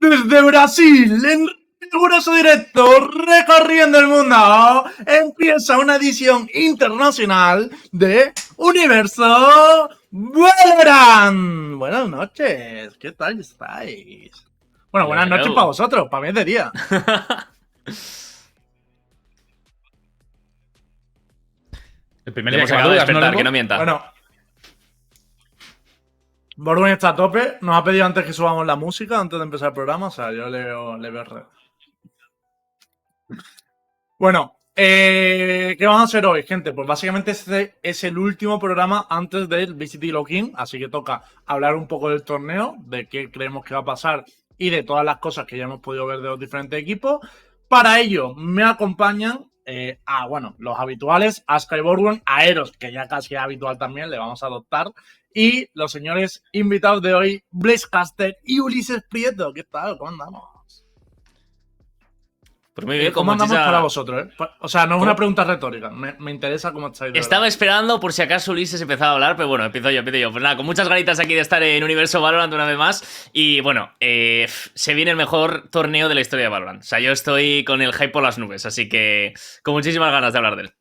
Desde Brasil, en riguroso directo, recorriendo el mundo, empieza una edición internacional de Universo Valorant. Buenas noches, ¿qué tal estáis? Bueno, buenas noches para vosotros, para mí es de día. El primer día hemos acabado de despertar, ¿no? que no mienta. Bueno, Borwen está a tope. Nos ha pedido antes que subamos la música antes de empezar el programa. O sea, yo le veo re. Bueno, ¿qué vamos a hacer hoy, gente? Pues básicamente este es el último programa antes del VCT Lock-in. Así que toca hablar un poco del torneo, de qué creemos que va a pasar y de todas las cosas que ya hemos podido ver de los diferentes equipos. Para ello me acompañan los habituales, Aska y Borwen, a Eros, que ya casi es habitual también, le vamos a adoptar, y los señores invitados de hoy, Blazecaster y Ulises Prieto. ¿Qué tal? ¿Cómo andamos? Pues muy bien, ¿Cómo andamos para vosotros? O sea, no es una pregunta retórica, me interesa cómo estáis. Estaba esperando por si acaso Ulises empezaba a hablar, pero bueno, empiezo yo. Pues nada, con muchas ganitas aquí de estar en Universo Valorant una vez más. Y bueno, se viene el mejor torneo de la historia de Valorant. O sea, yo estoy con el hype por las nubes, así que con muchísimas ganas de hablar de él.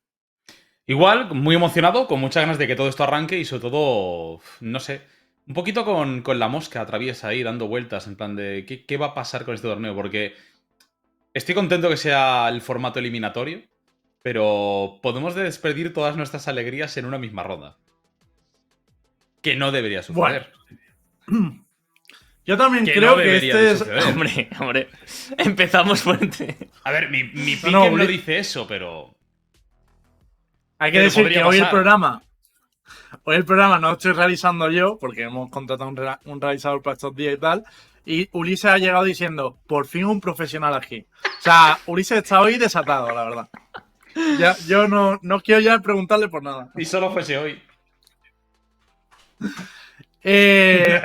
Igual, muy emocionado, con muchas ganas de que todo esto arranque y sobre todo, no sé, un poquito con la mosca atraviesa ahí dando vueltas en plan de ¿qué va a pasar con este torneo? Porque estoy contento que sea el formato eliminatorio, pero podemos despedir todas nuestras alegrías en una misma ronda. Que no debería suceder. Bueno. Yo también creo que este es... Hombre, empezamos fuerte. A ver, mi pique no dice eso, pero... Hay que decir que hoy el programa no lo estoy realizando yo, porque hemos contratado un realizador para estos días y tal, y Ulises ha llegado diciendo, por fin un profesional aquí. O sea, Ulises está hoy desatado, la verdad. Yo no quiero ya preguntarle por nada. Y solo fuese hoy.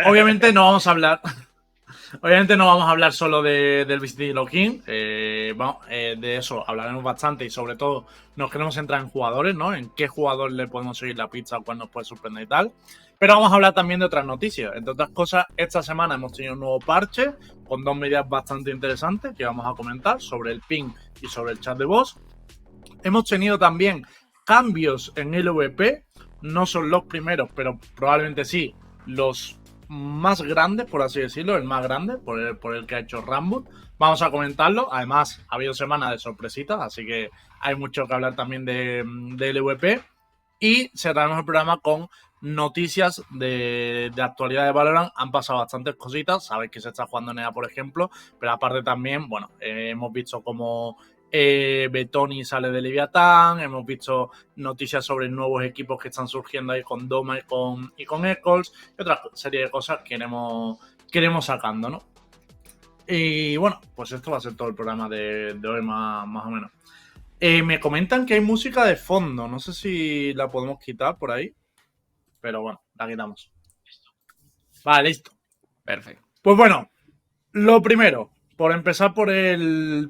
Obviamente no vamos a hablar... Obviamente no vamos a hablar solo del VCT Lock-in, de eso hablaremos bastante y sobre todo nos queremos centrar en jugadores, ¿no? En qué jugador le podemos seguir la pizza, cuál nos puede sorprender y tal. Pero vamos a hablar también de otras noticias. Entre otras cosas, esta semana hemos tenido un nuevo parche con dos medidas bastante interesantes que vamos a comentar sobre el ping y sobre el chat de voz. Hemos tenido también cambios en LVP, no son los primeros, pero probablemente sí, los más grande, por así decirlo, el más grande, por el que ha hecho Rambo. Vamos a comentarlo. Además, ha habido semana de sorpresitas, así que hay mucho que hablar también de LVP. Y cerraremos el programa con noticias de actualidad de Valorant. Han pasado bastantes cositas. Sabéis que se está jugando NEA, por ejemplo, pero aparte también, bueno, hemos visto como Betoni sale de Leviatán, hemos visto noticias sobre nuevos equipos que están surgiendo ahí con Doma y con Eccles y otra serie de cosas que iremos sacando, ¿no? Y bueno, pues esto va a ser todo el programa de hoy más o menos. Me comentan que hay música de fondo, no sé si la podemos quitar por ahí, pero bueno, la quitamos. Vale, listo. Perfecto. Pues bueno, lo primero, por empezar por el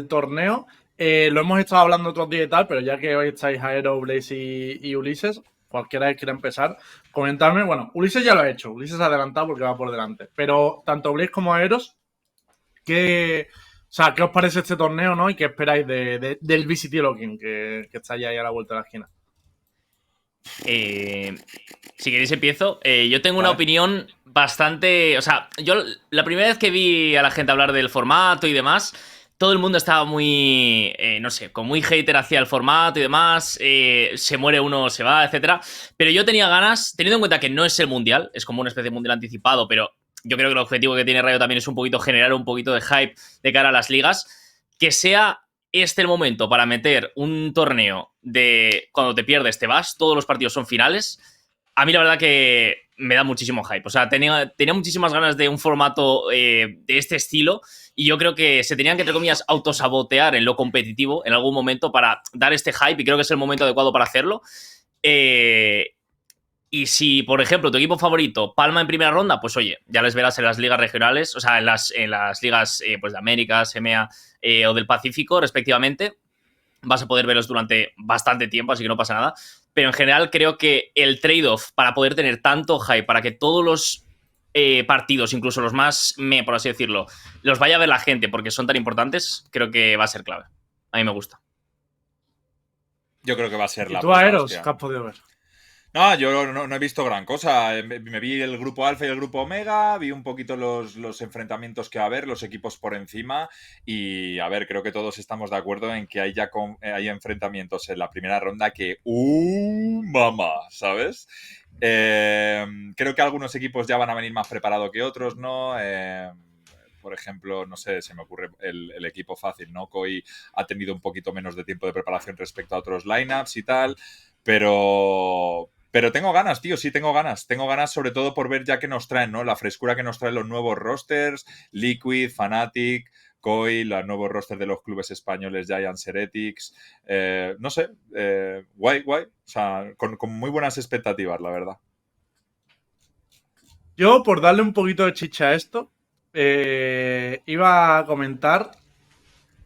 torneo, lo hemos estado hablando otros días y tal, pero ya que hoy estáis Aero, Blaze y Ulises, cualquiera que quiera empezar, comentarme. Bueno, Ulises ya lo ha hecho, Ulises se ha adelantado porque va por delante, pero tanto Blaze como Aeros, ¿qué os parece este torneo, no? Y qué esperáis del VCT Lock-in, que está ya ahí a la vuelta de la esquina. Si queréis empiezo. Yo tengo una opinión bastante... O sea, yo la primera vez que vi a la gente hablar del formato y demás, todo el mundo estaba muy, no sé, con muy hater hacia el formato y demás, se muere uno, se va, etcétera. Pero yo tenía ganas, teniendo en cuenta que no es el mundial, es como una especie de mundial anticipado, pero yo creo que el objetivo que tiene Rayo también es un poquito generar un poquito de hype de cara a las ligas, que sea el momento para meter un torneo de cuando te pierdes te vas, todos los partidos son finales. A mí la verdad que me da muchísimo hype. O sea, tenía muchísimas ganas de un formato de este estilo y yo creo que se tenían que, entre comillas, autosabotear en lo competitivo en algún momento para dar este hype y creo que es el momento adecuado para hacerlo. Y si, por ejemplo, tu equipo favorito palma en primera ronda, pues oye, ya les verás en las ligas regionales, o sea, en las ligas pues de Américas, EMEA o del Pacífico, respectivamente. vas a poder verlos durante bastante tiempo, así que no pasa nada. Pero en general creo que el trade-off para poder tener tanto hype, para que todos los partidos, incluso los más por así decirlo, los vaya a ver la gente porque son tan importantes, creo que va a ser clave. A mí me gusta. Yo creo que va a ser ¿Y la tú, puta Aeros, hostia. qué has podido ver? No, yo no he visto gran cosa. Me vi el grupo Alfa y el grupo Omega, vi un poquito los enfrentamientos que va a haber, los equipos por encima. Y a ver, creo que todos estamos de acuerdo en que hay enfrentamientos en la primera ronda que. Mamá! ¿Sabes? Creo que algunos equipos ya van a venir más preparados que otros, ¿no? Por ejemplo, no sé, se me ocurre el equipo fácil, ¿no? Koi ha tenido un poquito menos de tiempo de preparación respecto a otros lineups y tal. Pero tengo ganas, tío, sí tengo ganas. Tengo ganas sobre todo por ver ya que nos traen, ¿no? La frescura que nos traen los nuevos rosters, Liquid, Fnatic, Koi, los nuevos rosters de los clubes españoles, Giants, Heretics. No sé, guay. O sea, con muy buenas expectativas, la verdad. Yo, por darle un poquito de chicha a esto, iba a comentar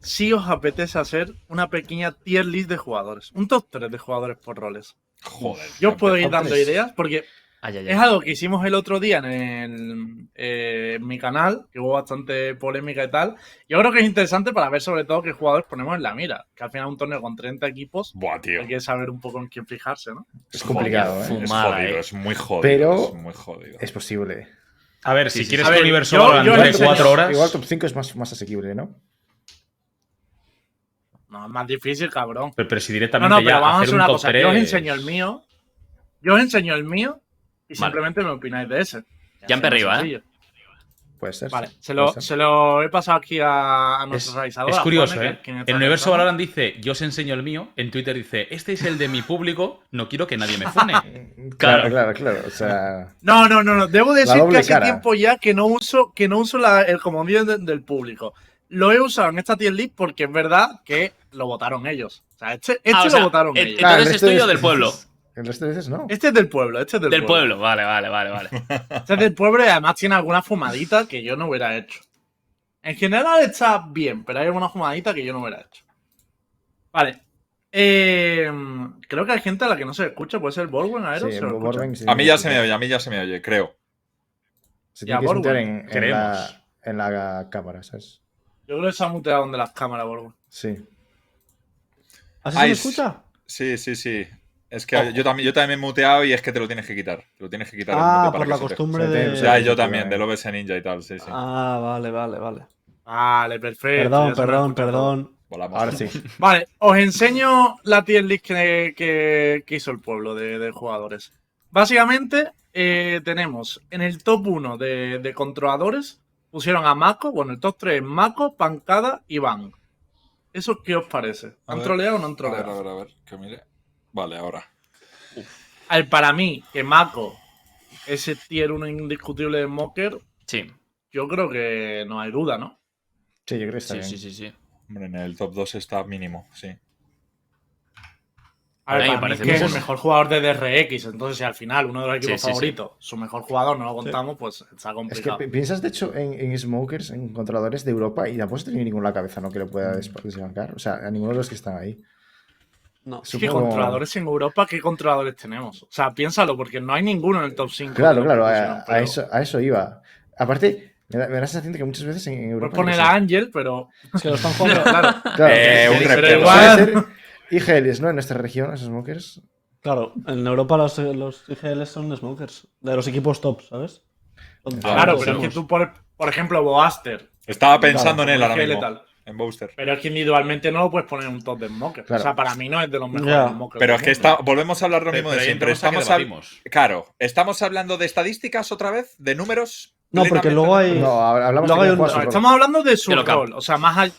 si os apetece hacer una pequeña tier list de jugadores. Un top 3 de jugadores por roles. Joder. Yo os puedo ir top dando 3. ideas porque Ay, ay, es ay. algo que hicimos el otro día en mi canal, que hubo bastante polémica y tal. Yo creo que es interesante para ver sobre todo qué jugadores ponemos en la mira. Que al final un torneo con 30 equipos Buah, tío. hay que saber un poco en quién fijarse, ¿no? Es complicado, Joder, ¿eh? Es Fumada, jodido, eh. es muy jodido. Pero- es muy jodido. Es posible. A ver, Sí, si sí, quieres sí. A que ver, Universo yo Valorant dure enseño- 4 horas. Igual top 5 es más asequible, ¿no? No, es más difícil, cabrón. Pero si No, directamente no, ya pero vamos a hacer hacer un una top cosa. 3. Yo os enseño el mío. Yo os enseño el mío y Vale. simplemente me opináis de ese. Ya en arriba, sencillo. Puede ser. Vale, sí, se puede lo, ser. se lo he pasado aquí a nuestro Es, realizador. es a curioso, Juanne, ¿eh? quien está En Universo pensando. Valorant dice, yo os enseño el mío. En Twitter dice, este es el de mi público, no quiero que nadie me fune. Claro. O sea, No. Debo decir doble que hace cara. tiempo ya que no uso el comodín del público. Lo he usado en esta tier list porque es verdad que lo votaron ellos. O sea, este O sea, lo votaron ellos. Claro, entonces el es resto tuyo del pueblo. El resto de veces no. Este es del pueblo, Del pueblo, vale. Este es del pueblo y además tiene alguna fumadita que yo no hubiera hecho. En general está bien, pero hay alguna fumadita que yo no hubiera hecho. Vale. Creo que hay gente a la que no se escucha. Puede ser Borwen, Aero. Sí, ¿se lo escucha? Borben, sí, A mí ya se me oye, creo. Se Ya, tiene que sentar Borben. Queremos. en la cámara, ¿sabes? Yo creo que se ha muteado donde las cámaras, Borwen. Sí. ¿Así se Ay, me escucha? Sí. Es que yo también me he muteado y es que te lo tienes que quitar. Te lo tienes que quitar el Ah, mute para por que la se te- costumbre se te- de... se Ya, te- yo también, del OBS Ninja y tal, sí. Ah, vale. Vale, perfecto. Perdón, ya se me escucha todo. perdón. Volamos. Ahora sí. Vale, os enseño la tier list que hizo el pueblo de jugadores. Básicamente, tenemos en el top 1 de controladores, pusieron a Mako, bueno, el top 3 es Mako, Pancada y Van. ¿Eso qué os parece? A ¿Han ver, troleado o no han A troleado? ver, que mire. Vale, ahora. A ver, para mí, que Mako es el tier 1 indiscutible de Smoker, Sí, yo creo que no hay duda, ¿no? Sí, yo creo que está bien. sí. Hombre, en el top 2 está mínimo, sí. A A ver, mí me para mí parece es que es el mínimo. mejor jugador de DRX, entonces si al final uno de los equipos Sí, sí, sí. favoritos, su mejor jugador no lo contamos, pues está Es que complicado. piensas, de hecho, en smokers, en controladores de Europa, y tampoco se tiene ninguno en la cabeza, ¿no? Que lo pueda desbancar. O sea, a ninguno de los que están ahí. No. Es que controladores en Europa, ¿qué controladores tenemos? O sea, piénsalo, porque no hay ninguno en el top 5. Claro, a eso iba. Aparte, me da la sensación de que muchas veces en Puedes Europa. poner a Ángel, pero. Es que lo están jugando. Claro. Claro, Un pero repero. igual- IGLs, ¿no? En nuestra región, esos smokers. Claro, en Europa los IGL son smokers. De los equipos top, ¿sabes? Son Claro, todos pero es que hemos. tú, por ejemplo, Boaster. Estaba pensando en él como ahora IGL mismo. tal. En Booster. Pero es que individualmente no lo puedes poner en un top de Smoker. Claro. O sea, para mí no es de los mejores Ya. Smokers. Pero del es que mundo. volvemos a hablar lo mismo de Pero ahí siempre. entramos a que Estamos debatimos. Claro, ¿estamos hablando de estadísticas otra vez? ¿De números? No, porque luego hay. No, hablamos Luego de hay cómo un- juega su No, rol. estamos hablando de su Que lo rol. O sea, más allá.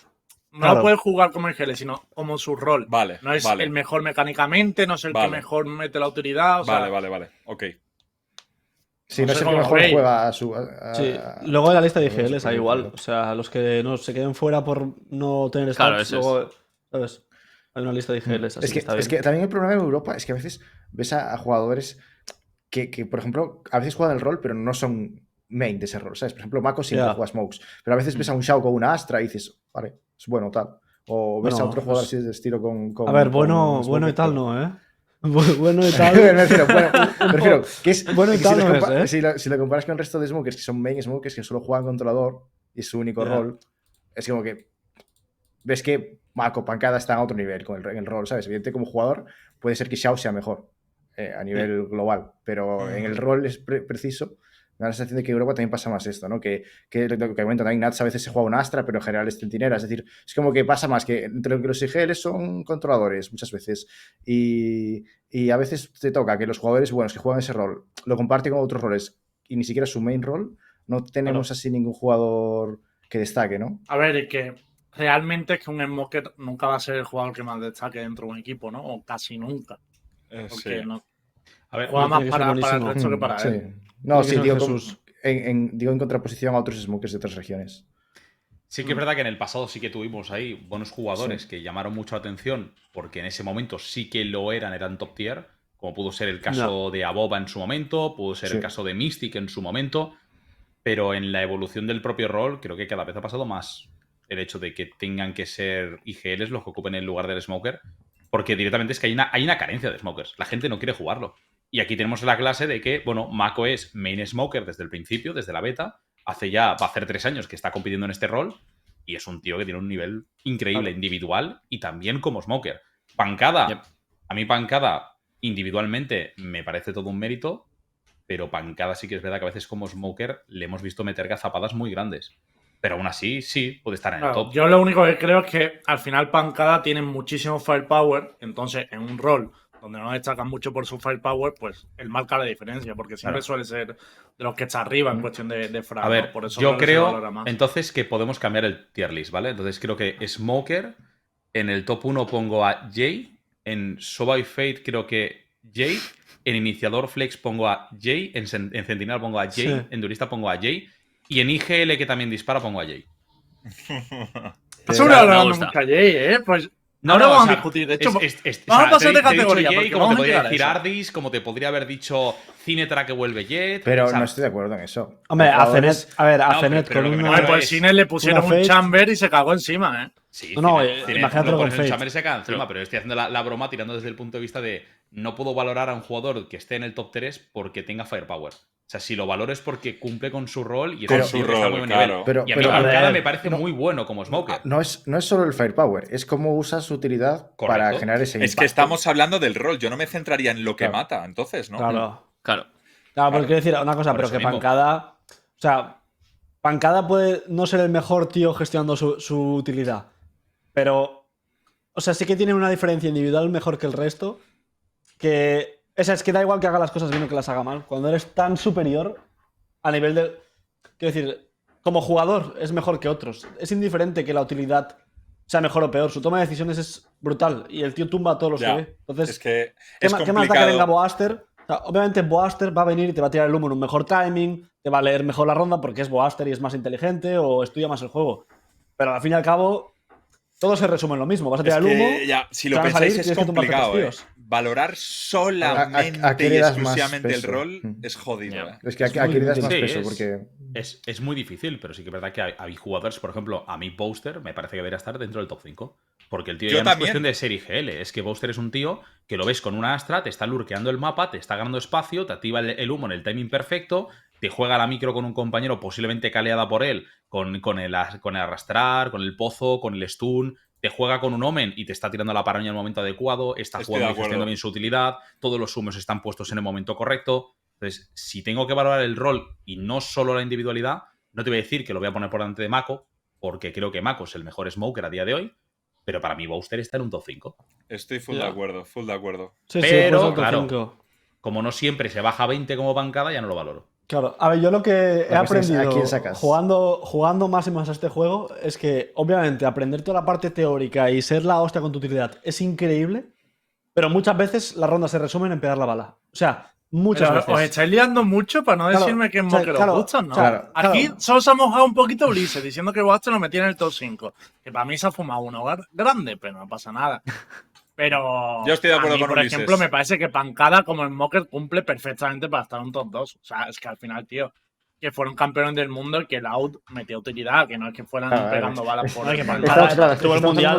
No Claro. lo puedes jugar como IGL, sino como su rol. Vale, No es vale. el mejor mecánicamente, no es el Vale. que mejor mete la autoridad. O sea, Vale. Ok. Sí, no no sé sé qué cómo mejor veis. juega a su. Sí, luego en la lista de Luego IGLs se hay puede igual. verlo. O sea, los que no se queden fuera por no tener stats, Claro, eso es. luego, ¿sabes? Hay una lista de IGLs, así Es que, está bien. es que también el problema en Europa es que a veces ves a jugadores que, por ejemplo, a veces juegan el rol, pero no son main de ese rol, ¿sabes? Por ejemplo, Mako siempre Ya. juega smokes, pero a veces ves a un Shao con una Astra y dices, vale, es bueno, tal. ¿O ves a Bueno, otro jugador pues, así de estilo con A ver, con bueno Smoker? y tal no, ¿eh? Bueno y Me tal. refiero que es Bueno y que tal no es, ¿eh? si lo comparas con el resto de smokers que son main smokers que solo juegan controlador y es su único Ya. rol, es como que ves que Mako Pancada está a otro nivel en el rol, ¿sabes? Evidentemente como jugador puede ser que Xiao sea mejor a nivel global, pero en el rol es preciso. Me da la sensación de que en Europa también pasa más esto, ¿no? Que lo que comento también, Nats a veces se juega un Astra, pero en general es centinela. Es decir, es como que pasa más que entre lo que los IGLs son controladores muchas veces y a veces te toca que los jugadores buenos que juegan ese rol lo comparten con otros roles y ni siquiera su main rol. No tenemos así ningún jugador que destaque, ¿no? A ver, es que realmente es que un smoker nunca va a ser el jugador que más destaque dentro de un equipo, ¿no? O casi nunca. Porque Sí. no A ver, juega más tiene que ser para el buenísimo. resto que para Sí. él. No, Tiene que sí, ser digo, Jesús. digo en contraposición a otros smokers de otras regiones. sí que es verdad que en el pasado sí que tuvimos ahí buenos jugadores Sí. que llamaron mucho la atención porque en ese momento sí que lo eran top tier, como pudo ser el caso de Aboba en su momento, pudo ser el Sí. caso de Mystic en su momento, pero en la evolución del propio rol creo que cada vez ha pasado más el hecho de que tengan que ser IGLs los que ocupen el lugar del smoker, porque directamente es que hay una carencia de smokers, la gente no quiere jugarlo. Y aquí tenemos la clase de que, bueno, Mako es main smoker desde el principio, desde la beta, va a hacer 3 años que está compitiendo en este rol, y es un tío que tiene un nivel increíble individual y también como smoker. Pancada, Yep. a mí Pancada individualmente me parece todo un mérito, pero Pancada sí que es verdad que a veces como smoker le hemos visto meter gazapadas muy grandes. Pero aún así, sí, puede estar en el Claro, top. yo lo único que creo es que al final Pancada tiene muchísimo firepower, entonces en un rol donde no destacan mucho por su firepower, pues el marca la diferencia, porque siempre Claro. suele ser de los que está arriba en cuestión de frag, A ver, ¿no? Por eso yo que se creo valora más. entonces que podemos cambiar el tier list, ¿vale? Entonces creo que Smoker, en el top 1 pongo a Jay, en Soba y Fate creo que Jay, en Iniciador Flex pongo a Jay, en Sentinel pongo a Jay, Sí. en Durista pongo a Jay, y en IGL que también dispara pongo a Jay. Has hablando me mucho gusta. a Jay, ¿eh? Pues No, ahora no, vamos o sea, a discutir. De hecho, o vamos a sea, pasar de te he dicho categoría, Jay, porque como te vamos a podría llegar a decir eso. Ardis, como te podría haber dicho Cinetra que vuelve Jet. Pero o sea, no estoy de acuerdo en eso. Hombre, Hay a jugadores- Zenet, a ver, a No, Zenet pero con lo que me una. Joder, refiero pues es- Cine le pusieron una un Fate. chamber y se cagó encima, ¿eh? Sí, No, Cinet imagínatelo lo con pones en el Fate. chamber y se cae encima, pero estoy haciendo la broma tirando desde el punto de vista de no puedo valorar a un jugador que esté en el top 3 porque tenga firepower. O sea, si lo valoro es porque cumple con su rol y es Pero- un tío Con que su está rol, muy buen claro. nivel. Pero- Y a mí pero- Pancada a ver, me parece no- muy bueno como smoker. No es solo el firepower, es cómo usas su utilidad para Correcto. generar ese Es impacto. que estamos hablando del rol. Yo no me centraría en lo que Claro. mata, entonces, ¿no? Claro. Claro. Claro, pero quiero decir una cosa, Por pero eso que mismo. Pancada. O sea, Pancada puede no ser el mejor tío gestionando su utilidad. Pero. O sea, sí que tiene una diferencia individual mejor que el resto. Que. Esa es que da igual que haga las cosas bien o que las haga mal. Cuando eres tan superior a nivel de. Quiero decir, como jugador es mejor que otros. Es indiferente que la utilidad sea mejor o peor. Su toma de decisiones es brutal. Y el tío tumba a todos los Ya. que ve. Entonces, Es que ¿qué es más da que venga complicado. Boaster? O sea, obviamente Boaster va a venir y te va a tirar el humo en un mejor timing, te va a leer mejor la ronda porque es Boaster y es más inteligente o estudia más el juego. Pero al fin y al cabo, todo se resume en lo mismo. Vas a Es tirar el humo. que, ya, si te lo van a pensáis, salir, es tienes que tumbarte complicado, tres ¿eh? tíos. Valorar solamente ¿A qué y le das más exclusivamente el peso? rol es jodido, Ya. ¿eh? Es que Es aquí muy le das más difícil. peso Sí, porque. Es muy difícil, pero sí que es verdad que hay jugadores, por ejemplo, a mí Bowster me parece que debería estar dentro del top 5. Porque el tío Yo ya no es también. cuestión de ser IGL, es que Bowster es un tío que lo ves con una Astra, te está lurkeando el mapa, te está ganando espacio, te activa el humo en el timing perfecto, te juega la micro con un compañero posiblemente caleada por él, con el arrastrar, con el pozo, con el stun, te juega con un Omen y te está tirando la paranoia en el momento adecuado, está Estoy jugando de y gestionando acuerdo. bien su utilidad, todos los humos están puestos en el momento correcto. Entonces, si tengo que valorar el rol y no solo la individualidad, no te voy a decir que lo voy a poner por delante de Mako, porque creo que Mako es el mejor smoker a día de hoy, pero para mí Bowster está en un top 5. Estoy full Ya. de acuerdo, full de acuerdo. Sí, Pero, pues otro claro. 5. Como no siempre se baja a 20 como Pancada, ya no lo valoro. Claro, a ver, yo lo que he La cuestión es, ¿a aprendido quién sacas? jugando más y más a este juego es que, obviamente, aprender toda la parte teórica y ser la hostia con tu utilidad es increíble, pero muchas veces las rondas se resumen en pegar la bala. O sea, muchas Pero veces. os estáis liando mucho para no Claro, decirme que o sea, Smoker claro, os gustan, ¿no? claro, Aquí claro. solo se ha mojado un poquito Ulises diciendo que Boaster lo metía en el top 5. Que para mí se ha fumado uno grande, pero no pasa nada. Pero Yo estoy de acuerdo a mí, con por Ulises. ejemplo, me parece que Pancada como Smoker cumple perfectamente para estar en un top 2. O sea, es que al final, tío, que fueron campeones del mundo y que el out metía utilidad, que no es que fueran Claro, pegando balas por No, que el Pancada Claro, tuvo el estamos mundial.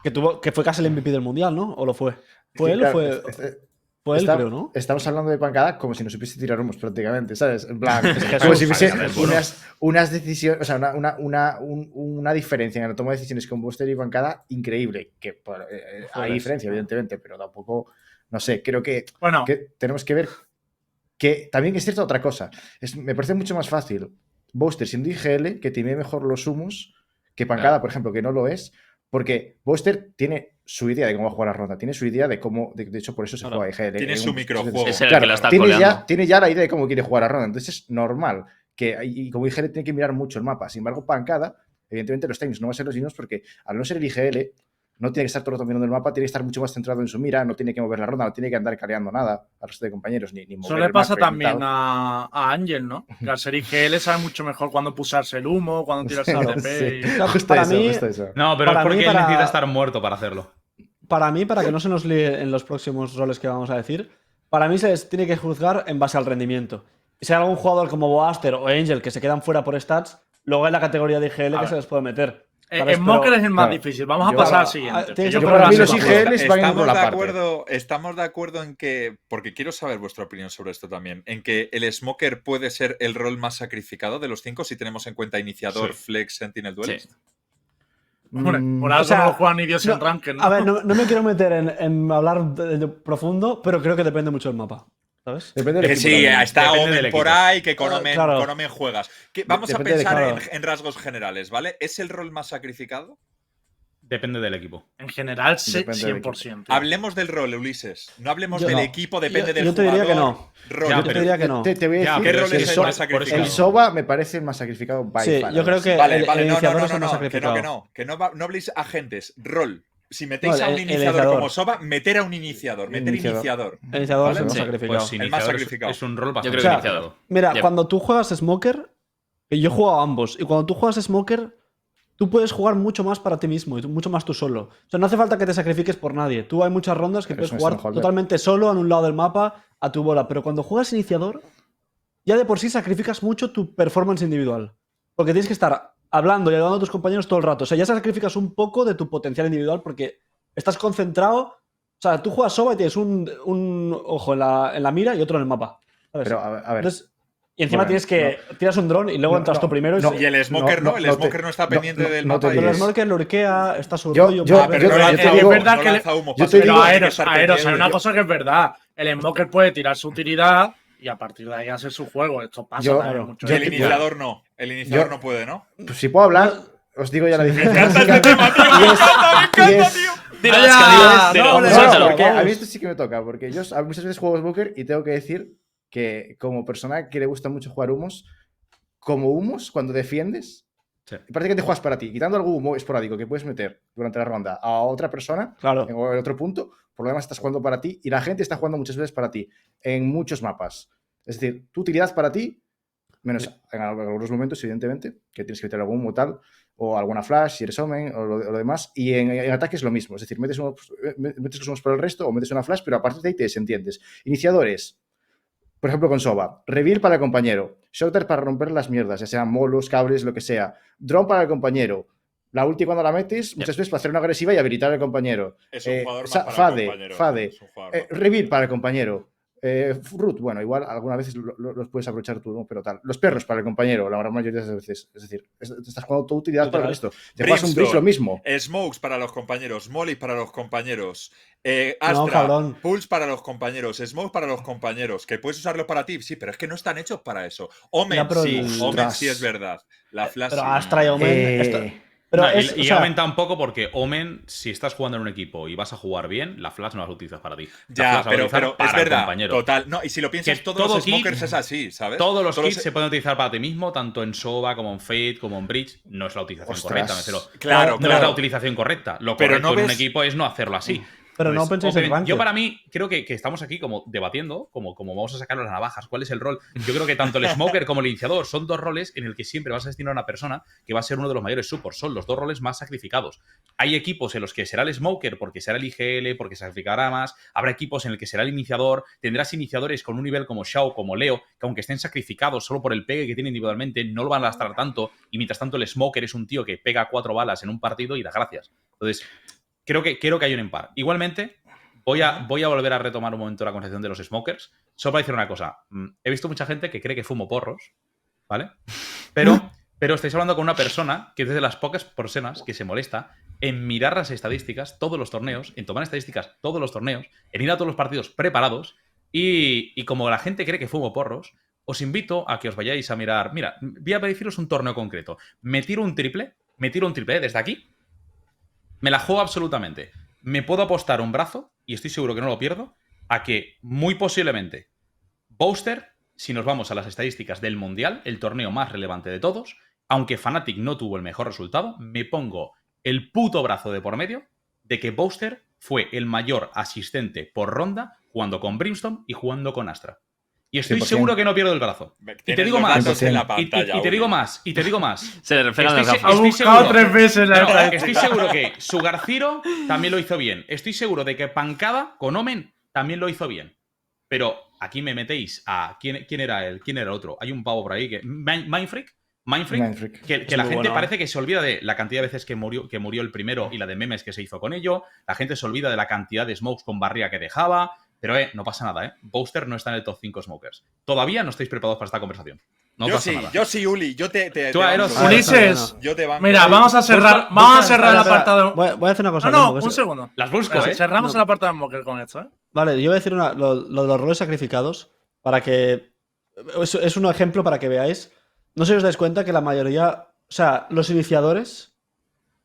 hablando Que fue casi el MVP del mundial, ¿no? ¿O lo fue? ¿Fue Sí, él claro, o fue él, creo, no? Estamos hablando de Pancada como si no supiese tirar humos prácticamente, ¿sabes? En plan, Jesús, como si hubiese Pancada es bueno. unas decisiones, o sea, una diferencia en la toma de decisiones con Buster y Pancada increíble. Que hay diferencia, evidentemente, pero tampoco, no sé, creo que Bueno, tenemos que ver que también es cierta otra cosa. Me parece mucho más fácil Buster siendo IGL que timee mejor los humos que Pancada, Claro. por ejemplo, que no lo es, porque Buster tiene su idea de cómo va a jugar la ronda, tiene su idea de cómo, de hecho, por eso se Claro. juega IGL. Tiene su microjuego. Es el que la está tiene coleando. tiene ya la idea de cómo quiere jugar la ronda, entonces es normal que, y como IGL tiene que mirar mucho el mapa. Sin embargo, Pancada, evidentemente los timings no van a ser los mismos porque al no ser el IGL, no tiene que estar todo el rato mirando el mapa, tiene que estar mucho más centrado en su mira, no tiene que mover la ronda, no tiene que andar careando nada al resto de compañeros, ni mover eso le el pasa macro y también tal. a Ángel, ¿no? Que al ser IGL sabe mucho mejor cuándo pulsarse el humo, cuándo tirarse el TP. Sí, y- justo Para eso, mí- justo eso. No, pero es Para mí, porque él para- necesita estar muerto para hacerlo. Para mí, para que no se nos líe en los próximos roles que vamos a decir, para mí se les tiene que juzgar en base al rendimiento. Si hay algún jugador como Boaster o Angel que se quedan fuera por stats, luego hay la categoría de IGL que ver. se les puede meter. ¿sabes? Smoker es el más claro, difícil. Vamos a yo- pasar al Claro, siguiente. tiene que yo que creo que para mí va a los ser más IGL fácil. van en por la parte. Estamos de acuerdo en que, porque quiero saber vuestra opinión sobre esto también, en que el Smoker puede ser el rol más sacrificado de los 5 si tenemos en cuenta iniciador, Sí. flex, sentinel, duelist. Sí. Hombre, por algo o sea, no juegan ni Dios no, en Ranked, ¿no? A ver, no me quiero meter en hablar de profundo, pero creo que depende mucho del mapa. ¿Sabes? Depende del Que equipo sí, también. está Depende Omen del por equipo. ahí, que con Omen, Claro. con Omen juegas. Vamos a Depende de pensar claro. en rasgos generales, ¿vale? ¿Es el rol más sacrificado? Depende del equipo. En general, Depende del 100%. Hablemos del rol, Ulises. No hablemos Yo del no. equipo, depende del Yo te jugador. diría que no. Rol. Ya, Yo pero- te diría que no. Te voy a Ya, decir, ¿Qué pero rol es es que el por- más por eso- el sacrificado? SOBA me parece el más sacrificado by Sí, far, yo creo que Vale, el vale, no, iniciador no, es el no, más no, que sacrificado. no habléis agentes, rol. Si metéis No, a un el iniciador, iniciador. como Soba, meter a un iniciador, meter iniciador. El iniciador Vale, es el más sí. sacrificado. Pues El más iniciador sacrificado. es un rol Yo bastante creo que sacrificado. iniciador. Mira, Yep. cuando tú juegas Smoker, yo he jugado a ambos, y cuando tú juegas Smoker, tú puedes jugar mucho más para ti mismo, y mucho más tú solo. O sea, no hace falta que te sacrifiques por nadie. Tú hay muchas rondas que Pero puedes es un jugar Strongholder. totalmente solo en un lado del mapa a tu bola, pero cuando juegas iniciador, ya de por sí sacrificas mucho tu performance individual. Porque tienes que estar hablando y ayudando a tus compañeros todo el rato. O sea, ya sacrificas un poco de tu potencial individual porque estás concentrado. O sea, tú juegas SOBA y tienes un ojo en la mira y otro en el mapa. ¿sabes? Pero, a ver, Entonces, y encima Bueno, tienes que tiras un dron y luego No, entras no, tú primero. no. Y el Smoker no, el no Smoker te- no está no, pendiente no, del no te mapa. Pero el líes. Smoker lurkea, está su Yo- rollo. yo- va a pero ver- yo es te digo- verdad no que lanza humo, yo pasa te que Pero digo- tiene que Aeros, estar Aeros, hay pendiente. una cosa que es verdad. El Smoker puede tirar su utilidad y a partir de ahí hacer su juego. Esto pasa Yo- también claro, mucho. yo El te- iniciador no. El iniciador Yo- no puede, ¿no? Pues si puedo hablar, os digo ya la diferencia. encanta este tema, tío, me encanta, tío. Dilo, Vaya, Asca, dilo, no, dilo, no, suéltalo. porque a vamos. mí esto sí que me toca, porque yo muchas veces juego Smoker y tengo que decir que como persona que le gusta mucho jugar humos, como humos, cuando defiendes, Sí. parece que te juegas para ti, quitando algún humo esporádico que puedes meter durante la ronda a otra persona Claro. en otro punto, por lo demás estás jugando para ti y la gente está jugando muchas veces para ti, en muchos mapas. Es decir, tu utilidad para ti, menos en algunos momentos, evidentemente, que tienes que meter algún humo tal, o alguna flash, si eres Omen, o lo demás, y en ataque es lo mismo, es decir, metes los humos para el resto o metes una flash, pero a partir de ahí te desentiendes. Iniciadores, por ejemplo con Soba, reveal para el compañero, shooter para romper las mierdas, ya sean molos, cables, lo que sea, drone para el compañero, la ulti cuando la metes, muchas veces para hacer una agresiva y habilitar al compañero. Es un jugador más para Fade, el compañero. Fade, Es un jugador más para el reveal para el compañero. Root, bueno, igual algunas veces los puedes aprovechar tú, ¿no? Pero tal. Los perros para el compañero, la gran mayoría de las veces. Es decir, te estás jugando tu utilidad para el resto. Te juegas un Breeze lo mismo. Smokes para los compañeros, Molly para los compañeros, No, Astra, cabrón. Pulse para los compañeros, Smokes para los compañeros, que puedes usarlos para ti, sí, pero es que no están hechos para eso. Omen Ya, pero sí, el- Omen sí es verdad. La flash Pero sí. Astra y Omen. Pero No, es, y o sea, aumenta un poco porque Omen, si estás jugando en un equipo y vas a jugar bien, la flash no la utilizas para ti. La Ya, flash la vas a pero utilizar es para el verdad, compañero. total. No, y si lo piensas, Que todos todo los kit- smokers es así, ¿sabes? Todos los kits se- se pueden utilizar para ti mismo, tanto en Soba como en Fate, como en Bridge. No es la utilización Ostras. correcta, me refiero. Claro, No es la claro. utilización correcta. Lo Pero correcto no en un ves- equipo es no hacerlo así. Pero no penséis en ranked. Yo para mí creo que estamos aquí como debatiendo, como vamos a sacar las navajas, cuál es el rol. Yo creo que tanto el Smoker como el Iniciador son dos roles en el que siempre vas a destinar a una persona que va a ser uno de los mayores supports. Son los dos roles más sacrificados. Hay equipos en los que será el Smoker porque será el IGL, porque sacrificará más. Habrá equipos en el que será el Iniciador. Tendrás iniciadores con un nivel como Xiao, como Leo, que aunque estén sacrificados solo por el pegue que tienen individualmente, no lo van a lastrar tanto. Y mientras tanto el Smoker es un tío que pega 4 balas en un partido y da gracias. Entonces, creo que hay un impar. Igualmente, voy a volver a retomar un momento la conversación de los smokers. Solo para decir una cosa. He visto mucha gente que cree que fumo porros, ¿vale? Pero estáis hablando con una persona que es de las pocas personas que se molesta en mirar las estadísticas todos los torneos, en tomar estadísticas todos los torneos, en ir a todos los partidos preparados y como la gente cree que fumo porros, os invito a que os vayáis a mirar. Mira, voy a deciros un torneo concreto. Me tiro un triple desde aquí. Me la juego absolutamente. Me puedo apostar un brazo, y estoy seguro que no lo pierdo, a que muy posiblemente Boaster, si nos vamos a las estadísticas del Mundial, el torneo más relevante de todos, aunque Fnatic no tuvo el mejor resultado, me pongo el puto brazo de por medio de que Boaster fue el mayor asistente por ronda jugando con Brimstone y jugando con Astra. Y estoy 100%. seguro que no pierdo el brazo. Y te digo Tienes los más. datos en la Y pantalla, te digo Uli. más. Y te digo más. Se le reflejan las Estoy gafas. Ha buscado seguro- 3 veces la No, estadística. estoy seguro que Sugarciro también lo hizo bien. Estoy seguro de que Pancada con Omen también lo hizo bien. Pero aquí me metéis a... ¿Quién era él? ¿Quién era el otro? Hay un pavo por ahí que... Mindfreak. Mindfreak. Que Es la muy gente bueno. parece que se olvida de la cantidad de veces que murió el primero y la de memes que se hizo con ello. La gente se olvida de la cantidad de smokes con barriga que dejaba. Pero no pasa nada, ¿eh? Boaster no está en el top 5 smokers. Todavía no estáis preparados para esta conversación. No pasa nada. Yo sí, Uli. Yo te Tú, banco. Aeros, Ulises, Yo te banco. mira, vamos a cerrar el apartado. Voy a hacer una cosa. No, Lembo, que un es- segundo. Las busco, Venga, ¿eh? cerramos No. el apartado de Smoker con esto, ¿eh? Vale, yo voy a decir lo de los roles sacrificados para que... Es un ejemplo para que veáis. No sé si os dais cuenta que la mayoría... O sea, los iniciadores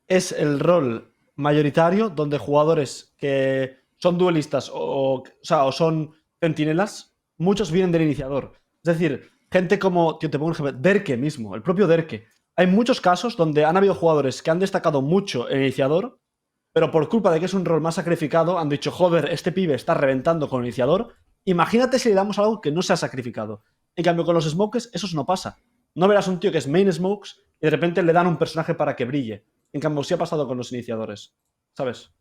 es el rol mayoritario donde jugadores que son duelistas o son centinelas, muchos vienen del iniciador. Es decir, gente como... Tío, te pongo un ejemplo. Derke mismo, el propio Derke. Hay muchos casos donde han habido jugadores que han destacado mucho en iniciador, pero por culpa de que es un rol más sacrificado, han dicho, joder, este pibe está reventando con el iniciador. Imagínate si le damos algo que no se ha sacrificado. En cambio, con los smokes, eso no pasa. No verás un tío que es main smokes y de repente le dan un personaje para que brille. En cambio, sí ha pasado con los iniciadores. ¿Sabes?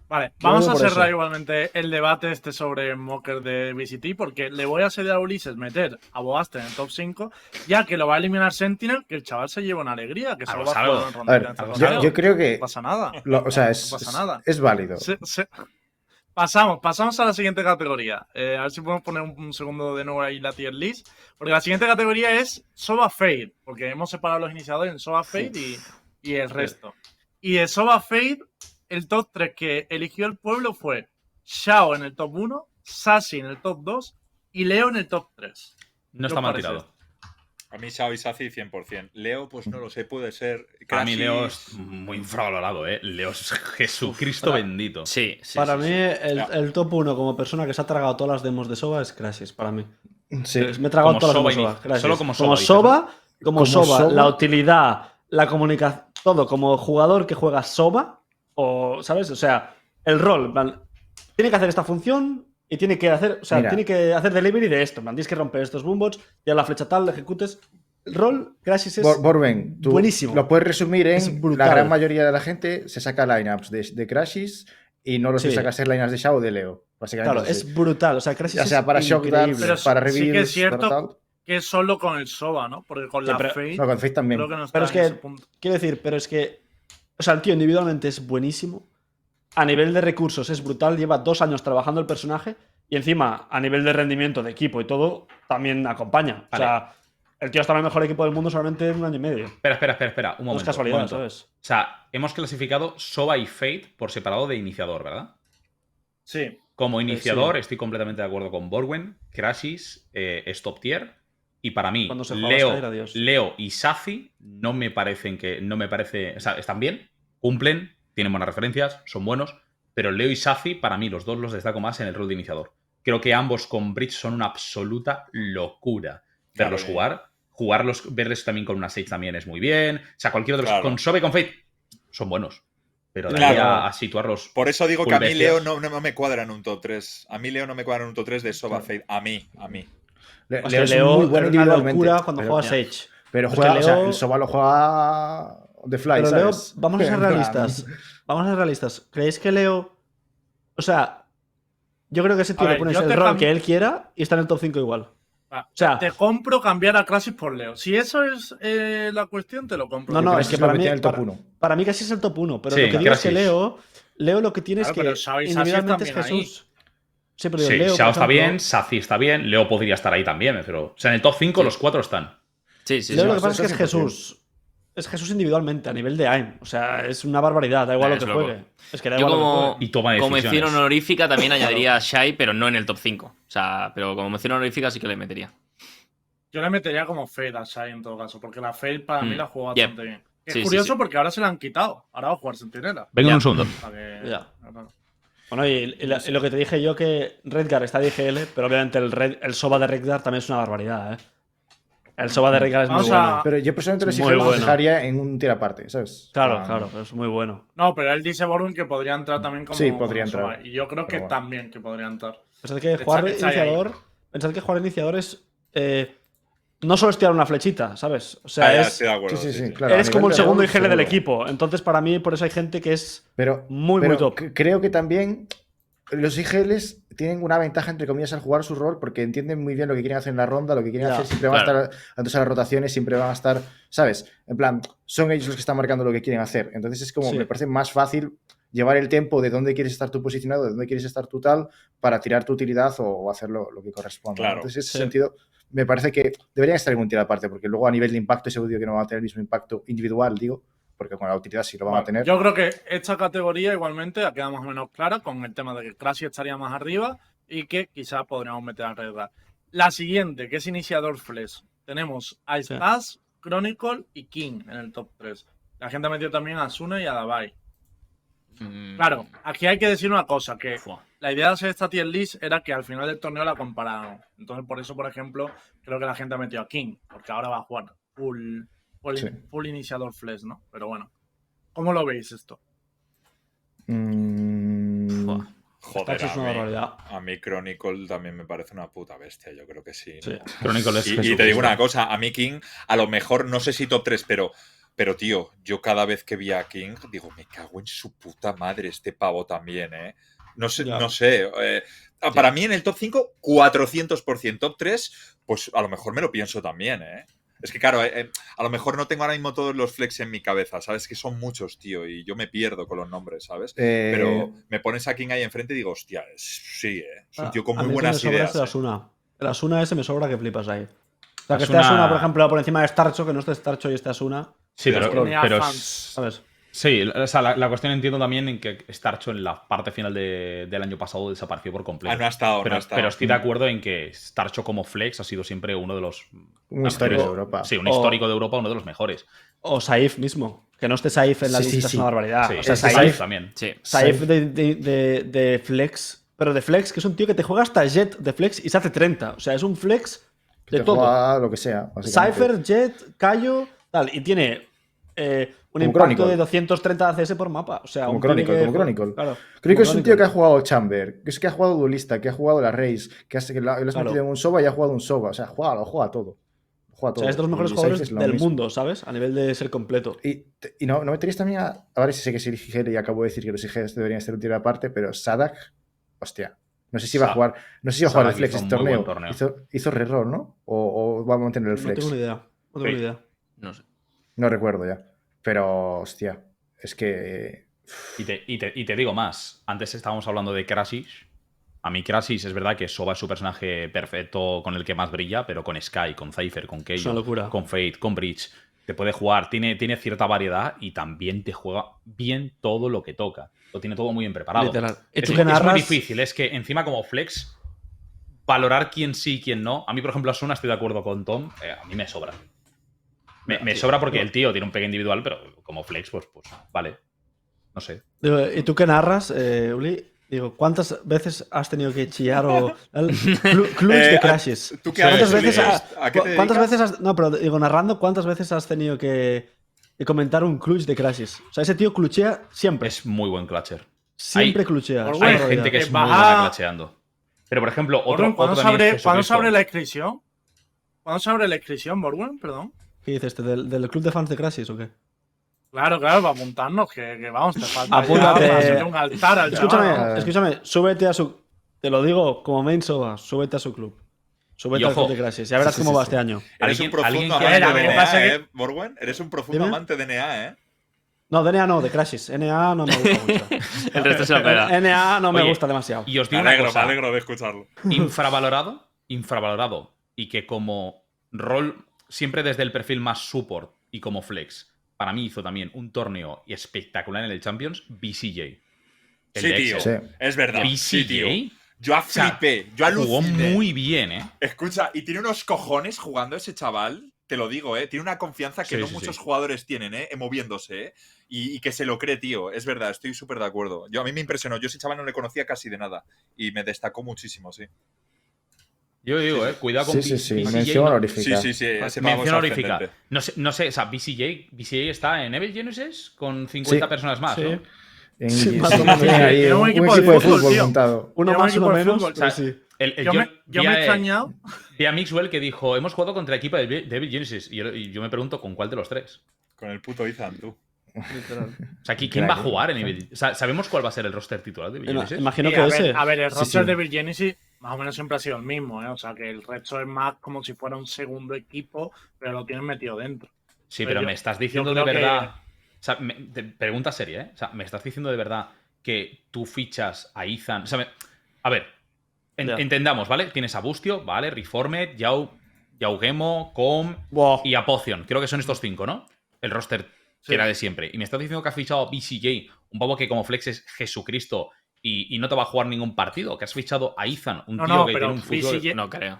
Vale, Yo vamos digo a por cerrar eso. igualmente el debate Smoker de VCT porque le voy a ceder a Ulises meter a Boaster en el top 5, ya que lo va a eliminar Sentinel, que el chaval se lleva una alegría, que solo va a salvo. jugar en A ronda ver, de lanzamiento. yo creo que. No pasa nada. O sea, No pasa nada. es válido. Pasamos a la siguiente categoría. A ver si podemos poner un segundo de nuevo ahí la tier list. Porque la siguiente categoría es Soba Fade. Porque hemos separado los iniciadores en Soba Fade y el resto. Y de Soba Fade, el top 3 que eligió el pueblo fue Xiao en el top 1, Sassy en el top 2 y Leo en el top 3. No ¿Qué está os mal parece tirado. esto? A mí Xiao y Sazi 100%. Leo, pues no lo sé, puede ser. A mí Crashy. Leo es muy infravalorado, ¿eh? Leo es Jesucristo bendito. Sí, sí. Para sí, mí, sí. el top 1 como persona que se ha tragado todas las demos de Soba es Crashes, para mí. Sí. Me he tragado Como todas Soba las demos de y- Soba. Crashes. solo como Soba, Como dices, Soba, como Como Soba, Soba. la utilidad, la comunicación, todo. Como jugador que juega Soba, o, ¿sabes? O sea, el rol, en plan, tiene que hacer esta función y tiene que hacer, o sea, Mira. tiene que hacer delivery de esto. En plan, tienes que romper estos boombots, y a la flecha tal, ejecutes. El rol, Crashes es Borben, tú buenísimo. lo puedes resumir Es en brutal. la gran mayoría de la gente se saca lineups de Crashes y no los Sí. se saca hacer lineups de Xiao o de Leo. Básicamente Claro, es así. es brutal. O sea, Crashes Ya sea es para shock increíble. darts, Pero para sí que es reveals, cierto para tal. Que es solo con el Soba, ¿no? Porque con Sí, la pero- Fade No, con Fate también. creo que no está Pero es en que, ese punto. quiero decir, pero es que, o sea, el tío individualmente es buenísimo. A nivel de recursos es brutal. Lleva 2 años trabajando el personaje. Y encima, a nivel de rendimiento de equipo y todo, también acompaña. O sea, el tío está en el mejor equipo del mundo solamente en 1 año y medio. Espera. Un No momento. es casualidad, un momento. ¿sabes? O sea, hemos clasificado Soba y Fate por separado de iniciador, ¿verdad? Sí. Como iniciador, sí. estoy completamente de acuerdo con Borwen. Crashes es top tier. Y para mí, Cuando se juega Skyra, Dios. Leo y Sazi no me parecen que. No me parece. O sea, están bien, cumplen, tienen buenas referencias, son buenos. Pero Leo y Sazi, para mí, los dos los destaco más en el rol de iniciador. Creo que ambos con Bridge son una absoluta locura. Verlos Claro, jugarlos, verles también con una Sage también es muy bien. O sea, cualquier otro. Claro. Con Sobe y con Fate son buenos. Pero de Claro. ahí a situarlos. Por eso digo full que a mí bestias. Leo no me cuadra en un top 3. A mí Leo no me cuadra en un top 3 de Soba Fade. A mí. Es Leo que es Leo muy bueno es una individualmente. locura cuando pero, juega Sage. pero Es que juega, o sea, Leo- el Soba lo juega de fly, Pero Leo, ¿sabes? vamos a ser En plan, realistas. Vamos a ser realistas. ¿Creéis que Leo. O sea, yo creo que ese tío A le ver, pones yo el te rol cam- que él quiera y está en el top 5 igual. Ah, O sea, te compro cambiar a Crasis por Leo. Si eso es la cuestión, te lo compro. no, Yo no, creo es que es lo para que mí, tiene el top 1. para mí casi es el top 1. Pero Sí, lo que digo es que Crasis. Leo lo que tiene Claro, es que pero Xiao y Saci individualmente es están bien Jesús. Sí, pero digo, Sí, Leo, por Xiao está ejemplo, bien, Saci está bien, Leo podría estar ahí también, pero. O sea, en el top 5 los 4 están. Sí, sí, Leo sí. lo que eso pasa es que es 100%. Jesús. Es Jesús individualmente, a nivel de AIM. O sea, es una barbaridad, da igual Nah, lo que es loco. juegue. Es que da Yo igual lo que como, juegue. Y toma como decisiones. mención honorífica también añadiría a Shai, pero no en el top 5. O sea, pero como mención honorífica sí que le metería. Yo le metería como Fade a Shai en todo caso, porque la Fade para mí la juega Yep. bastante bien. Es Sí, sí, curioso sí. porque ahora se la han quitado. Ahora va a jugar Sentinela. Venga Ya. un segundo. O sea que- Ya. claro. Bueno, y lo que te dije yo que Redgar está de IGL, pero obviamente el Soba de Redgar también es una barbaridad, ¿eh? El Soba de Redgar es muy Vamos bueno. a- Pero yo personalmente los Muy IGL los bueno. dejaría en un tier aparte, ¿sabes? Claro, Ah, claro, es muy bueno. No, pero él dice Borun que podría entrar también como. Sí, podría como Soba. entrar. Y yo creo que Pero bueno. también que podría entrar. Pensad que Está- jugar está ahí. iniciador. Pensad que jugar iniciador es. No solo es tirar una flechita, ¿sabes? O sea, Ya, es. estoy de acuerdo. Sí, sí, sí, claro. Eres a como nivel el de segundo rol, IGL del seguro. equipo. Entonces, para mí, por eso hay gente que es Pero, muy pero top. Creo que también los IGLs tienen una ventaja, entre comillas, al jugar su rol porque entienden muy bien lo que quieren hacer en la ronda, lo que quieren Ya, hacer, siempre van claro. a estar atentos a las rotaciones, siempre van a estar, ¿sabes? En plan, son ellos los que están marcando lo que quieren hacer. Entonces es como, Sí. me parece más fácil llevar el tiempo de dónde quieres estar tú posicionado, de dónde quieres estar tú tal, para tirar tu utilidad o hacer lo que corresponda. Claro. Entonces, en ese Sí. sentido, me parece que deberían estar en un tiro aparte, porque luego a nivel de impacto, ese audio que no va a tener el mismo impacto individual, digo, porque con la utilidad sí lo van a Bueno, tener. yo creo que esta categoría igualmente ha quedado más o menos clara con el tema de que Crash estaría más arriba y que quizás podríamos meter a Redgar. La siguiente, que es iniciador Flash. Tenemos a Sí. Staz, Chronicle y King en el top 3. La gente ha metido también a Asuna y a Davai. Claro, aquí hay que decir una cosa, que la idea de hacer esta tier list era que al final del torneo la compararan. Entonces, por eso, por ejemplo, creo que la gente ha metido a King, porque ahora va a jugar Sí. full iniciador Flash, ¿no? Pero bueno, ¿cómo lo veis esto? Joder, Stax es una barbaridad. a mí Chronicle también me parece una puta bestia, yo creo que sí. ¿no? Sí. Chronicle es Y Jesucristo. te digo una cosa, a mí King, a lo mejor, no sé si top 3, pero tío, yo cada vez que vi a King, digo, me cago en su puta madre este pavo también, ¿eh? No sé, Ya. no sé. Para mí en el top 5, 400%. Top 3, pues a lo mejor me lo pienso también, ¿eh? Es que claro, a lo mejor no tengo ahora mismo todos los flex en mi cabeza, ¿sabes? Que son muchos, tío, y yo me pierdo con los nombres, ¿sabes? Pero me pones a King ahí enfrente y digo, hostia, sí, es un tío con A muy mí el que buenas me sobra ideas. es el Asuna. El Asuna ese me sobra que flipas ahí. O sea, que esté Asuna- Asuna, por ejemplo, por encima de Starcho, que no esté Starcho y esté Asuna. Sí, Pero pero, tenía pero fans. ¿Sabes? sí, o sea, la cuestión entiendo también en que Starcho en la parte final del año pasado desapareció por completo. No ha estado, pero, no ha estado. pero estoy de acuerdo en que Starcho como flex ha sido siempre uno de los... Un histórico de Europa. Sí, un O- histórico de Europa, uno de los mejores. O Saif mismo. Que no esté Saif en la Sí, sí, lista es sí. una barbaridad. Sí, O sea, es que Saif, Saif también. Sí. Saif de flex. Pero de flex, que es un tío que te juega hasta Jet de flex y se hace 30. O sea, es un flex de Te todo. juega lo que sea. básicamente. Cypher, Jet, Kaio, tal. Y tiene un Como impacto Chronicle. de 230 ACS por mapa. O sea, Como un pibe Chronicle, que como Chronicle. Claro, Creo que como es un tío que ha Chronicle. jugado Chamber, que ha jugado Duelista, que ha jugado la Race, que lo has Claro. metido en un Soba y ha jugado un Soba. O sea, juega todo. Juega O todo. sea, es de los mejores Y jugadores Saif es lo del mismo. mundo, ¿sabes? A nivel de ser completo. Y no meterías también a ver si sé que es el IGL y acabo de decir que los IGLs deberían ser un tiro aparte, pero Sadak, hostia. No sé si va a jugar. No sé si va a jugar el Sadak Flex hizo este un muy buen torneo. torneo. Hizo reroll, ¿no? O va a mantener el No Flex. tengo ni idea. No tengo Sí. ni idea. No sé. No recuerdo ya. Pero, hostia. Es que. Y te digo más. Antes estábamos hablando de Krasis. A mí Krasis es verdad que Soba es su personaje perfecto con el que más brilla, pero con Sky, con Cypher, con Es una locura. Keio, con Fate, con Breach, te puede jugar. Tiene cierta variedad y también te juega bien todo lo que toca. Lo tiene todo muy bien preparado. Literal. Y Es, tú que es muy narras. difícil. Es que encima como flex, valorar quién sí y quién no. A mí, por ejemplo, Asuna, estoy de acuerdo con Tom. A mí me sobra. Me sobra porque el tío tiene un pegue individual, pero como flex, pues vale. No sé. Digo, ¿y tú qué narras, Uli? Digo, ¿cuántas veces has tenido que chillar o. Clubs de crashes. ¿Tú qué ¿Cuántas haces, veces Uli? has, ¿A qué te ¿Cuántas dedicas? veces has. No, pero digo, narrando, ¿cuántas veces has tenido que y comentar un clutch de Crashes. O sea, ese tío cluchea siempre. Es muy buen clutcher. Siempre hay- cluchea. Por es una Hay bueno, gente barbaridad. que es muy baja- buena clutcheando. Pero, por ejemplo, Borwen, ¿cuándo se también es abre, ¿cuándo se Jesucristo. abre la inscripción? ¿Cuándo se abre la inscripción, Borwen? Perdón. ¿Qué dices? ¿Del club de fans de Crashes o qué? Claro, para apuntarnos, que vamos, te falta Apúntate. ya para hacerle un altar al Escúchame, chaval, ¿no? escúchame, súbete a su. Te lo digo como main soba, súbete a su club. Súbete Y al ojo. club de Crashes. Ya verás Sí, cómo sí, va sí. este año. Eres un Alguien profundo que- amante A de mí me NA, pasa que- Borwen. Eres un profundo Dime. amante de NA, No, DNA no, de Crashes. NA no me gusta mucho. El resto se lo pega. NA no me Oye, gusta demasiado. Y os Me digo una alegro, me cosa. alegro de escucharlo. Infravalorado. Y que como rol, siempre desde el perfil más support y como flex, para mí hizo también un torneo espectacular en el Champions, BCJ. El Sí, de tío. Excel. Sí. Es verdad. Sí, tío. BCJ Yo sea, flipé, yo jugó aluciné. muy bien, ¿eh? Escucha, y tiene unos cojones jugando ese chaval, te lo digo, ¿eh? Tiene una confianza que Sí, no sí, muchos sí. jugadores tienen, ¿eh? Moviéndose, ¿eh? Y que se lo cree, tío. Es verdad, estoy súper de acuerdo. A mí me impresionó. Yo ese chaval no le conocía casi de nada. Y me destacó muchísimo, sí. Yo digo, cuidado con Sí, sí, sí. BCJ, Mención no- honorífica. Sí, ese pavo es Mención honorífica. ascendente. No sé, o sea, BCJ está en Evil Genesis con 50 Sí. personas más, Sí. ¿no? Sí, más o tiene menos. ahí Tiene un un equipo equipo de de fútbol, fútbol tío. montado. Uno Lleva un más, uno equipo de menos. fútbol, pero o sea, sí. Yo me he extrañado. Vi a Mixwell que dijo, hemos jugado contra el equipo de Evil Genesis. Y yo me pregunto, ¿con cuál de los tres? Con el puto Ethan, tú. O sea, ¿quién va a jugar en Evil? O sea, ¿sabemos cuál va a ser el roster titular de Evil Genesis? Imagino Sí, que a ese. ver, a ver, el Sí, roster sí. de Virgenesis más o menos siempre ha sido el mismo, ¿eh? O sea, que el resto es más como si fuera un segundo equipo, pero lo tienen metido dentro. Sí, Pero pero yo- me estás yo diciendo de creo que- verdad. O sea, pregunta seria, ¿eh? O sea, me estás diciendo de verdad que tú fichas a Ethan. O sea, a ver, Ya. entendamos, ¿vale? Tienes a Bustio, ¿vale? Reformed, Yaugemo, Com Buah. y a Potion. Creo que son estos 5, ¿no? El roster Sí. que era de siempre. Y me estás diciendo que has fichado a BCJ, un pavo que como flex es Jesucristo y no te va a jugar ningún partido. Que has fichado a Ethan, un No, tío no, que pero tiene un fútbol. BCJ No creo.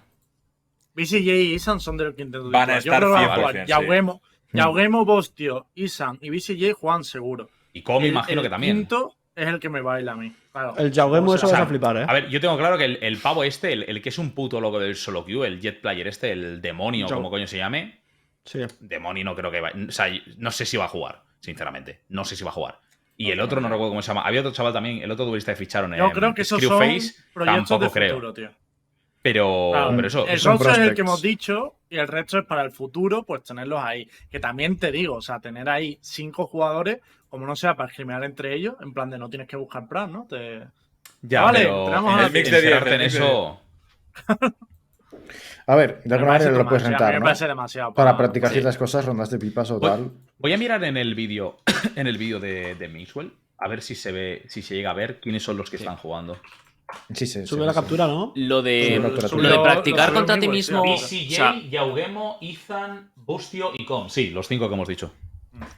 BCJ y Isan son de los quintetos Van a titulares. Yo estar creo que van a 100%, jugar sí. Yaugemo, Bostio, Isan y BCJ juegan seguro. Y Com El- imagino el que también. quinto es el que me baila a mí. Claro. El Yaugemo, O eso sea, vas a flipar, ¿eh? A ver, yo tengo claro que el pavo este, el que es un puto loco del solo queue, el Jet Player este, el demonio, Yo- como coño se llame. Sí. Demonio no creo que va. O sea, no sé si va a jugar, sinceramente. No sé si va a jugar. Y el otro no recuerdo cómo se llama. Había otro chaval también, el otro duelista que ficharon en Yo creo que esos son Screwface, proyectos tampoco de creo. futuro, tío. Pero, Claro, pero eso. el son roster es el que prospects. hemos dicho y el resto es para el futuro, pues tenerlos ahí. Que también te digo, o sea, tener ahí 5 jugadores, como no sea para escrimear entre ellos, en plan de no tienes que buscar plan, ¿no? Ya, Vale, pero entramos en a- el El mix de 10, encerrarte en el mix de eso. A ver, de Me alguna parece manera lo too puedes much, a mí rentar, me ¿no? parece demasiado Para practicar sí. ciertas cosas, rondas de pipas o Voy- tal. Voy a mirar en el vídeo en el vídeo de Mixwell, a ver si se ve, si se llega a ver quiénes son los que están jugando. Sí, sí. Sube la captura, ¿no? Lo de, Sube lo de lo- practicar lo contra ti mismo, mismo. sí, o sea, Yaugemo, Ethan, Bustio y Com. Sí, los 5 que hemos dicho.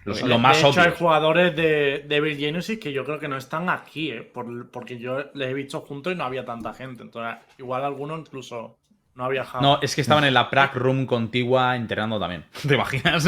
De Lo más hecho, hay obvio. jugadores de Devil Genesis que yo creo que no están aquí, porque yo les he visto juntos y no había tanta gente. Entonces, igual alguno incluso no ha viajado. No, es que estaban en la prac room contigua entrenando también. ¿Te imaginas?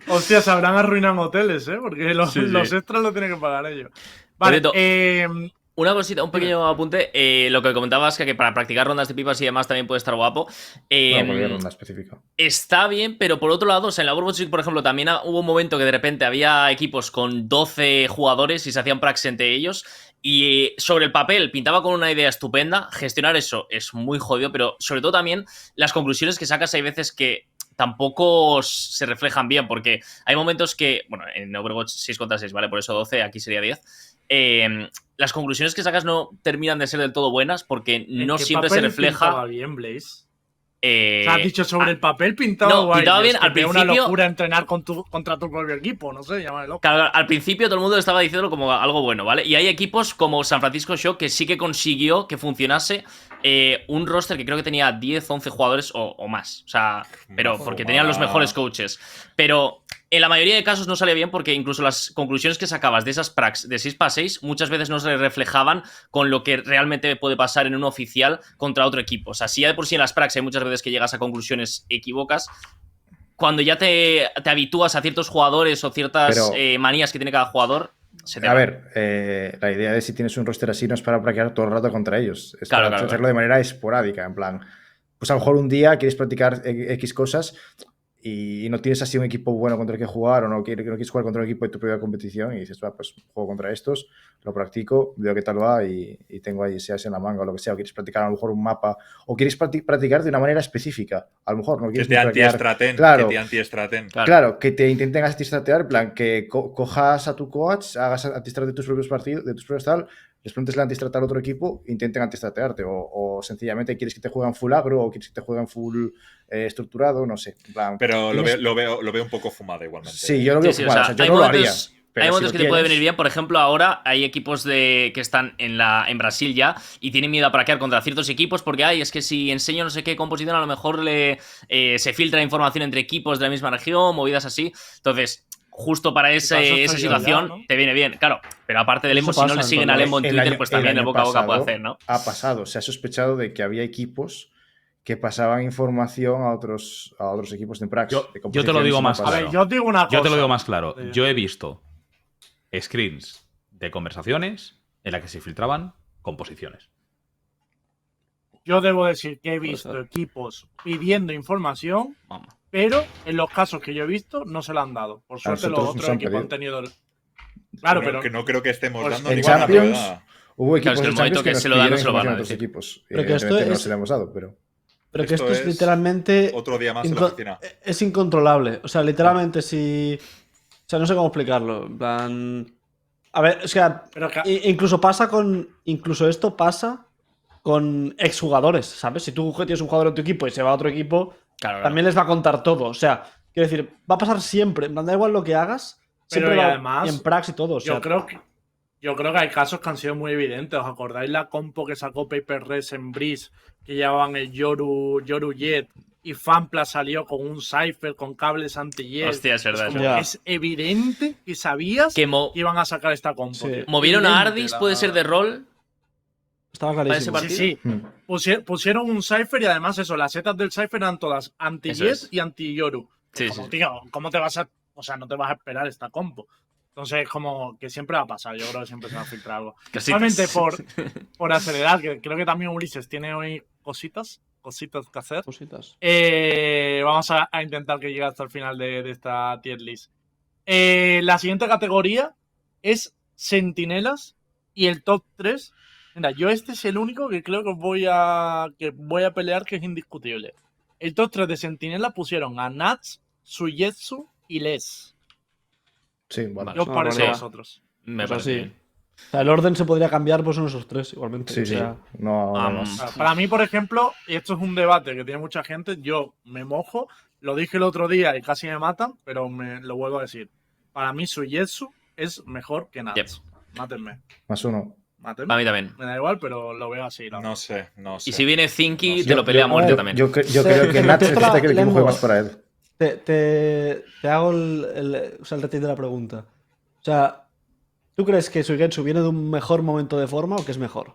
Hostia, se habrán arruinado hoteles, ¿eh? Porque los, Sí, sí. los extras lo tienen que pagar ellos. Vale, Por una cosita, un Dime. pequeño apunte. Lo que comentabas, que para practicar rondas de pipas y demás también puede estar guapo. Bueno, cualquier ronda específica. Está bien, pero por otro lado, o sea, en la Overwatch League, por ejemplo, también hubo un momento que de repente había equipos con 12 jugadores y se hacían pracs entre ellos. Y sobre el papel pintaba con una idea estupenda. Gestionar eso es muy jodido, pero sobre todo también las conclusiones que sacas hay veces que tampoco se reflejan bien, porque hay momentos que, bueno, en Overwatch 6 contra 6, ¿vale? Por eso 12, aquí sería 10. Las conclusiones que sacas no terminan de ser del todo buenas porque ¿en no qué siempre se papel refleja. pintaba bien, Blaze? eh, O sea, has dicho sobre el papel pintaba no, guay. pintaba Yo bien, es que al veo una principio- locura entrenar contra tu propio equipo, no sé, llámame loco. Claro, al principio todo el mundo estaba diciéndolo como algo bueno, ¿vale? Y hay equipos como San Francisco Shock que sí que consiguió que funcionase un roster que creo que tenía 10, 11 jugadores o más. O sea, pero Una porque tenían los fumada. mejores coaches. Pero en la mayoría de casos no salía bien porque incluso las conclusiones que sacabas de esas pracs de 6x6 muchas veces no se reflejaban con lo que realmente puede pasar en un oficial contra otro equipo. O sea, si ya de por sí en las pracs hay muchas veces que llegas a conclusiones equívocas, cuando ya te habitúas a ciertos jugadores o ciertas Pero- manías que tiene cada jugador, se te A va. ver, la idea de si tienes un roster así no es para practicar todo el rato contra ellos. Es Claro, para claro, hacerlo de manera esporádica, en plan. Pues a lo mejor un día quieres practicar X cosas y no tienes así un equipo bueno contra el que jugar o no quieres jugar contra un equipo de tu propia competición y dices, va, pues juego contra estos, lo practico, veo qué tal va y tengo ahí seas en la manga o lo que sea, o quieres practicar a lo mejor un mapa o quieres practicar de una manera específica, a lo mejor no Que quieres te ni practicar- anti-estraten. claro, Que te anti-estraten. claro, que te intenten antistratear, en plan, que cojas a tu coach, hagas antistrat de tus propios partidos, de tus propios tal, les preguntes la antistrat al otro equipo, intenten antistratearte, o sencillamente quieres que te jueguen full agro, o quieres que te jueguen full estructurado, no sé. En plan, Pero tienes- lo veo un poco fumado igualmente. Sí, yo lo veo Sí, sí, fumado, o sea, yo hay no lo haría. momentos, pero hay si momentos lo que te puede tienes- venir bien. Por ejemplo, ahora hay equipos que están en Brasil ya y tienen miedo a praquear contra ciertos equipos porque es que si enseño no sé qué composición a lo mejor se filtra información entre equipos de la misma región, movidas así. Entonces, justo para eso estoy esa yo situación ya, ¿no? te viene bien. Claro, pero aparte del Eso Lembo, si no pasa le en siguen todos al Lembo en El Twitter, año- pues el también el año boca a boca puede pasado hacer, ¿no? Ha pasado, se ha sospechado de que había equipos que pasaban información a otros equipos de Prax. Yo de te lo digo composiciones y más A mapas. ver, yo os digo una cosa. Yo te lo digo más claro. Sí. Yo he visto screens de conversaciones en las que se filtraban composiciones. Yo debo decir que he Puede visto ser. equipos pidiendo información, Vamos. pero en los casos que yo he visto no se la han dado. Por suerte los nosotros nos otros han equipos pedido. han tenido Claro, Pero pero que no creo que estemos pues dando En ninguna Champions novedad. hubo equipos Claro, es que de el Champions momento que nos se lo dan, no pidieron se lo van a información a otros decir. equipos. Pero que esto Evidentemente no es- se lo hemos dado, pero... Pero que Esto esto es es literalmente. Otro día más en la oficina. Es incontrolable. O sea, literalmente si. O sea, no sé cómo explicarlo. En plan. A ver, o sea. Pero que- Incluso pasa con. Incluso esto pasa con exjugadores, ¿sabes? Si tú tienes un jugador en tu equipo y se va a otro equipo, Claro, también les va a contar todo. O sea, quiero decir, va a pasar siempre. En plan, da igual lo que hagas. Pero Siempre y va además, y en prax y todo. O sea, yo creo que hay casos que han sido muy evidentes. ¿Os acordáis la compo que sacó Paper Res en Breeze? Que llevaban el Yoru Jet y Fampla salió con un Cypher con cables anti-jet. Hostia, es verdad. como, Ya. es evidente que sabías Que que iban a sacar esta compo. Sí. tío. movieron a Evidente, Ardis, la puede verdad. ser de rol. estaba para ese clarísimo. Sí, partido. sí. Pusieron un Cypher y además eso, las setas del Cypher eran todas anti-Jet Eso es. y anti-Yoru. Sí, Como, sí. tío, ¿cómo te vas a...? O sea, no te vas a esperar esta compo. Entonces, como que siempre va a pasar. Yo creo que siempre se va a filtrar algo. Casitas. Solamente por acelerar, que creo que también Ulises tiene hoy cositas que hacer. Cositas. Vamos a intentar que llegue hasta el final de esta tier list. La siguiente categoría es Sentinelas y el top 3. Mira, yo este es el único que creo que voy a pelear, que es indiscutible. El top 3 de Sentinela pusieron a Nats, Suigetsu y Les. Sí, vale. ¿Qué os no, parece no, a no. vosotros? Me O sea, parece sí. bien. O sea, el orden se podría cambiar, pues son esos tres, igualmente. Sí, o sí. sea, No, Am, vamos. Para mí, por ejemplo, y esto es un debate que tiene mucha gente, yo me mojo, lo dije el otro día y casi me matan, pero me lo vuelvo a decir. Para mí, Suigetsu es mejor que Nats. Mátenme. Más uno. Mátenme. A mí también. Me da igual, pero lo veo así. la No sé. Y si viene Zinky, No sé. te lo pelea a muerte yo, también. yo creo que Nats necesita que el equipo juegue más para él. te hago el retín de la pregunta. O sea, ¿tú crees que Suigetsu viene de un mejor momento de forma o que es mejor?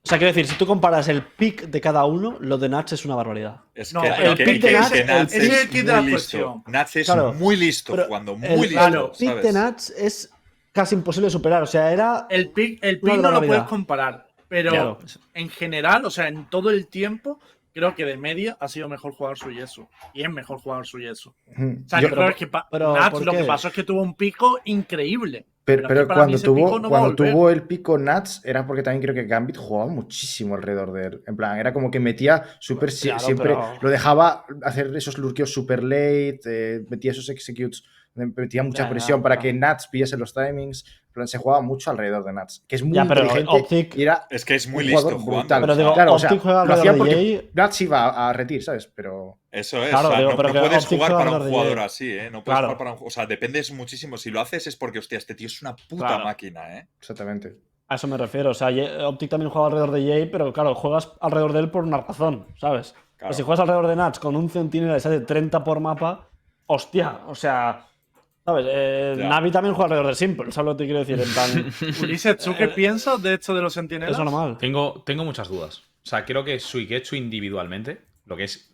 O sea, quiero decir, si tú comparas el pick de cada uno, lo de Nats es una barbaridad. Es No, que, el que- pick que- de Nats- que Nats ese es el es kit de la muy cuestión. listo. Nats es Claro, muy listo pero jugando, muy el, listo. el pick ¿sabes? de Nats es casi imposible de superar. O sea, era. El pick Una no lo barbaridad. puedes comparar, pero Claro. en general, o sea, en todo el tiempo, creo que de media ha sido mejor jugador Suigetsu. Y es mejor jugador Suigetsu. Ujú. O sea, Yo- yo creo que pero Nats ¿por lo que qué? pasó es que tuvo un pico increíble. Pero es que para mí cuando, ese pico tuvo, no va a cuando volver. tuvo el pico Nats era porque también creo que Gambit jugaba muchísimo alrededor de él. En plan, era como que metía súper Claro, siempre, pero- lo dejaba hacer esos lurkeos super late, metía esos executes, metía mucha Ya, presión para ya. que Nats pillase los timings. En plan, se jugaba mucho alrededor de Nats, que es muy Ya, pero inteligente Optic- y era Es que es muy un listo jugador jugando. brutal. Pero digo, claro, o sea, Optic juega lo hacía alrededor de porque Jay. Nats iba a retir, ¿sabes? Pero Eso es. Claro, o sea, digo, no, pero no que puedes Optic jugar juega para un alrededor de jugador Jay. así, ¿eh? No puedes Claro. jugar para un. O sea, dependes muchísimo. Si lo haces es porque, hostia, este tío es una puta Claro. máquina, ¿eh? exactamente. A eso me refiero. O sea, Optic también juega alrededor de Jay, pero claro, juegas alrededor de él por una razón, ¿sabes? Claro. Pero si juegas alrededor de Nats con un centinela y se hace 30 por mapa, hostia, o sea. ¿Sabes? Ya. Navi también juega alrededor de Simple, ¿sabes lo que te quiero decir? En plan, Ulises, ¿tú qué piensas de esto de los sentinelas? es normal. Tengo muchas dudas. O sea, creo que Suigetsu individualmente, lo que es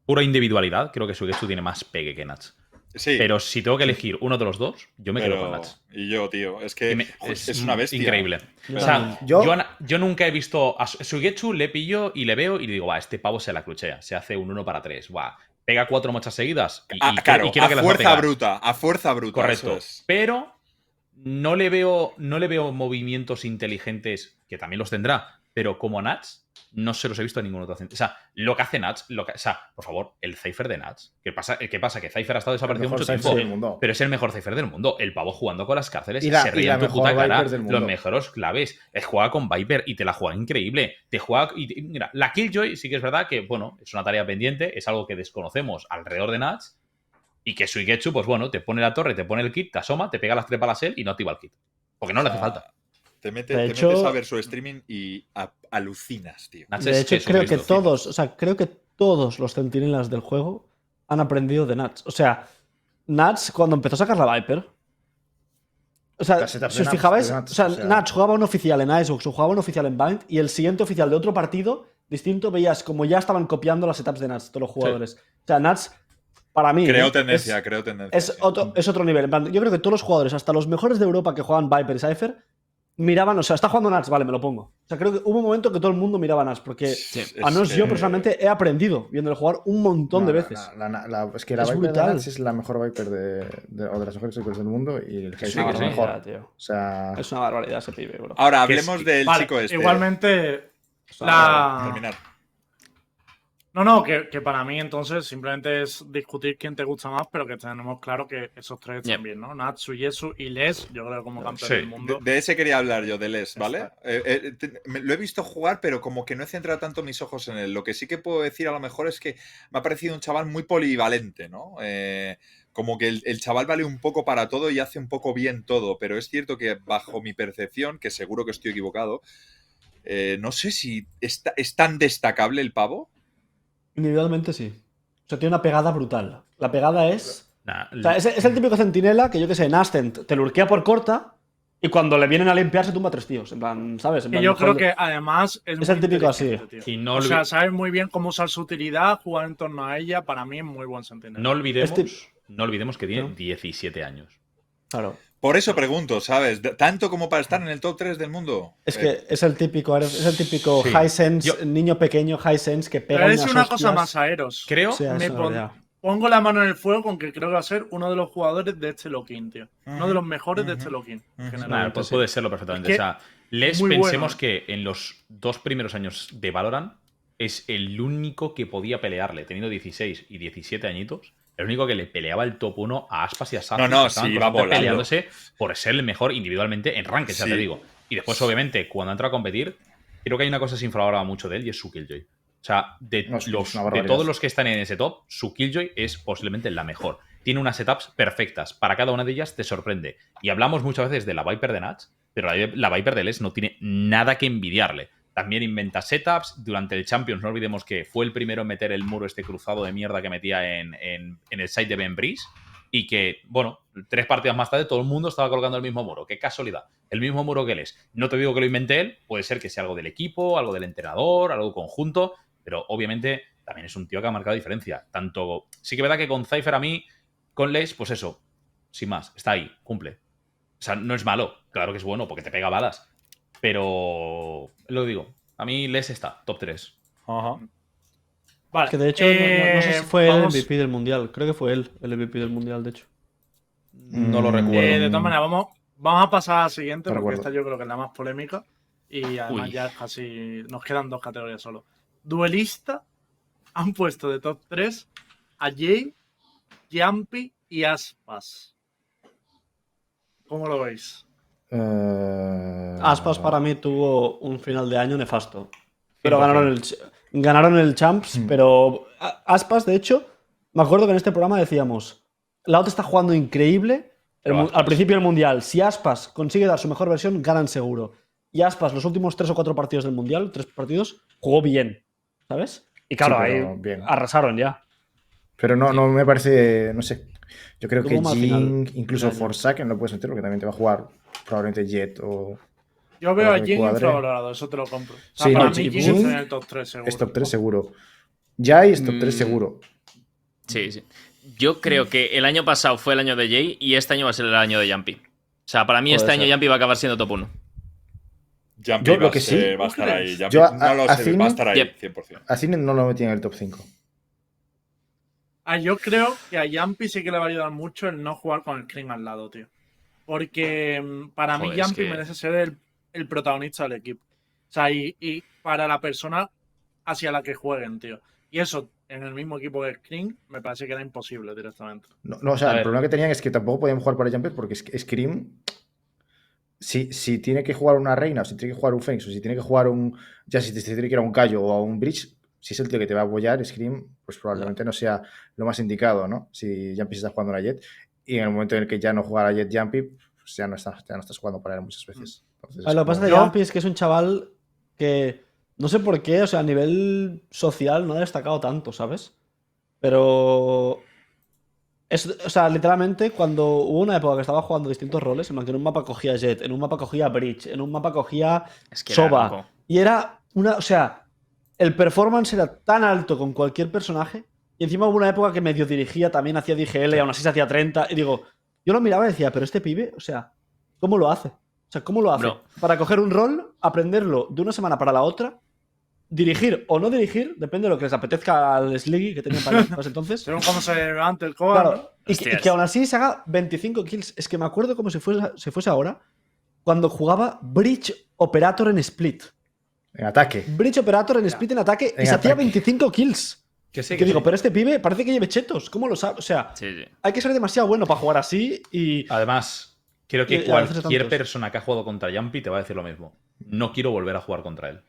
pura individualidad, creo que Suigetsu tiene más pegue que Nats. Sí. Pero si tengo que elegir uno de los dos, yo me quedo con Nats. Y yo, tío, es Y que me- es una bestia. Increíble. Yo O sea, también. yo nunca he visto a Suigetsu, le pillo y le veo y le digo, va, este pavo se la cluchea. Se hace un 1 para 3. Va, pega 4 mochas seguidas y Claro, quiere que a las va a fuerza pegar. bruta, a fuerza bruta. Correcto. Eso es. Pero no le veo movimientos inteligentes, que también los tendrá, pero como Nats, no se los he visto a ningún otro. O sea, lo que hace Nats, o sea, por favor, el Cypher de Nats. ¿Qué pasa? Que Cypher ha estado desaparecido mejor mucho Cypher tiempo, del mundo. pero es el mejor Cypher del mundo. El pavo jugando con las cárceles, Y la- se y ríe la en tu mejor puta cara, Viper del mundo. los mejores claves. Juega con Viper y te la juega increíble. Te juega. Y mira, la Killjoy sí que es verdad que, bueno, es una tarea pendiente, es algo que desconocemos alrededor de Nats. Y que Suigetsu, pues bueno, te pone la torre, te pone el kit, te asoma, te pega las 3 balas él y no activa el kit. Porque no le hace falta. Te De metes hecho- a ver su streaming y alucinas, tío. Nats De es hecho, creo que Jesucristo. todos, o sea, creo que todos los centinelas del juego han aprendido de Nats. O sea, Nats, cuando empezó a sacar la Viper. O sea, Las setups si de os Nats, fijabais, de Nats, o sea, o sea- Nats jugaba un oficial en Icebox o jugaba un oficial en Bind y el siguiente oficial de otro partido distinto veías como ya estaban copiando las setups de Nats, todos los jugadores. O sea, Nats, para mí. Creo ¿eh? tendencia. Es Sí. otro nivel. En plan, yo creo que todos los jugadores, hasta los mejores de Europa que juegan Viper y Cypher, miraban, o sea, está jugando Nats, vale, me lo pongo. O sea, creo que hubo un momento que todo el mundo miraba Nats, porque a menos yo personalmente he aprendido viéndole jugar un montón de veces. Es que la Es Viper de brutal. Nats es la mejor Viper o de las mejores Vipers del mundo y el Es Geist una es sí. la mejor. barbaridad, tío. O sea, Es una barbaridad ese pibe, bro. Ahora Que hablemos sí. del Vale, chico este. igualmente, sea, Terminar. No, que para mí entonces simplemente es discutir quién te gusta más, pero que tenemos claro que esos tres Yep. también, ¿no? Nats, Suyesu y Les, yo creo como campeón Sí. del mundo. De ese quería hablar yo, de Les, ¿vale? Lo he visto jugar, pero como que no he centrado tanto mis ojos en él. Lo que sí que puedo decir a lo mejor es que me ha parecido un chaval muy polivalente, ¿no? Como que el chaval vale un poco para todo y hace un poco bien todo, pero es cierto que bajo mi percepción, que seguro que estoy equivocado, no sé si es tan destacable el pavo. Individualmente sí. O sea, tiene una pegada brutal. La pegada es. Nah, O sea, es el típico centinela que yo que sé, Nascent te lurquea por corta y cuando le vienen a limpiar se tumba 3 tíos. En plan, ¿sabes? En Y plan, yo creo mejor- que además es el muy típico inteligente, así. tío. Y no O sea, olvi- sabe muy bien cómo usar su utilidad, jugar en torno a ella. Para mí es muy buen sentinela. no olvidemos, Este- no olvidemos que tiene ¿No? 17 años. Claro. Por eso pregunto, ¿sabes? Tanto como para estar en el top 3 del mundo. Es que es el típico Sí. high sense, Yo- niño pequeño high sense que pega Pero es unas una cosa hostias. más aeros. Creo, O sea, Me es una barbaridad. pongo la mano en el fuego con que creo que va a ser uno de los jugadores de este Lock-in, tío. Uno de los mejores de este Lock-in. en Ujú. general. nah, puede serlo perfectamente. Es que o sea, Les muy pensemos bueno, que en los 2 primeros años de Valorant es el único que podía pelearle, teniendo 16 y 17 añitos. El único que le peleaba el top 1 a Aspas y a Safir. No, que estaban sí, iba constantemente volando. peleándose por ser el mejor individualmente en ranked, ya Sí. te digo. Y después, obviamente, cuando entra a competir, creo que hay una cosa que se infravalora mucho de él y es su Killjoy. O sea, No, es una de barbaridad. todos los que están en ese top, su Killjoy es posiblemente la mejor. Tiene unas setups perfectas. Para cada una de ellas te sorprende. Y hablamos muchas veces de la Viper de Nats, pero la Viper de Les no tiene nada que envidiarle. También inventa setups. Durante el Champions, no olvidemos que fue el primero en meter el muro este cruzado de mierda que metía en el site de Ben Breeze. Y que, bueno, 3 partidas más tarde todo el mundo estaba colocando el mismo muro. Qué casualidad. El mismo muro que él es. No te digo que lo inventé él. Puede ser que sea algo del equipo, algo del entrenador, algo conjunto. Pero obviamente también es un tío que ha marcado diferencia. Tanto. Sí que es verdad que con Cypher a mí, con Les, pues eso. Sin más. Está ahí. Cumple. O sea, no es malo. Claro que es bueno porque te pega balas. Pero. Lo digo. A mí Les está. Top 3. Ajá. Vale. Que de hecho, no sé si fue el vamos- MVP del mundial. Creo que fue él el MVP del mundial, de hecho. No lo recuerdo. de todas maneras, vamos a pasar a la siguiente, No porque recuerdo. esta yo creo que es la más polémica. Y además Uy. ya es casi. Nos quedan 2 categorías solo. Duelista han puesto de top 3 a Jay, Jumpy y Aspas. ¿Cómo lo veis? Aspas para mí tuvo un final de año nefasto. Pero 100%. ganaron el Champs, Mm. pero Aspas, de hecho, me acuerdo que en este programa decíamos, la otra está jugando increíble Pero Aspas. al principio del Mundial. Si Aspas consigue dar su mejor versión, ganan seguro. Y Aspas, los últimos 3 o 4 partidos del Mundial, 3 partidos, jugó bien, ¿sabes? Y claro, Sí, ahí pero bien. arrasaron ya. Pero no me parece, no sé. Yo creo Tuvo que un mal Jin, final. incluso Final. Forsaken lo puedes meter porque también te va a jugar probablemente Jet o Yo veo a Para que Jin cuadre. infravalorado, eso te lo compro. O sea, Sí, para no, mí Jin- Jin está en el top 3 seguro. es top 3 seguro. Jai es top 3 Mm. seguro. Sí, sí. Yo creo que el año pasado fue el año de Jay y este año va a ser el año de Jumpy. O sea, para mí Puede este año ser. Jumpy va a acabar siendo top 1. Jumpy Yo lo va, que sí- va a estar ahí. Jumpy, Yo no lo a sé, Finn- va a estar ahí, Yep. 100%. Así no lo metí en el top 5. Yo creo que a Jumpy sí que le va a ayudar mucho el no jugar con el Scream al lado, tío. Porque para mí Joder, es Jumpy que- merece ser el protagonista del equipo. O sea, y para la persona hacia la que jueguen, tío. Y eso, en el mismo equipo que Scream, me parece que era imposible directamente. No, o sea, A el ver. problema que tenían es que tampoco podían jugar para Jumper porque Scream, si tiene que jugar una reina, o si tiene que jugar un Fenix, o si tiene que jugar un. Ya si tiene que ir a un Callo o a un Bridge, si es el tío que te va a apoyar, Scream, pues probablemente no sea lo más indicado, ¿no? Si Jumpy se está jugando una Jet. Y en el momento en el que ya no juega la Jet Jumpy, pues ya no estás jugando para él muchas veces. Entonces, A ver, lo que pasa de Yo- Jumpy es que es un chaval que no sé por qué, o sea, a nivel social no ha destacado tanto, ¿sabes? Pero. O sea, literalmente, cuando hubo una época que estaba jugando distintos roles, en la que en un mapa cogía Jet, en un mapa cogía Bridge, en un mapa cogía Es que era Soba. loco. Y era una. O sea, el performance era tan alto con cualquier personaje. Y encima hubo una época que medio dirigía, también hacía DGL, aún así se hacía 30. Y digo, yo lo miraba y decía, pero este pibe, o sea, ¿cómo lo hace? O sea, ¿cómo lo hace? Bro. Para coger un rol, aprenderlo de una semana para la otra, dirigir o no dirigir, depende de lo que les apetezca al Sliggy que tenían para ese entonces. Según cómo se levante el cover, ¿no? Claro, y Hostias. que aún así se haga 25 kills. Es que me acuerdo como si fuese ahora, cuando jugaba Bridge Operator en Split. En ataque. Bridge Operator en Split en ataque y En se hacía ataque. 25 kills. Que sí, Y que que digo, sí. pero este pibe parece que lleve chetos. ¿Cómo lo sabe? O sea, Sí, sí. hay que ser demasiado bueno para jugar así y. Además, creo Y que a veces cualquier tantos. persona que ha jugado contra Jumpy te va a decir lo mismo. No quiero volver a jugar contra él.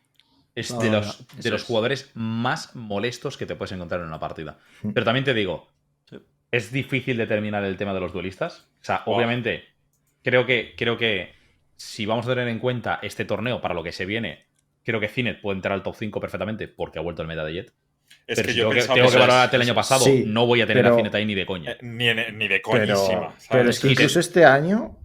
Es No, de no, los, no. de Eso los es. jugadores más molestos que te puedes encontrar en una partida. Pero también te digo, Sí. es difícil determinar el tema de los duelistas. O sea, Wow. obviamente, creo que si vamos a tener en cuenta este torneo para lo que se viene, creo que Cinet puede entrar al top 5 perfectamente porque ha vuelto el meta de Jet. Es Pero que si yo tengo que, pensaba tengo que eso es- valorar el año pasado, Sí, no voy a tener pero- a Cinet ahí ni de coña. ni de coñísima. Pero ¿sabes? es que incluso este año,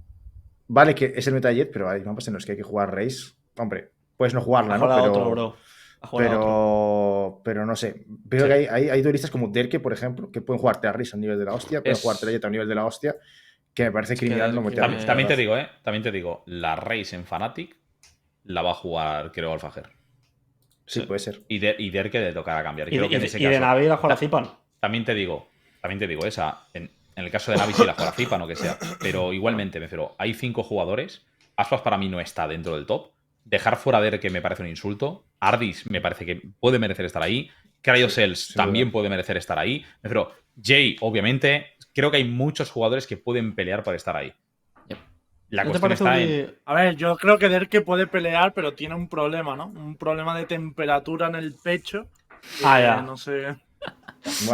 vale que es el meta Jet, pero hay mapas en los que hay que jugar Race. Hombre, puedes no jugarla, A ¿no? jugar a Pero, otro, bro. A jugar a otro. pero no sé. Veo Sí. que hay duelistas como Derke, por ejemplo, que pueden jugarte a Race a nivel de la hostia, pueden Es- jugarte a Jet a nivel de la hostia, que me parece criminal no Derke- meterlos. También te digo, También te digo, la Race en Fnatic la va a jugar, creo, Alfajer. Sí, puede ser. Y Derke le tocará cambiar. Y Creo que en ese de caso. Navi a jugar a Zipan. También te digo, esa. En el caso de Navi sí la juega Zipan o que sea. Pero igualmente, me refiero, hay 5 jugadores. Aspas para mí no está dentro del top. Dejar fuera a Derke me parece un insulto. Ardis me parece que puede merecer estar ahí. Cryosels sin también duda. puede merecer estar ahí. Me refiero, Jay, obviamente. Creo que hay muchos jugadores que pueden pelear por estar ahí. La ¿No te cuestión parece está en. muy- A ver, yo creo que Derke puede pelear, pero tiene un problema, ¿no? Un problema de temperatura en el pecho. Ah, ya. No sé.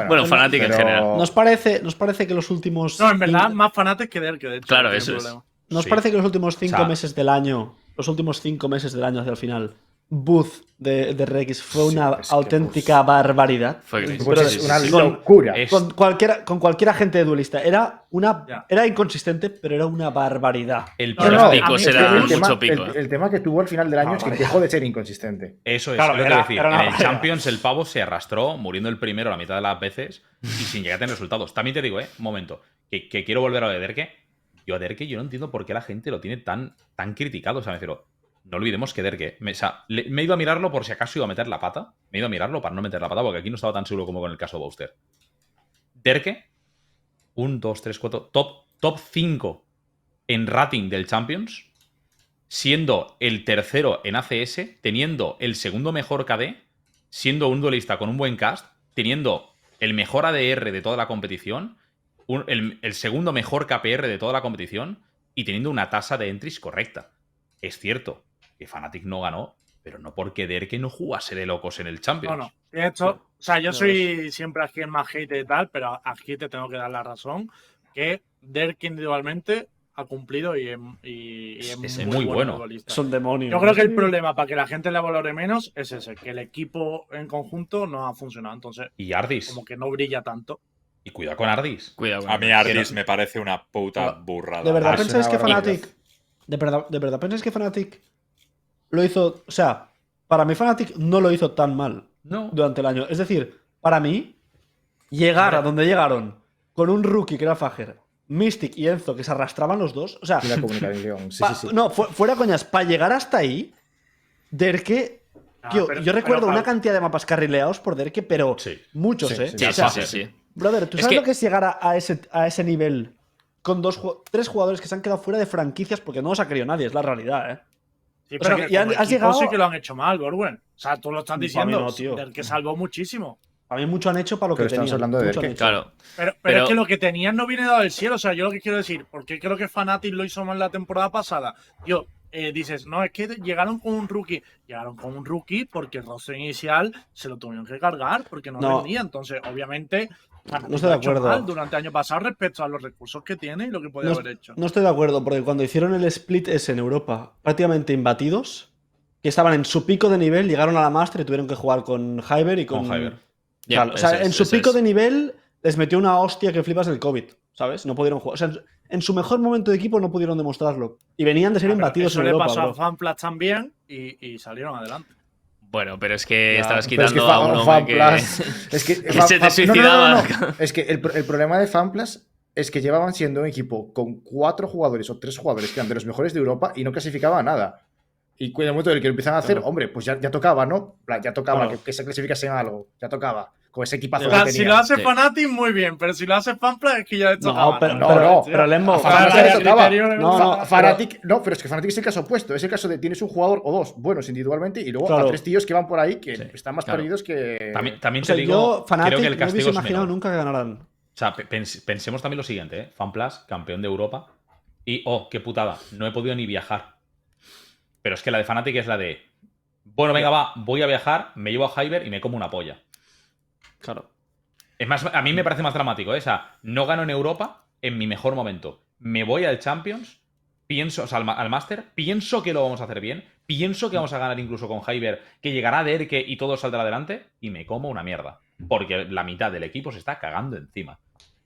Bueno, Fnatic en pero- general. ¿Nos parece que los últimos. No, en verdad, cinco- más Fnatic que Derke, de hecho. Claro, no tiene eso es. problema. ¿Nos Sí. parece que los últimos 5 O sea- meses del año, los últimos 5 meses del año hacia el final, Booth de Rex fue Sí, una es que auténtica barbaridad? Fue gris. Pues Pero es una sí, locura. es- Con cualquier agente duelista. Ya. Era inconsistente, pero era una barbaridad. El No, no, problema- pico a mí- se da el mucho pico. El tema que tuvo al final del año es que dejó de ser inconsistente. Eso es, Claro, lo que era- decir. era una En el barbaridad. Champions el pavo se arrastró, muriendo el primero la mitad de las veces y sin llegar a tener resultados. También te digo, un momento, que quiero volver a lo de Derke. Yo a Derke yo no entiendo por qué la gente lo tiene tan criticado. O sea, me refiero, no olvidemos que Derke... Me he ido a mirarlo por si acaso iba a meter la pata. Me he ido a mirarlo para no meter la pata porque aquí no estaba tan seguro como con el caso Booster. Derke, 1, 2, 3, 4, top 5 en rating del Champions, siendo el tercero en ACS, teniendo el segundo mejor KD, siendo un duelista con un buen cast, teniendo el mejor ADR de toda la competición, el segundo mejor KPR de toda la competición y teniendo una tasa de entries correcta. Es cierto que Fnatic no ganó, pero no porque Derke no jugase de locos en el Champions. No, no. De hecho, o sea, yo No soy siempre aquí el más hate y tal, pero aquí te tengo que dar la razón que Derke individualmente ha cumplido y es muy bueno. futbolista. Es un demonio. Yo creo que el problema para que la gente le valore menos es ese, que el equipo en conjunto no ha funcionado. Entonces, Y Ardis. como que no brilla tanto. Y cuidado con Ardis. Cuidado. A mí Ardis me parece una puta burrada. ¿De verdad Ah, pensáis que suena Fnatic. ¿De verdad pensáis que Fnatic lo hizo? O sea, para mí Fnatic no lo hizo tan mal No. durante el año. Es decir, para mí, llegar a donde llegaron con un rookie que era Fajer, Mystic y Enzo, que se arrastraban los dos. O sea, Y la comunicación. Sí, pa- sí, sí. no, fuera coñas, para llegar hasta ahí, Derke. Ah, Tío, pero- yo recuerdo pero, una Pau, cantidad de mapas carrileados por Derke, pero Sí. muchos, Sí, ¿eh? sí, Sí, O sea, sí, sí. Brother, ¿tú Es sabes que- lo que es llegar a ese nivel con 3 jugadores que se han quedado fuera de franquicias porque no los ha querido nadie? Es la realidad, ¿eh? Sí, O pero sea, que que ya como has equipo llegado- sí que lo han hecho mal, Borwen. O sea, tú lo estás Para mí diciendo. no, tío. Del que salvó muchísimo. A mí mucho han hecho para lo Pero que estamos tenían. hablando de mucho han Derke. hecho. Claro. Pero Pero- es que lo que tenían no viene dado del cielo. O sea, yo lo que quiero decir, porque creo que Fnatic lo hizo mal la temporada pasada. Yo, dices, no, es que llegaron con un rookie. Llegaron con un rookie porque el roster inicial se lo tuvieron que cargar porque no No. rendía. Entonces, obviamente, Fnatic No estoy lo de ha hecho acuerdo. mal durante el año pasado respecto a los recursos que tiene y lo que podía No, haber hecho. no estoy de acuerdo, porque cuando hicieron el split ese en Europa, prácticamente imbatidos, que estaban en su pico de nivel, llegaron a la Master y tuvieron que jugar con Hyber y con. Con Hyber. Ya, Claro, o sea, eso es, en su eso pico es. de nivel les metió una hostia que flipas el COVID, ¿sabes? No pudieron jugar. O sea, en su mejor momento de equipo no pudieron demostrarlo. Y venían de ser Ah, pero imbatidos eso en le Europa, pasó a bro. Fanplas también y salieron adelante. Bueno, pero es que Ya, estabas Pero es que quitando a un hombre que... FanPlus. Es que, que se te suicidaba. no. Es que el problema de FanPlus es que llevaban siendo un equipo con 4 jugadores o 3 jugadores que eran de los mejores de Europa y no clasificaban a nada. Y en el momento en el que lo empiezan a hacer, Claro. hombre, pues ya tocaba, ¿no? En plan, ya tocaba Claro. que se clasificasen a algo. Ya tocaba. Con ese equipazo O que sea, tenía. si lo hace Sí. Fnatic, muy bien, pero si lo hace Fanplas es que ya esto No, pero, No, pero, no. pero Lembo, A Fanplas Fanatic el le tocaba. criterio No, no, Fnatic, no, pero es que Fnatic es el caso opuesto. Es el caso de tienes un jugador o 2 buenos individualmente y luego Claro. a 3 tíos que van por ahí que Sí, están más claro. perdidos que. También o sea, te digo, yo, Fnatic, creo que el no castigo hubiese es imaginado menor. nunca que ganaran. O sea, pensemos también lo siguiente, ¿eh? FanPlus, campeón de Europa. Y, oh, qué putada, no he podido ni viajar. Pero es que la de Fnatic es la de, bueno, venga, va, voy a viajar, me llevo a Hyber y me como una polla. Claro. Es más, a mí me parece más dramático, ¿eh? O sea, no gano en Europa en mi mejor momento. Me voy al Champions, pienso, o sea, al Master, pienso que lo vamos a hacer bien, pienso que vamos a ganar incluso con Hyber, que llegará Derke y todo saldrá adelante, y me como una mierda. Porque la mitad del equipo se está cagando encima.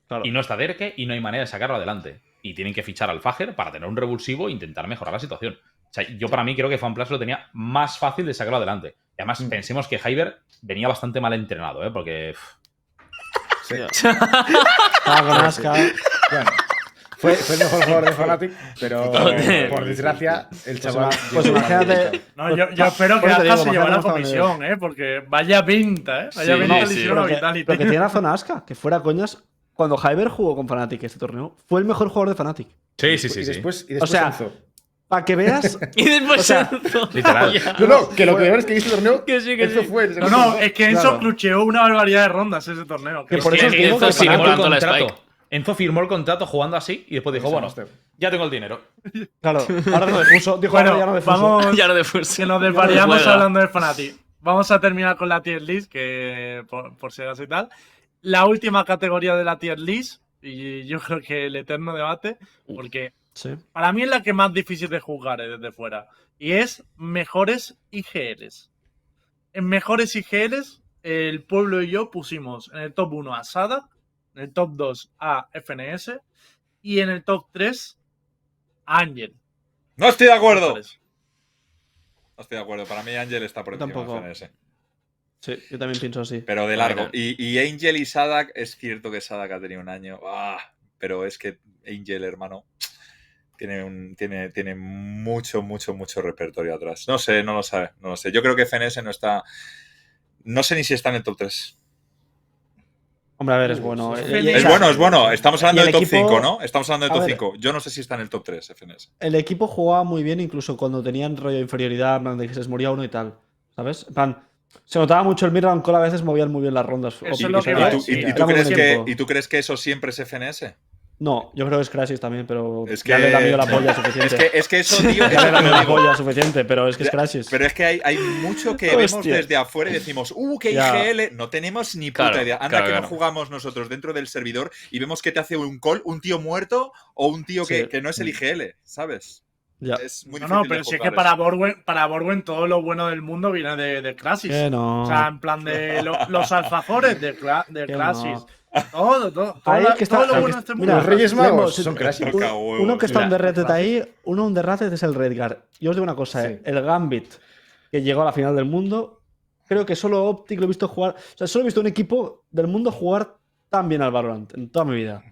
Claro. Y no está Derke y no hay manera de sacarlo adelante. Y tienen que fichar al Fager para tener un revulsivo e intentar mejorar la situación. O sea, yo para mí creo que FanPlus lo tenía más fácil de sacarlo adelante. Y además pensemos que Hyber venía bastante mal entrenado, ¿eh? Porque... Sí. Estaba con Aska. Bueno, fue el mejor jugador de Fnatic, pero Joder. por desgracia, el chaval. Pues llegó imagínate- mal. No, yo espero que Por eso te Aska digo, se lleve la imagínate cómo está comisión, porque vaya pinta, ¿eh? Vaya Sí, pinta sí, le sí. hicieron a Pero que Vitality. tiene razón Aska, que fuera coñas. Cuando Hyber jugó con Fnatic este torneo, fue el mejor jugador de Fnatic. Sí, Y después O sea, Enzo. Para que veas. Y después O sea, Enzo. literal. Ya. No, que lo peor es que este torneo. Que sí, que Enzo sí. fue el No, no, es que Enzo Claro. clucheó una barbaridad de rondas ese torneo. Que Creo por Es eso que os digo Enzo que sigue firmó el plantando la contrato. Spike. Enzo firmó el contrato jugando así y después dijo, Ese bueno, máster. ya tengo el dinero. Claro, ahora no defuso. Dijo, Bueno, ahora ya no defuso. vamos, Ya lo de Fursi. que nos desvariamos Juega. hablando de Fnatic. Vamos a terminar con la tier list, que por si acaso y tal. La última categoría de la tier list, y yo creo que el eterno debate, porque Sí. para mí es la que más difícil de juzgar desde fuera, y es mejores IGLs. En mejores IGLs, el pueblo y yo pusimos en el top 1 a Sadak, en el top 2 a FNS y en el top 3 a Ángel. No estoy de acuerdo. Mejores. No estoy de acuerdo. Para mí Angel está por encima Tampoco. de FNS. Sí, yo también pienso así. Pero de largo. Bueno. Y Angel y Sadak, es cierto que Sadak ha tenido un año. Pero es que Angel, hermano, tiene mucho repertorio atrás. No sé, no lo sabe. No lo sé. Yo creo que FNS no está. No sé ni si está en el top 3. Hombre, a ver, es bueno. Es Es bueno. Estamos hablando y del el top equipo- 5, ¿no? Estamos hablando del a top ver. 5. Yo no sé si está en el top 3, FNS. El equipo jugaba muy bien incluso cuando tenían rollo de inferioridad, en plan de que se les moría uno y tal. ¿Sabes? En plan, se notaba mucho el mid-rank call, a veces movían muy bien las rondas. Eso es O- lo o que sea, iba a ¿Y tú, decir. y tú era muy crees buen que, equipo. ¿Y tú crees que eso siempre es FNS? No, yo creo que es Crysis también, pero Es ya que- le da miedo la polla suficiente. Es que eso, tío, Ya eso le te da lo miedo la digo. polla suficiente, pero es que es Crysis. Pero es que hay mucho que Hostia. vemos desde afuera y decimos, qué Ya. IGL. No tenemos ni puta Claro, idea. Anda claro, que claro. no jugamos nosotros dentro del servidor y vemos que te hace un call, un tío muerto o un tío Sí. que no es el IGL, ¿sabes? Ya. Es muy No, difícil no, de pero si es juzgar que para eso. Borwen todo lo bueno del mundo viene de Crysis. Que no. O sea, en plan de los alfajores de Que Crysis. no. Todo Ahí la- que está- todo lo ahí bueno que- de este mira, mundo. Los Reyes Lembo, Magos si- son clásicos. Toca huevos. Uno que está Mira, underrated ahí, uno underrated es el Redguard. Yo os digo una cosa, Sí. el Gambit, que llegó a la final del mundo, creo que solo Optic lo he visto jugar. O sea, solo he visto un equipo del mundo jugar tan bien al Valorant en toda mi vida.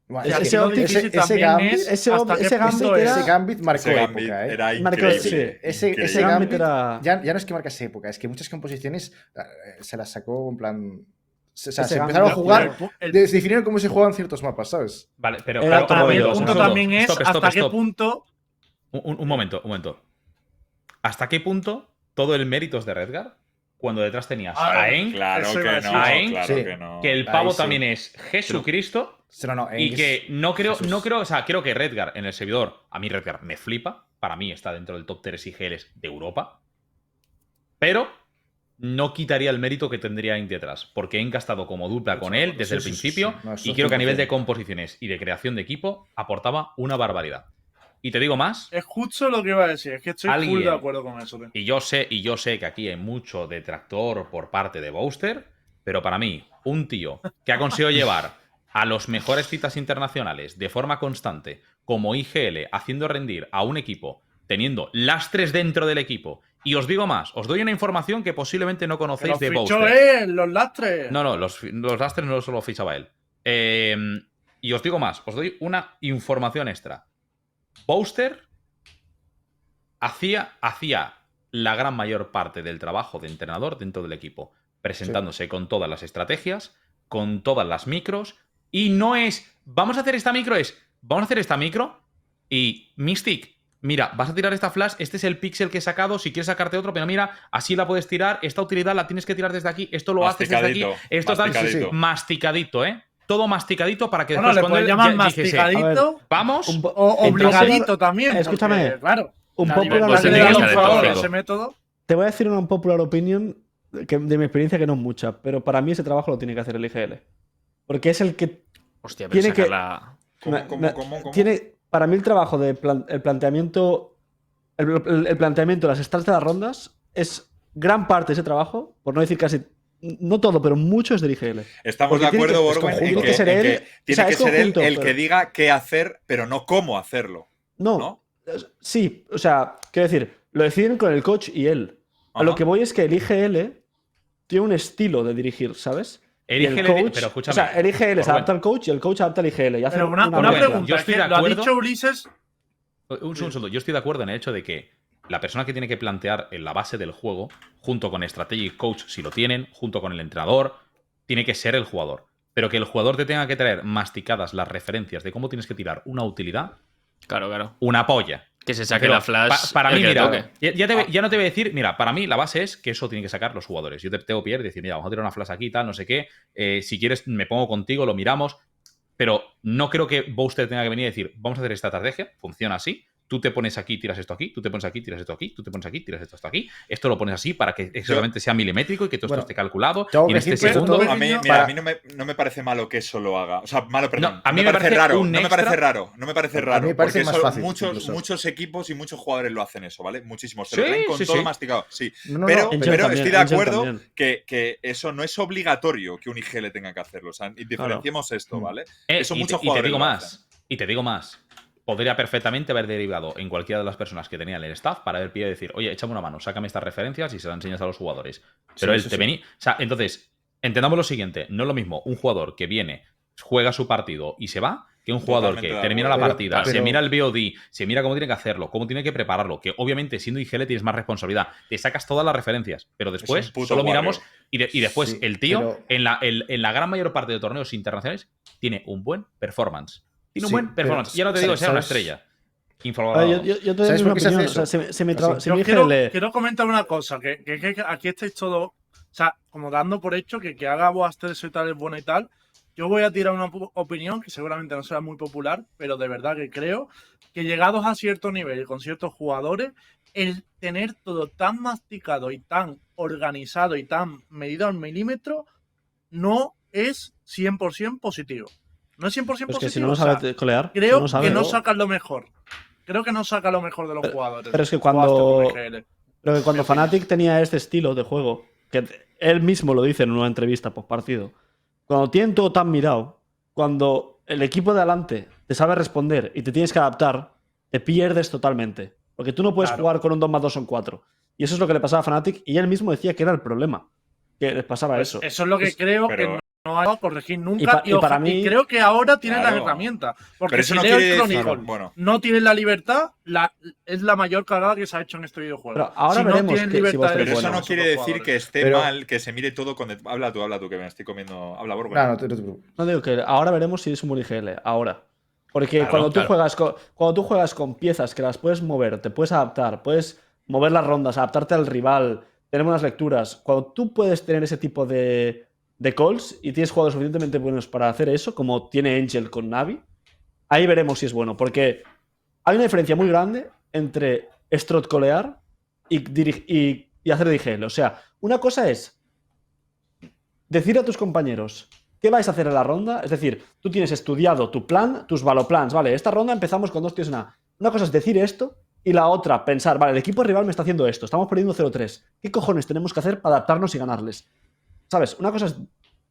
Bueno, Y es que aquí lo difícil también Gambit, es ese hasta qué Gambit punto era- ese Gambit marcó Ese Gambit época, ¿eh? era Marcó- increíble. sí. Ese increíble. Gambit era- ya no es que marcase época, es que muchas composiciones se las sacó en plan se gana. empezaron a jugar, El- se definieron cómo se juegan ciertos mapas, ¿sabes? Vale, pero. Era Para mí el un punto segundo. también es Stop, hasta qué stop. punto. Un momento. ¿Hasta qué punto todo el mérito es de Redgar? Cuando detrás tenías a Eng, Claro Eso que iba a no, decir. a Eng, claro sí. que no. que el Ahí pavo sí. también es Jesucristo. Y Es que no creo, Jesús. o sea, creo que Redgar en el servidor, a mí Redgar me flipa, para mí está dentro del top 3 IGLs de Europa, pero no quitaría el mérito que tendría Eng detrás, porque Eng ha estado como dupla con él desde el Sí, principio No, eso y creo que a nivel 100%. de composiciones y de creación de equipo aportaba una barbaridad. Y te digo más, Es justo lo que iba a decir. Es que estoy full Alguien- de acuerdo con eso. Tío. y yo sé que aquí hay mucho detractor por parte de Booster, pero para mí, un tío que ha conseguido llevar a los mejores citas internacionales de forma constante, como IGL, haciendo rendir a un equipo, teniendo lastres dentro del equipo. Y os digo más, os doy una información que posiblemente no Que conocéis los de fichó Booster. él, los lastres. No, los lastres no solo fichaba él. Y os digo más, os doy una información extra. Booster hacía la gran mayor parte del trabajo de entrenador dentro del equipo, presentándose con todas las estrategias, con todas las micros, y no es, vamos a hacer esta micro, vamos a hacer esta micro y Mystic, mira, vas a tirar esta flash, este es el pixel que he sacado, si quieres sacarte otro, pero mira, así la puedes tirar, esta utilidad la tienes que tirar desde aquí, esto lo haces desde aquí, esto tal, masticadito. masticadito, ¿eh? Todo masticadito para que Bueno, después le cuando puedes él llamar ya dijese, masticadito vamos, o Entonces, obligadito también. escúchame, porque, claro, un la popular libertad que le opinion- da a un Pues jugador tendría que ese método. Te voy a decir una unpopular opinion de mi experiencia que no es mucha, pero para mí ese trabajo lo tiene que hacer el IGL. Porque es el que Hostia, pero Tiene que- sacarla. ¿Cómo? tiene, para mí el trabajo de el planteamiento, el planteamiento de las stats de las rondas es gran parte de ese trabajo, por no decir casi, no todo, pero mucho es del IGL. Estamos de Porque tiene acuerdo, que- es Borwen, conjunto. en Tiene que ser él, tiene o sea, que es ser él conjunto, el pero- que diga qué hacer, pero no cómo hacerlo. No, ¿No? sí, o sea, quiero decir, lo deciden con el coach y él. A lo Ajá. que voy es que el IGL tiene un estilo de dirigir, ¿sabes? El Y el IGL, coach, pero escúchame, o sea, el IGL se Borwen. adapta al coach y el coach adapta al IGL. Y hace Pero una Borwen, pregunta, yo es estoy que de lo ha acuerdo. dicho Ulises. Un segundo, yo estoy de acuerdo en el hecho de que la persona que tiene que plantear en la base del juego, junto con Strategic Coach, si lo tienen, junto con el entrenador, tiene que ser el jugador. Pero que el jugador te tenga que traer masticadas las referencias de cómo tienes que tirar una utilidad, Claro. una polla. Que se saque Pero la flash. para el mí, que le mira, toque. ya no te voy a decir, mira, para mí la base es que eso tienen que sacar los jugadores. Yo te tengo que pillar y decir, mira, vamos a tirar una flash aquí, tal, no sé qué. Si quieres, me pongo contigo, lo miramos. Pero no creo que Booster tenga que venir y decir, vamos a hacer esta estrategia, funciona así. Tú te pones aquí, tiras esto aquí, tú te pones aquí, tiras esto aquí, tú te pones aquí, tiras esto hasta aquí. Esto lo pones así para que exactamente sea milimétrico y que todo Bueno, esto esté calculado. tengo Y en que este decir que segundo. esto A mí, Pequeño, mira, para- a mí no me parece malo que eso lo haga. O sea, malo, perdón. No, a mí me parece raro. un No me extra. parece raro. No me parece A mí raro. me parece porque más eso, fácil, muchos, incluso. muchos equipos y muchos jugadores lo hacen eso, ¿vale? Muchísimos. Se Sí, lo traen con sí, todo sí. masticado. Sí. No, pero Angel pero también, estoy de Angel acuerdo también. que eso no es obligatorio que un IGL tenga que hacerlo. O sea, y diferenciemos esto, ¿vale? Eso muchos y te jugadores digo lo más. hacen. Y te digo más. Podría perfectamente haber derivado en cualquiera de las personas que tenían el staff para haber pedido y decir, oye, échame una mano, sácame estas referencias y se las enseñas a los jugadores. Pero Sí, él eso te sí. venía. O sea, entonces, entendamos lo siguiente: no es lo mismo un jugador que viene, juega su partido y se va, que un jugador Totalmente que de termina la acuerdo. partida, Pero- se mira el VOD, se mira cómo tiene que hacerlo, cómo tiene que prepararlo, que obviamente siendo IGL tienes más responsabilidad, te sacas todas las referencias, pero después puto solo warrior. miramos y después Sí, el tío, pero- en la gran mayor parte de torneos internacionales, tiene un buen performance. Tiene un Sí, buen pero- performance. Ya no te digo que sea una ¿sabes? estrella. A Infravalorado. ver, yo te doy ¿Sabes una por qué se hace opinión. O sea, eso? si mi Yo IGL. quiero comentar una cosa, que aquí estáis todos, o sea, como dando por hecho que haga Boaster eso y tal es bueno y tal. Yo voy a tirar una opinión que seguramente no será muy popular, pero de verdad que creo que llegados a cierto nivel y con ciertos jugadores, el tener todo tan masticado y tan organizado y tan medido al milímetro no es 100% positivo. No es 100% Pues positivo. que si no lo o sea, sabe colear. creo si no sabe, que no ¿no? sacan lo mejor. Creo que no saca lo mejor de los jugadores. pero es que Boaster cuando- como IGL. Pero que cuando Mi opinión. Fnatic tenía este estilo de juego, que él mismo lo dice en una entrevista post partido, cuando tienen todo tan mirado, cuando el equipo de adelante te sabe responder y te tienes que adaptar, te pierdes totalmente. Porque tú no puedes Claro. jugar con un 2+2 son 4. Y eso es lo que le pasaba a Fnatic y él mismo decía que era el problema. Que les pasaba Pues eso. eso es lo que creo pero- que no ha corregir nunca. Y para mí- y creo que ahora tiene Claro. las herramientas. Porque Pero eso si no Leo quiere y decir. Chronicle Bueno, no tienen la libertad, es la mayor cagada que se ha hecho en este videojuego. Pero ahora si no veremos tienen que- si libertad Buster de es pero eso bueno. no quiere decir que esté Pero- mal, que se mire todo con. Habla tú, que me estoy comiendo. Habla, Borgo. No, no te preocupes. No digo que ahora veremos si es un buen IGL. Ahora. Porque Claro, cuando, tú claro. cuando tú juegas con piezas que las puedes mover, te puedes adaptar, puedes mover las rondas, adaptarte al rival, tener unas lecturas. Cuando tú puedes tener ese tipo de calls y tienes jugadores suficientemente buenos para hacer eso, como tiene Angel con Navi, ahí veremos si es bueno. Porque hay una diferencia muy grande entre strotcolear y hacer DGL. O sea, una cosa es decir a tus compañeros qué vais a hacer en la ronda. Es decir, tú tienes estudiado tu plan, tus valoplans. Vale, esta ronda empezamos con 2 tíos en A. Una cosa es decir esto y la otra pensar, vale, el equipo rival me está haciendo esto, estamos perdiendo 0-3. ¿Qué cojones tenemos que hacer para adaptarnos y ganarles? ¿Sabes? Una cosa es,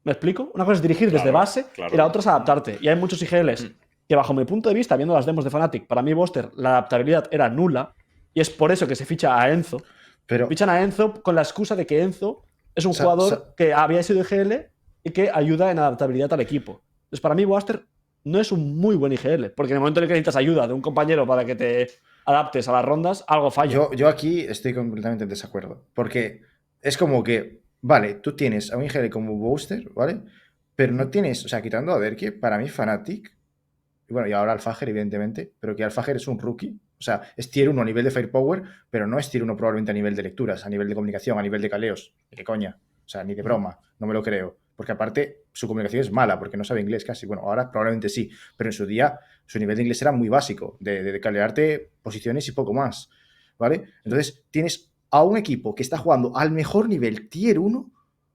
¿me explico? Una cosa es dirigir desde Claro, base claro. y la otra es adaptarte. Y hay muchos IGLs que bajo mi punto de vista, viendo las demos de Fnatic, para mí Buster, la adaptabilidad era nula y es por eso que se ficha a Enzo. Pero Fichan a Enzo con la excusa de que Enzo es un Sa- jugador sa- que había sido IGL y que ayuda en adaptabilidad al equipo. Entonces, para mí, Buster no es un muy buen IGL, porque en el momento en el que necesitas ayuda de un compañero para que te adaptes a las rondas, algo falla. yo aquí estoy completamente en desacuerdo. Porque es como que, vale, tú tienes a un IGL como Booster, ¿vale? Pero no tienes, o sea, quitando a Derke, para mí Fnatic, y bueno, y ahora Alfajer, evidentemente, pero que Alfajer es un rookie. O sea, es tier 1 a nivel de firepower, pero no es tier 1 probablemente a nivel de lecturas, a nivel de comunicación, a nivel de caleos. ¿Qué coña? O sea, ni de broma, no me lo creo. Porque aparte, su comunicación es mala, porque no sabe inglés casi. Bueno, ahora probablemente sí, pero en su día su nivel de inglés era muy básico, de calearte posiciones y poco más, ¿vale? Entonces, tienes a un equipo que está jugando al mejor nivel tier 1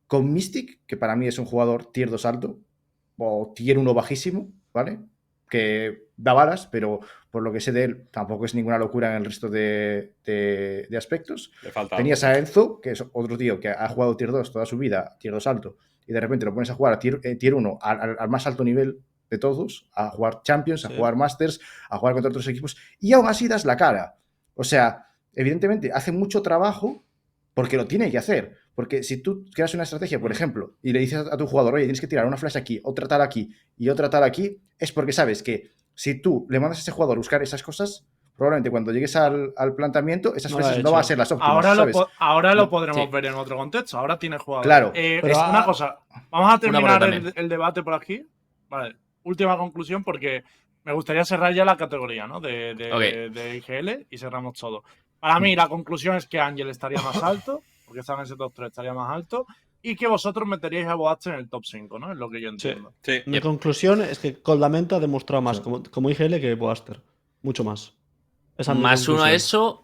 con Mystic, que para mí es un jugador tier 2 alto, o tier 1 bajísimo, ¿vale? Que da balas, pero por lo que sé de él, tampoco es ninguna locura en el resto de aspectos. Le falta. Tenías a Enzo, que es otro tío que ha jugado tier 2 toda su vida, tier 2 alto, y de repente lo pones a jugar a tier 1 al más alto nivel de todos, a jugar Champions, a Sí. jugar Masters, a jugar contra otros equipos, y aún así das la cara. O sea, evidentemente hace mucho trabajo porque lo tiene que hacer. Porque si tú creas una estrategia, por ejemplo, y le dices a tu jugador, oye, tienes que tirar una flash aquí, otra tal aquí y otra tal aquí, es porque sabes que si tú le mandas a ese jugador a buscar esas cosas, probablemente cuando llegues al planteamiento, esas No lo ha flechas no hecho. van a ser las óptimas, ¿sabes? Ahora lo No, podremos sí. ver en otro contexto. Ahora tiene jugadores. Claro. Pero Es una cosa. Vamos a terminar también. el debate por aquí. Vale. Última conclusión, porque me gustaría cerrar ya la categoría, ¿no? Ok. de IGL y cerramos todo. Para mí, la conclusión es que Ángel estaría más alto, porque estaba en ese top 3, estaría más alto, y que vosotros meteríais a Boaster en el top 5, ¿no? Es lo que yo entiendo. Sí. Mi conclusión es que Coldamento ha demostrado más Sí. como IGL que Buster. Mucho más. Esa es mi Más uno a conclusión. eso,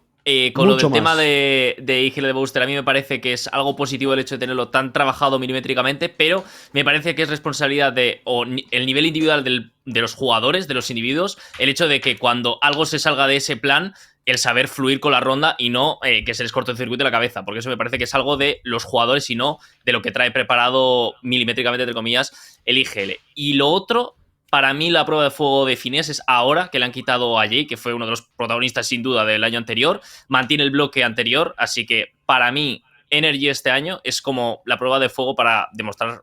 con lo Mucho del tema más. de IGL de Booster, a mí me parece que es algo positivo el hecho de tenerlo tan trabajado milimétricamente, pero me parece que es responsabilidad el nivel individual de los jugadores, de los individuos, el hecho de que cuando algo se salga de ese plan, el saber fluir con la ronda y no que se les corte el circuito de la cabeza, porque eso me parece que es algo de los jugadores y no de lo que trae preparado milimétricamente, entre comillas, el IGL. Y lo otro, para mí la prueba de fuego de Finesse es ahora que le han quitado a Jay, que fue uno de los protagonistas sin duda del año anterior, mantiene el bloque anterior, así que para mí Energy este año es como la prueba de fuego para demostrar,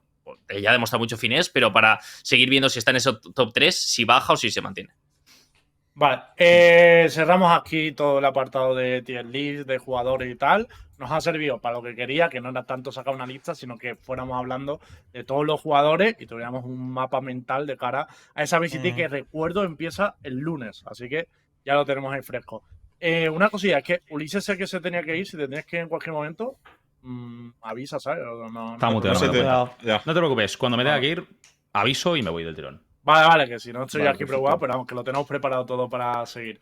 ya demuestra mucho Finesse, pero para seguir viendo si está en ese top 3, si baja o si se mantiene. Vale, cerramos aquí todo el apartado de tier list, de jugadores y tal. Nos ha servido para lo que quería, que no era tanto sacar una lista, sino que fuéramos hablando de todos los jugadores y tuviéramos un mapa mental de cara a esa VCT que recuerdo empieza el lunes, así que ya lo tenemos ahí fresco. Una cosilla, es que Ulises sé que se tenía que ir, si te tienes que ir en cualquier momento, avisa, ¿sabes? Está muteado, No no se me te- doy cuenta. ya. No te preocupes, cuando me tenga que ir, aviso y me voy del tirón. Vale, que si no estoy Vale, aquí perfecto. preocupado, pero vamos, que lo tenemos preparado todo para seguir.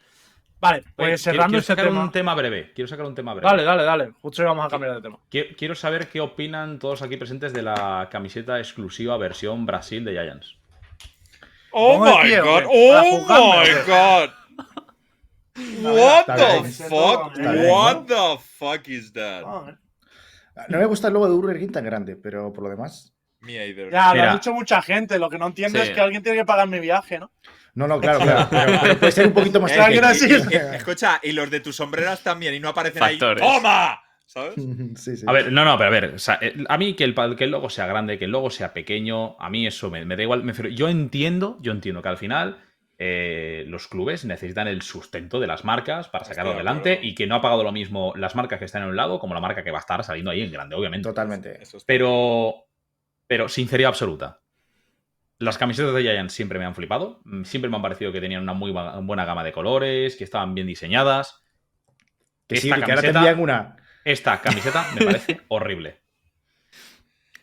Vale, pues Oye, cerrando quiero este sacar tema. un tema breve. Quiero sacar un tema breve. Dale, justo íbamos a cambiar de tema. Quiero saber qué opinan todos aquí presentes de la camiseta exclusiva versión Brasil de Giants. Oh ¿Cómo de my pie, o god, qué? ¿Para oh jugarme, o my qué? god. What Está the bien. fuck? Está bien, What ¿no? the fuck is that? No me gusta el logo de Burger King tan grande, pero por lo demás. Me either. Ya, lo Mira. ha dicho mucha gente. Lo que no entiendo Sí. es que alguien tiene que pagar mi viaje, ¿no? No, claro. Pero puede ser un poquito más Claro, quiero pequeño. decir. Escucha, y los de tus sombreras también, y no aparecen Factores. ahí. ¡Toma! ¿sabes? Sí, sí. A ver, pero a ver, o sea, a mí que el logo sea grande, que el logo sea pequeño, a mí eso me da igual. Yo entiendo que al final los clubes necesitan el sustento de las marcas para sacarlo Estoy de adelante acuerdo. y que no ha pagado lo mismo las marcas que están en un lado como la marca que va a estar saliendo ahí en grande, obviamente. Totalmente. Eso está Pero sinceridad absoluta. Las camisetas de Giants siempre me han flipado. Siempre me han parecido que tenían una muy buena gama de colores, que estaban bien diseñadas. Que sí, Esta que ahora te camiseta- envían una. Esta camiseta me parece horrible.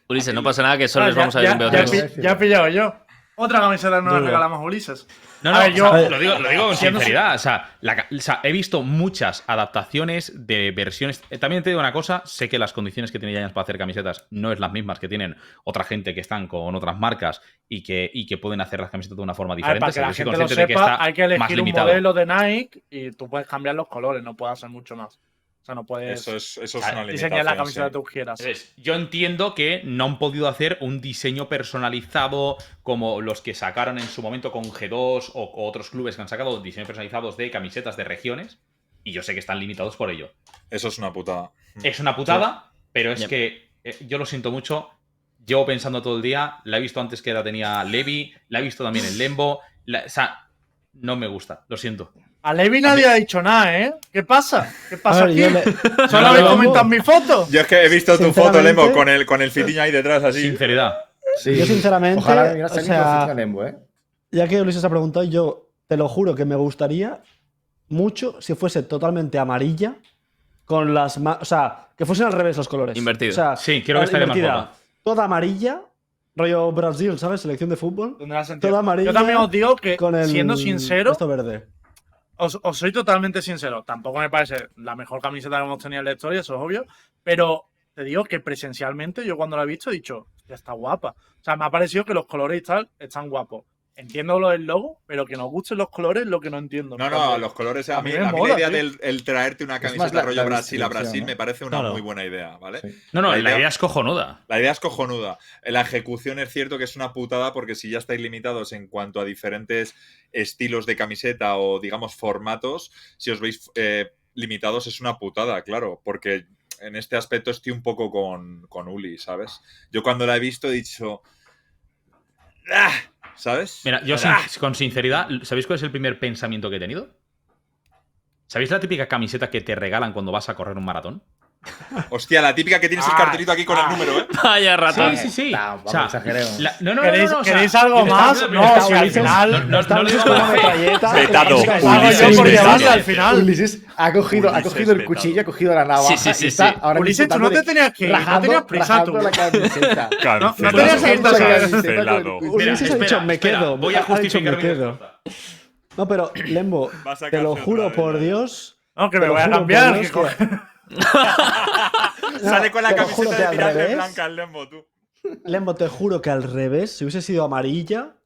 Ulises, no pasa nada, que solo les vamos a ver un ya, peor. ya he pillado yo. Otra camiseta no la Duro. regalamos a Ulises. No, A ver, yo- lo digo con siendo- sinceridad. O sea, he visto muchas adaptaciones de versiones. También te digo una cosa, sé que las condiciones que tiene Giants para hacer camisetas no es las mismas que tienen otra gente que están con otras marcas y que pueden hacer las camisetas de una forma A ver, diferente. para O que sea, la yo soy gente lo consciente de que sepa, está hay que más elegir un limitado. modelo de Nike y tú puedes cambiar los colores, no puedes hacer mucho más. O sea, no puedes eso es sea, una diseñar la limitación, camiseta sí. que tú quieras. Entonces, yo entiendo que no han podido hacer un diseño personalizado como los que sacaron en su momento con G2 o otros clubes que han sacado diseños personalizados de camisetas de regiones. Y yo sé que están limitados por ello. Eso es una putada. Es una putada, pero es Yep. que yo lo siento mucho. Llevo pensando todo el día. La he visto antes que la tenía Levi. La he visto también en Lembo. O sea, no me gusta. Lo siento. A Levi nadie ha dicho nada, ¿eh? ¿Qué pasa? ¿Qué pasa A ver, aquí? yo le- Solo No, habéis no, comentado mi foto. Yo es que he visto tu foto, Sinceramente- Lembo, con el fitiño ahí detrás, así. Sinceridad. Sí. Yo, sinceramente, Ojalá hubiera o salido sea, Oficina Lembo, ¿eh? ya que Ulises ha preguntado, yo te lo juro que me gustaría mucho si fuese totalmente amarilla con las... O sea, que fuesen al revés los colores. Invertido. O sea, Sí, quiero que estaría más invertida. guapa. Toda amarilla, rollo Brasil, ¿sabes? Selección de fútbol. Tendrá sentido. Toda amarilla. Yo también os digo que, Con el... siendo sincero, Esto verde. os soy totalmente sincero. Tampoco me parece la mejor camiseta que hemos tenido en la historia, eso es obvio. Pero te digo que presencialmente, yo cuando la he visto, he dicho, ya está guapa. O sea, me ha parecido que los colores y tal están guapos. Entiendo lo del logo, pero que nos gusten los colores es lo que no entiendo. No, los colores. A mí me la mola, idea tío. del el traerte una más camiseta la rollo Brasil a distribución, Brasil ¿no? me parece una Claro. muy buena idea, ¿vale? Sí. No, La la idea- idea es cojonuda. La idea es cojonuda. La ejecución es cierto que es una putada porque si ya estáis limitados en cuanto a diferentes estilos de camiseta o, digamos, formatos, si os veis limitados es una putada, claro, porque en este aspecto estoy un poco con Uli, ¿sabes? Yo cuando la he visto he dicho... "Ah", ¿sabes? Mira, yo con sinceridad, ¿sabéis cuál es el primer pensamiento que he tenido? ¿Sabéis la típica camiseta que te regalan cuando vas a correr un maratón? Hostia, la típica que tienes el cartelito aquí con el número, ¿eh? Vaya rata. Sí. Vamos, exageremos. No, ¿Queréis algo yo te más? estaba- No, yo si al estaba- final- no Está le Ulises digo con una la fe. metralleta. Vetado. Ulises, Hago yo Ulises, por vetado. llevarle al final. Ulises ha cogido Ulises el vetado. cuchillo, ha cogido la navaja Sí, sí, sí, y está sí. ahora Ulises, mismo tú no te dándole- tenías que ir, no rajando- tenías prisa rajando tú. la camiseta. No tenías que irte a Cancelado. saber. Cancelado. Ulises ha dicho, me quedo. Voy a Ha dicho, justificar me mi quedo. respuesta. No, pero, Lembo, Va a sacar te lo otra juro vez, por ya. Dios. No, que te me lo voy a juro por cambiar. Dios que- Sale con la te lo juro camiseta que de al tiraje revés. blanca el Lembo, tú. Lembo, te juro que al revés, si hubiese sido amarilla,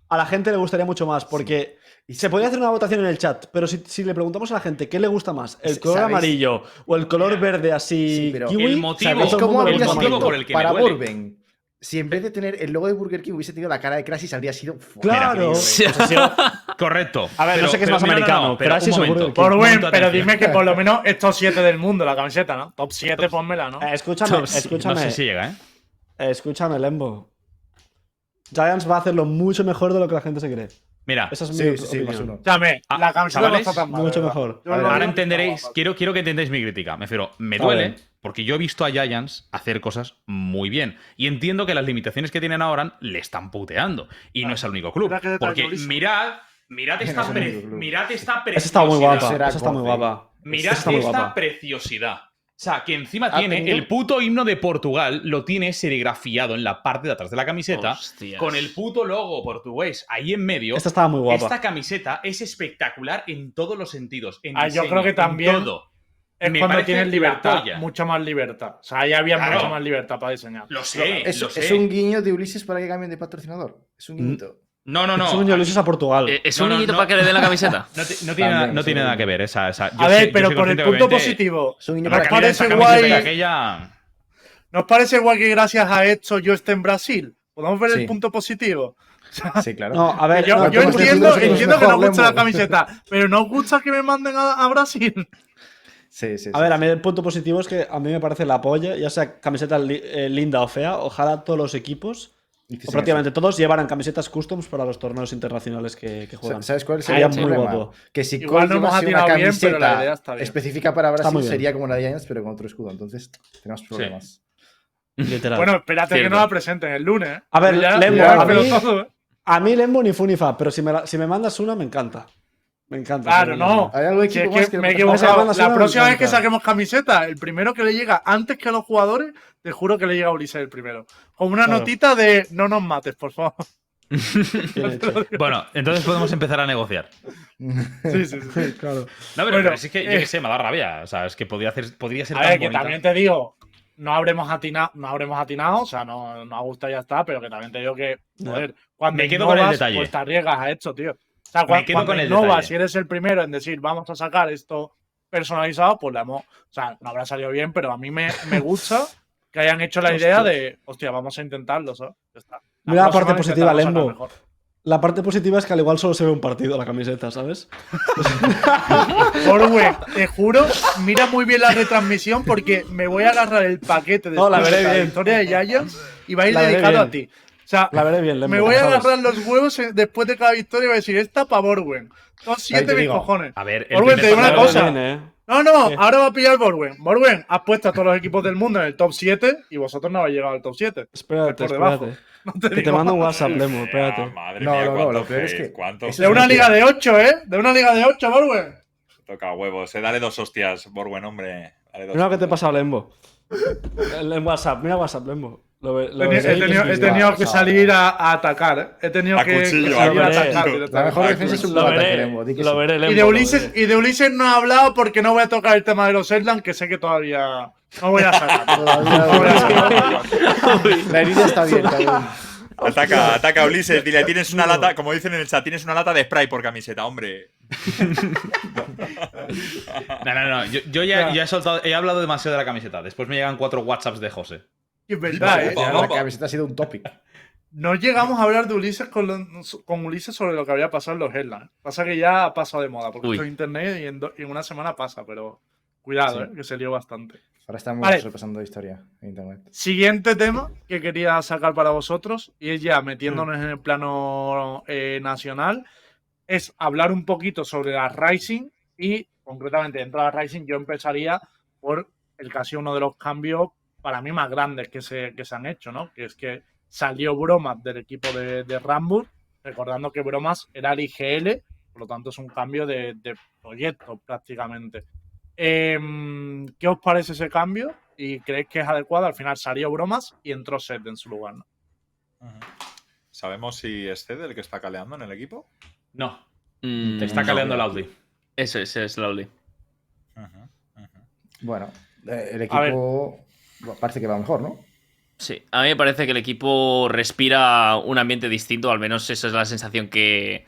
a la gente le gustaría mucho más, porque se podría hacer una votación en el chat, pero si le preguntamos a la gente qué le gusta más, el color ¿Sabéis? amarillo o el color verde así Sí, pero kiwi, el motivo- a todo ¿Sabéis el cómo mundo le habría gusta motivo sido amarillo. por el que me para huele. Burben? Si en vez de tener el logo de Burger King hubiese tenido la cara de Crasis, habría sido... Claro. Sí. Pues ha sido- Correcto. A ver, no sé qué es más americano, pero así un seguro momento. que- Por Un buen, momento, pero atención. dime que por lo menos estos 7 del mundo, la camiseta, ¿no? Top 7, pónmela, ¿no? Escúchame, No escúchame, sé si llega, ¿eh? escúchame, Lembo. Giants va a hacerlo mucho mejor de lo que la gente se cree. Mira, Esa es mi Sí, sí, sí, más opinión. uno. Escúchame, Ah, la camiseta chavales, no está tan mal. mucho de verdad. mejor. Yo lo Ahora veo ahora que entenderéis, está guapa. quiero que entendáis mi crítica. Me refiero, me A duele ver. porque yo he visto a Giants hacer cosas muy bien. Y entiendo que las limitaciones que tienen ahora le están puteando. Y no es el único club. Mira qué detalle, Porque Ulises. mirad No esta, es el único club. mirad esta Esa está muy guapa. preciosidad. Será Esa está muy Gordy. guapa. Mirad Esa está muy esta guapa. preciosidad. O sea, que encima ¿Ha tiene tenido? el puto himno de Portugal, lo tiene serigrafiado en la parte de atrás de la camiseta, Hostias. con el puto logo portugués ahí en medio. Esta estaba muy guapa. Esta camiseta es espectacular en todos los sentidos. En Ah, yo diseño, creo que en también todo. Es Me cuando parece tienes la libertad, polla. mucha más libertad. O sea, ahí había Claro. mucha más libertad para diseñar. Lo sé, Es, lo sé. es un guiño de Ulises para que cambien de patrocinador. Es un guiñito. No. Es un niño Ulises a Portugal. ¿Es No, un no, niñito no. para que le den la camiseta? No, tiene, También, no sí, tiene nada sí. que ver esa. Yo A ver, sé- yo pero soy por el consciente, punto obviamente, positivo, Es un guiño ¿no para os que parece esa guay? camiseta aquella- ¿No os parece guay que gracias a esto yo esté en Brasil? ¿Podemos ver Sí. el punto positivo? Sí, claro. No, a ver, Yo, no, yo Cuanto más entiendo, segundos, entiendo que mejor, no gusta la Lembo. camiseta, pero ¿no os gusta que me manden a Brasil? Sí, sí. A ver, a mí el punto positivo es que a mí me parece la polla, ya sea camiseta linda o fea, ojalá todos los equipos, o prácticamente todos, llevaran camisetas customs para los torneos internacionales que juegan. ¿Sabes cuál Sería sería el muy problema? guapo. Que si Igual Cole no hemos llevase una atinado bien, pero la camiseta idea está bien. específica para Está muy Brasil, bien. sería como la de Giants, pero con otro escudo. Entonces, tenemos problemas. Literal. Bueno, espérate que Cierto. no la presenten el lunes. ¿eh? A ver, Ya- Lembo, ya a pero mí- todo, ¿eh? a mí Lembo ni fu ni fa, pero si me mandas una, me encanta. Me encanta. Claro, si me no. mandas una. ¿Hay algo de Si equipo es más que que me he no equivocado. mandas La una, me próxima vez que encanta. saquemos camiseta, el primero que le llega antes que a los jugadores, te juro que le llega a Ulises el primero. Con una Claro. notita de no nos mates, por favor. Bien hecho. Bueno, entonces podemos empezar a negociar. Sí, sí, sí. Claro. No, pero, Bueno, pero es que yo qué sé, me da rabia. O sea, es que podría ser A tan ver, que bonita. también te digo, no habremos atinado, o sea, no nos gusta y ya está, pero que también te digo que, joder, cuando Me quedo con el innovas, detalle. pues te arriesgas a esto, tío. O sea, Me quedo cuando con el innovas, detalle. si eres el primero en decir, vamos a sacar esto personalizado, pues la hemos. O sea, no habrá salido bien, pero a mí me gusta que hayan hecho la idea de, hostia, vamos a intentarlo, ¿sabes? Ya está. Mira la próxima parte positiva, intentaremos sacar Lembo. mejor. La parte positiva es que al igual solo se ve un partido la camiseta, ¿sabes? Orwell, te juro, mira muy bien la retransmisión porque me voy a agarrar el paquete de No, la veré la bien. victoria de Giants y va a ir La veré dedicado bien. a ti. O sea, La veré bien, Lembo, me voy a ¿sabes? agarrar los huevos después de cada victoria y voy a decir, esta para Borwen. Top 7 te mis digo. cojones. A ver, el Borwen, te primer digo una partido- cosa. Bien, No, ¿Qué? ahora va a pillar Borwen. Borwen, has puesto a todos los equipos del mundo en el top 7 y vosotros no habéis llegado al top 7. Espérate, por debajo. espérate. No te Que te digo mando un más. WhatsApp, Lembo, espérate. Madre No, mía, no, no, cuánto lo peor es hate, que cuánto eso De es una mentira. liga de 8, ¿eh? De una liga de 8, Borwen. Toca huevos. Dale 2 hostias, Borwen, hombre. Dale 2 Mira lo que te he hostias. pasado, Lembo. En WhatsApp, mira WhatsApp, Lembo. He tenido que salir a atacar, ¿eh? He tenido A que cuchillo, salir a a atacar cuchillo. directamente. La mejor Ah, defensa es un Lo buen ataque, veré, Lembo. Di que lo sí. veré, Lembo. Y de lo Ulises, veré. y de Ulises no he hablado porque no voy a tocar el tema de los Erlang, que sé que todavía no voy a sacar. No voy a sacar. La herida está bien, está bien. Ataca a Ulises, dile, tienes una lata, como dicen en el chat, tienes una lata de spray por camiseta, hombre. No. Yo ya he hablado demasiado de la camiseta. Después me llegan 4 WhatsApps de José. Y es verdad, ¿eh? La camiseta ha sido un topic. No llegamos a hablar de Ulises con Ulises sobre lo que había pasado en los Erlang. Pasa que ya ha pasado de moda, porque Uy. esto es internet y en una semana pasa, pero cuidado, Sí. que se lió bastante. Ahora estamos Vale. repasando historia en internet. Siguiente tema que quería sacar para vosotros, y es ya metiéndonos en el plano nacional, es hablar un poquito sobre la Rising y concretamente dentro de la Rising yo empezaría por el que ha sido uno de los cambios para mí más grandes que se han hecho, ¿no? Que es que salió Bromas del equipo de Rambo, recordando que Bromas era el IGL, por lo tanto es un cambio de proyecto prácticamente. ¿Qué os parece ese cambio? ¿Y creéis que es adecuado? Al final salió Bromas y entró Seth en su lugar, ¿no? ¿Sabemos si es Ced el que está caleando en el equipo? No, Mm, te está no. caleando el Audi. Eso es Lowly. Bueno, el A ver. equipo parece que va mejor, ¿no? Sí, a mí me parece que el equipo respira un ambiente distinto, al menos esa es la sensación que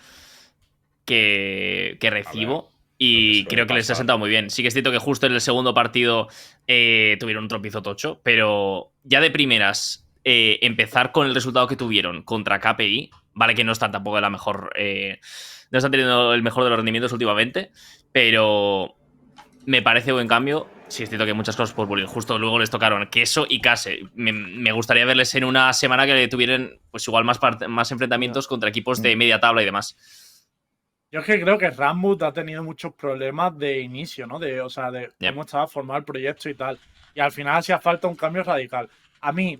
recibo. Y suele creo que les ha pasar. sentado muy bien. Sí que es cierto que justo en el segundo partido tuvieron un tropiezo tocho, pero ya de primeras empezar con el resultado que tuvieron contra KPI, vale que no están tampoco de la mejor, no están teniendo el mejor de los rendimientos últimamente, pero me parece buen cambio. Sí es cierto que hay muchas cosas por pulir. Justo luego les tocaron Queso y Case. Me gustaría verles en una semana que tuvieran pues igual más enfrentamientos contra equipos de media tabla y demás. Yo es que creo que Rambut ha tenido muchos problemas de inicio, ¿no? De cómo estaba formado el proyecto y tal. Y al final hacía falta un cambio radical. A mí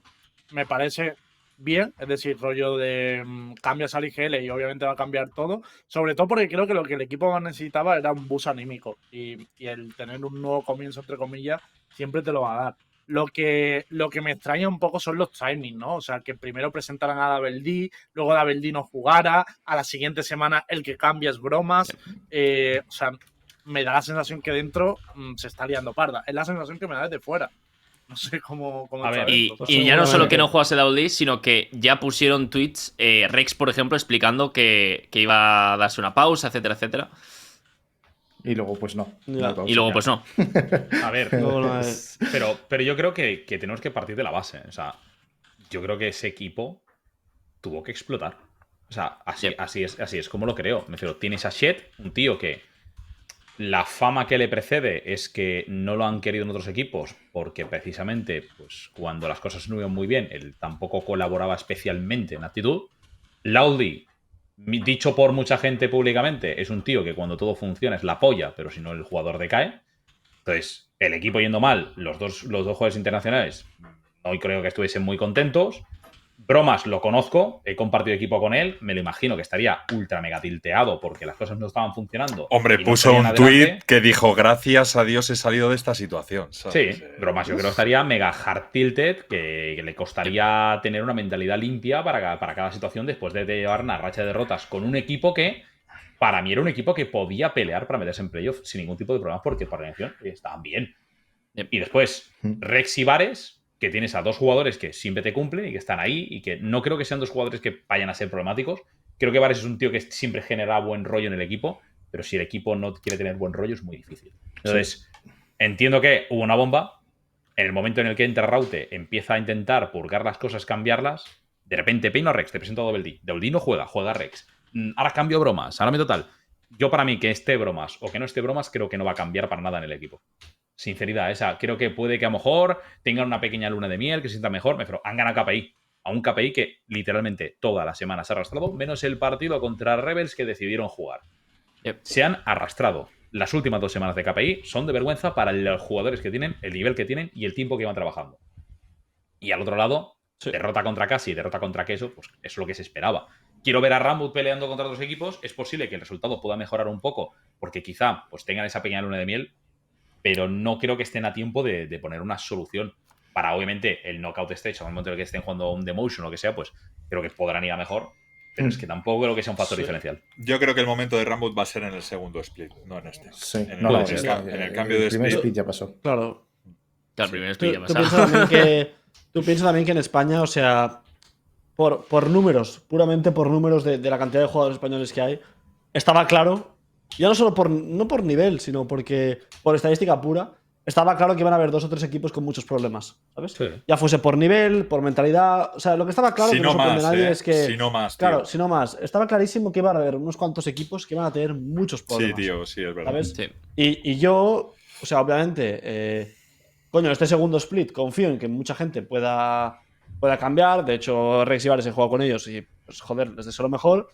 me parece bien, es decir, rollo de cambias al IGL y obviamente va a cambiar todo. Sobre todo porque creo que lo que el equipo más necesitaba era un boost anímico. Y el tener un nuevo comienzo, entre comillas, siempre te lo va a dar. Lo que me extraña un poco son los timings, ¿no? O sea, que primero presentaran a Dabeldí, luego Dabeldí no jugara, a la siguiente semana el que cambia es Bromas. O sea, me da la sensación que dentro se está liando parda. Es la sensación que me da desde fuera. No sé cómo A ver, está Y, esto. y ya no solo que no jugase Dabeldí, sino que ya pusieron tweets, Rex, por ejemplo, explicando que iba a darse una pausa, etcétera, etcétera. Y luego, pues no. Ya. Y luego, pues no. A ver, Luego no es- pero yo creo que tenemos que partir de la base. O sea, yo creo que ese equipo tuvo que explotar. O sea, así es como lo creo. Me refiero, tienes a Shed, un tío que la fama que le precede es que no lo han querido en otros equipos porque precisamente pues, cuando las cosas no iban muy bien, él tampoco colaboraba especialmente en actitud. Loudly, dicho por mucha gente públicamente, es un tío que cuando todo funciona es la polla, pero si no el jugador decae. Entonces, el equipo yendo mal, los dos jugadores internacionales, no creo que estuviesen muy contentos. Bromas, lo conozco, he compartido equipo con él, me lo imagino que estaría ultra mega tilteado porque las cosas no estaban funcionando. Hombre, y no puso salían un adelante. tuit que dijo, gracias a Dios he salido de esta situación. ¿sabes? Sí, Bromas, yo creo que estaría mega hard tilted, que le costaría tener una mentalidad limpia para cada situación después de llevar una racha de derrotas con un equipo que, para mí, era un equipo que podía pelear para meterse en playoff sin ningún tipo de problemas porque por elección estaban bien. Y después, Rex y Vares, que tienes a dos jugadores que siempre te cumplen y que están ahí y que no creo que sean dos jugadores que vayan a ser problemáticos. Creo que Vares es un tío que siempre genera buen rollo en el equipo, pero si el equipo no quiere tener buen rollo es muy difícil. Entonces, entiendo que hubo una bomba. En el momento en el que entra Raute, empieza a intentar purgar las cosas, cambiarlas. De repente peino a Rex, te presento a Double D. Double D no juega Rex. Ahora cambio Bromas, ahora meto tal. Yo para mí que esté Bromas o que no esté Bromas, creo que no va a cambiar para nada en el equipo. Sinceridad, esa. Creo que puede que a lo mejor tengan una pequeña luna de miel, que se sienta mejor, pero han ganado KPI. A un KPI que literalmente toda la semana se ha arrastrado, menos el partido contra Rebels que decidieron jugar. Se han arrastrado. Las últimas 2 semanas de KPI son de vergüenza para los jugadores que tienen, el nivel que tienen y el tiempo que iban trabajando. Y al otro lado, derrota contra Casi y derrota contra Queso, pues es lo que se esperaba. Quiero ver a Rambut peleando contra otros equipos. Es posible que el resultado pueda mejorar un poco, porque quizá pues tengan esa pequeña luna de miel, pero no creo que estén a tiempo de poner una solución para, obviamente, el knockout stage. Al momento en el que estén jugando un demotion o lo que sea, pues creo que podrán ir a mejor. Pero es que tampoco creo que sea un factor diferencial. Yo creo que el momento de Rambut va a ser en el segundo split, no en este. Sí, En el, no, en el- en el cambio de el primer split. split ya pasó. Claro. Claro, primero split ya Tú pasado. piensas también que en España, o sea, por números, puramente por números de la cantidad de jugadores españoles que hay, estaba claro, ya no solo no por nivel, sino porque por estadística pura, estaba claro que iban a haber 2 o 3 equipos con muchos problemas, ¿sabes? Sí. Ya fuese por nivel, por mentalidad, o sea, lo que estaba claro Si que no no sorprende más, a nadie es que… Si no más, Claro, tío. si no más. Estaba clarísimo que iban a haber unos cuantos equipos que iban a tener muchos Sí, problemas. tío, sí, es verdad. ¿Sabes? Sí. Y yo, o sea, obviamente, coño, este segundo split confío en que mucha gente pueda cambiar. De hecho, Rex y Vares he jugado con ellos y, pues, joder, les deseo lo mejor.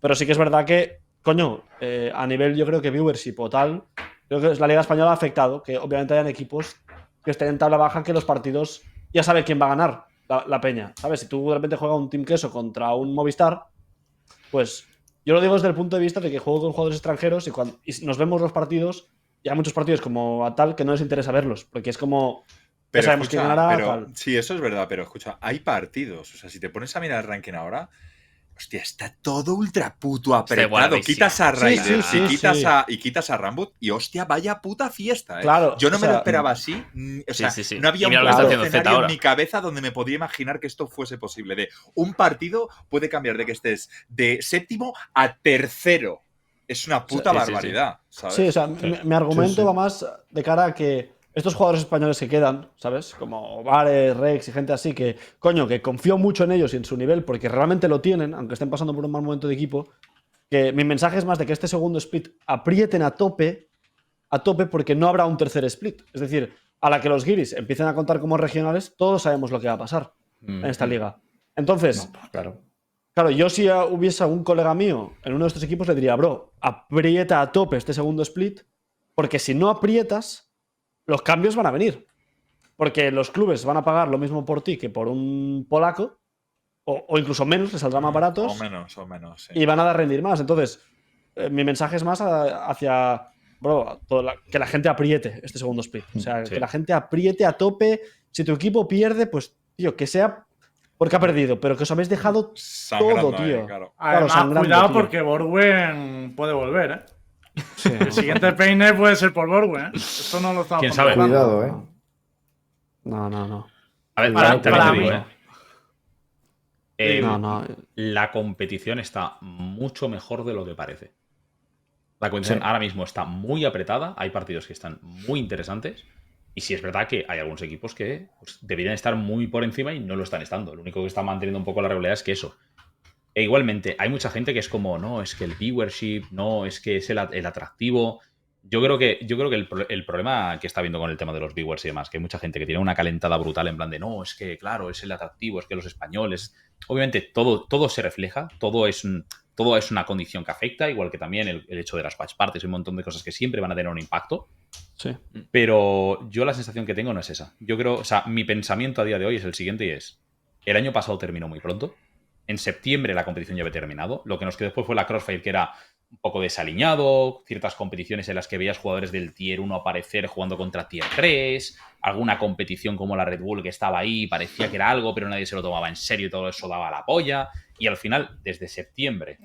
Pero sí que es verdad que, coño, a nivel yo creo que viewership o tal, creo que la Liga Española ha afectado que obviamente hayan equipos que estén en tabla baja, que los partidos ya sabe quién va a ganar la peña. ¿Sabes? Si tú de repente juegas un Team Queso contra un Movistar, pues yo lo digo desde el punto de vista de que juego con jugadores extranjeros y nos vemos los partidos, y hay muchos partidos como a tal que no les interesa verlos, porque es como… Ya Pero sabemos quién ganará, tal. sí, eso es verdad, pero escucha, hay partidos. O sea, si te pones a mirar el ranking ahora, hostia, está todo ultra puto apretado. guarrísimo. Quitas a Sí, Raiders sí, y, quitas sí. y quitas a Rambut y hostia, vaya puta fiesta, ¿eh? Claro, Yo no o me lo sea, esperaba así. O sea, sí. no había Y mira un lo que está puto haciendo Zeta escenario ahora. en mi cabeza donde me podía imaginar que esto fuese posible. De un partido puede cambiar de que estés de 7º a 3º. Es una puta Sí, sí, sí. barbaridad, ¿sabes? Sí, o sea, mi argumento Sí, sí. va más de cara a que estos jugadores españoles que quedan, ¿sabes? Como Vares, Rex y gente así, que, coño, que confío mucho en ellos y en su nivel, porque realmente lo tienen, aunque estén pasando por un mal momento de equipo, que mi mensaje es más de que este segundo split aprieten a tope, porque no habrá un tercer split. Es decir, a la que los guiris empiecen a contar como regionales, todos sabemos lo que va a pasar en esta liga. Entonces, No, claro. claro, yo si hubiese algún colega mío en uno de estos equipos le diría, bro, aprieta a tope este segundo split, porque si no aprietas, los cambios van a venir. Porque los clubes van a pagar lo mismo por ti que por un polaco, o incluso menos, les saldrá más baratos, O menos, sí. y van a dar rendir más. Entonces, mi mensaje es más hacia, bro, que la gente apriete este segundo split. O sea, Sí. que la gente apriete a tope. Si tu equipo pierde, pues, tío, que sea porque ha perdido, pero que os habéis dejado Sangrando todo, ahí, tío. claro. Además, sangrando, cuidado tío. porque Borwen puede volver, ¿eh? Sí, El siguiente peine puede ser por Borwen, ¿eh? Esto no lo estamos ¿Quién sabe? contemplando. Cuidado, No. A ver, Para también te digo, mí- No. La competición está mucho mejor de lo que parece. La competición Sí. ahora mismo está muy apretada, hay partidos que están muy interesantes, y sí es verdad que hay algunos equipos que pues, deberían estar muy por encima y no lo están estando. Lo único que está manteniendo un poco la regularidad es que eso. E igualmente, hay mucha gente que es como, no, es que el viewership, no, es que es el atractivo. Yo creo que el problema que está habiendo con el tema de los viewers y demás, que hay mucha gente que tiene una calentada brutal en plan de no, es que claro, es el atractivo, es que los españoles. Obviamente todo se refleja, todo es una condición que afecta, igual que también el hecho de las patch parties y un montón de cosas que siempre van a tener un impacto. Sí. Pero yo la sensación que tengo no es esa. Yo creo, o sea, mi pensamiento a día de hoy es el siguiente y es, el año pasado terminó muy pronto. En septiembre la competición ya había terminado. Lo que nos quedó después fue la Crossfire, que era un poco desaliñado, ciertas competiciones en las que veías jugadores del Tier 1 aparecer jugando contra Tier 3, alguna competición como la Red Bull que estaba ahí, parecía que era algo, pero nadie se lo tomaba en serio y todo eso daba la polla. Y al final, desde septiembre